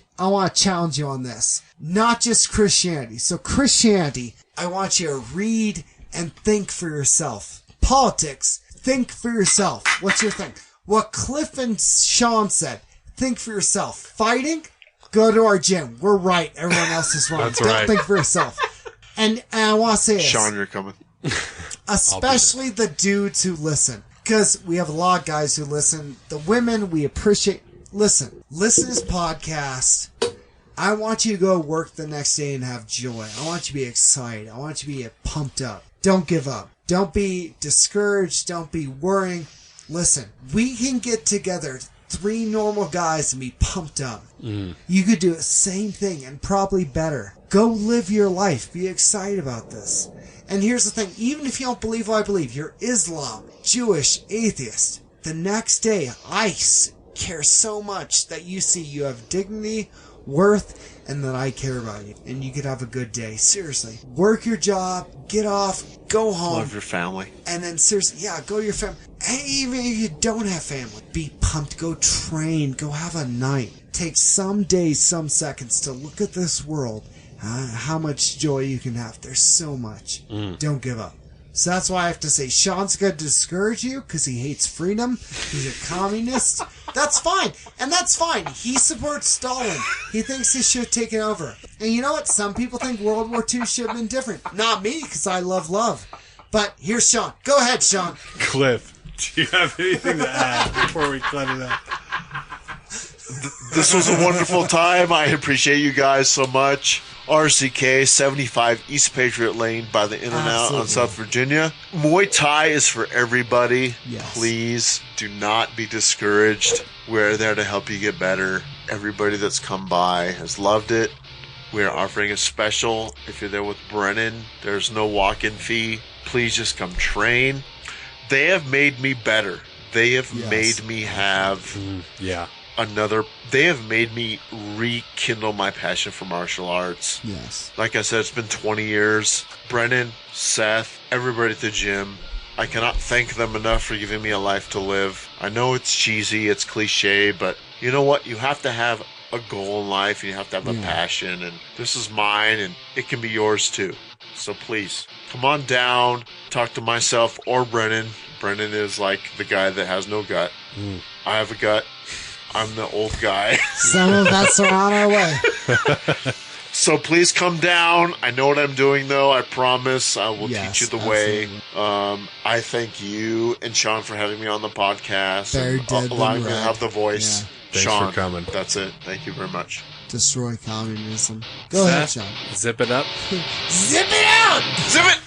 S5: challenge you on this. Not just Christianity. So Christianity, I want you to read and think for yourself. Politics, think for yourself. What's your thing? What Clif and Sean said, think for yourself. Fighting, go to our gym. We're right. Everyone else is wrong.
S6: That's
S5: Don't
S6: right.
S5: think for yourself. And I want to say this.
S2: Sean, you're coming.
S5: Especially the dudes who listen. Because we have a lot of guys who listen. The women, we appreciate. Listen to this podcast. I want you to go work the next day and have joy. I want you to be excited. I want you to be pumped up. Don't give up. Don't be discouraged. Don't be worrying. Listen, we can get together, 3 normal guys, and be pumped up. You could do the same thing and probably better. Go live your life. Be excited about this. And here's the thing. Even if you don't believe what I believe, you're Islam, Jewish, atheist. The next day, I care so much that you see you have dignity, worth, and that I care about you. And you could have a good day. Seriously. Work your job, get off, go home.
S2: Love your family.
S5: And then seriously, go to your family. And even if you don't have family, be pumped. Go train. Go have a night. Take some days, some seconds to look at this world. How much joy you can have. There's so much. Don't give up. So that's why I have to say, Sean's going to discourage you because he hates freedom. He's a communist. That's fine. And that's fine. He supports Stalin. He thinks he should have taken over. And you know what? Some people think World War II should have been different. Not me, because I love. But here's Sean. Go ahead, Sean.
S6: Cliff, do you have anything to add before we cut it out?
S2: This was a wonderful time. I appreciate you guys so much. RCK 75 East Patriot Lane by the In-N-Out on South Virginia. Muay Thai is for everybody.
S5: Yes.
S2: Please do not be discouraged. We're there to help you get better. Everybody that's come by has loved it. We're offering a special. If you're there with Brennan, there's no walk-in fee. Please just come train. They have made me better. They have made me have they have made me rekindle my passion for martial arts.
S5: Yes.
S2: Like I said, it's been 20 years. Brennan, Seth, everybody at the gym. I cannot thank them enough for giving me a life to live. I know it's cheesy, it's cliche, but you know what? You have to have a goal in life, and you have to have a passion, and this is mine, and it can be yours too. So please, come on down, talk to myself or Brennan. Brennan is like the guy that has no gut. I have a gut. I'm the old guy.
S3: Some of us are on our way.
S2: So please come down. I know what I'm doing, though. I promise I will teach you the way. I thank you and Sean for having me on the podcast and allowing me to have the voice.
S6: Yeah. Thanks
S2: Sean,
S6: for coming.
S2: That's it. Thank you very much.
S3: Destroy communism. Go ahead, Sean.
S6: Zip it up.
S3: Zip it out!
S2: Zip it!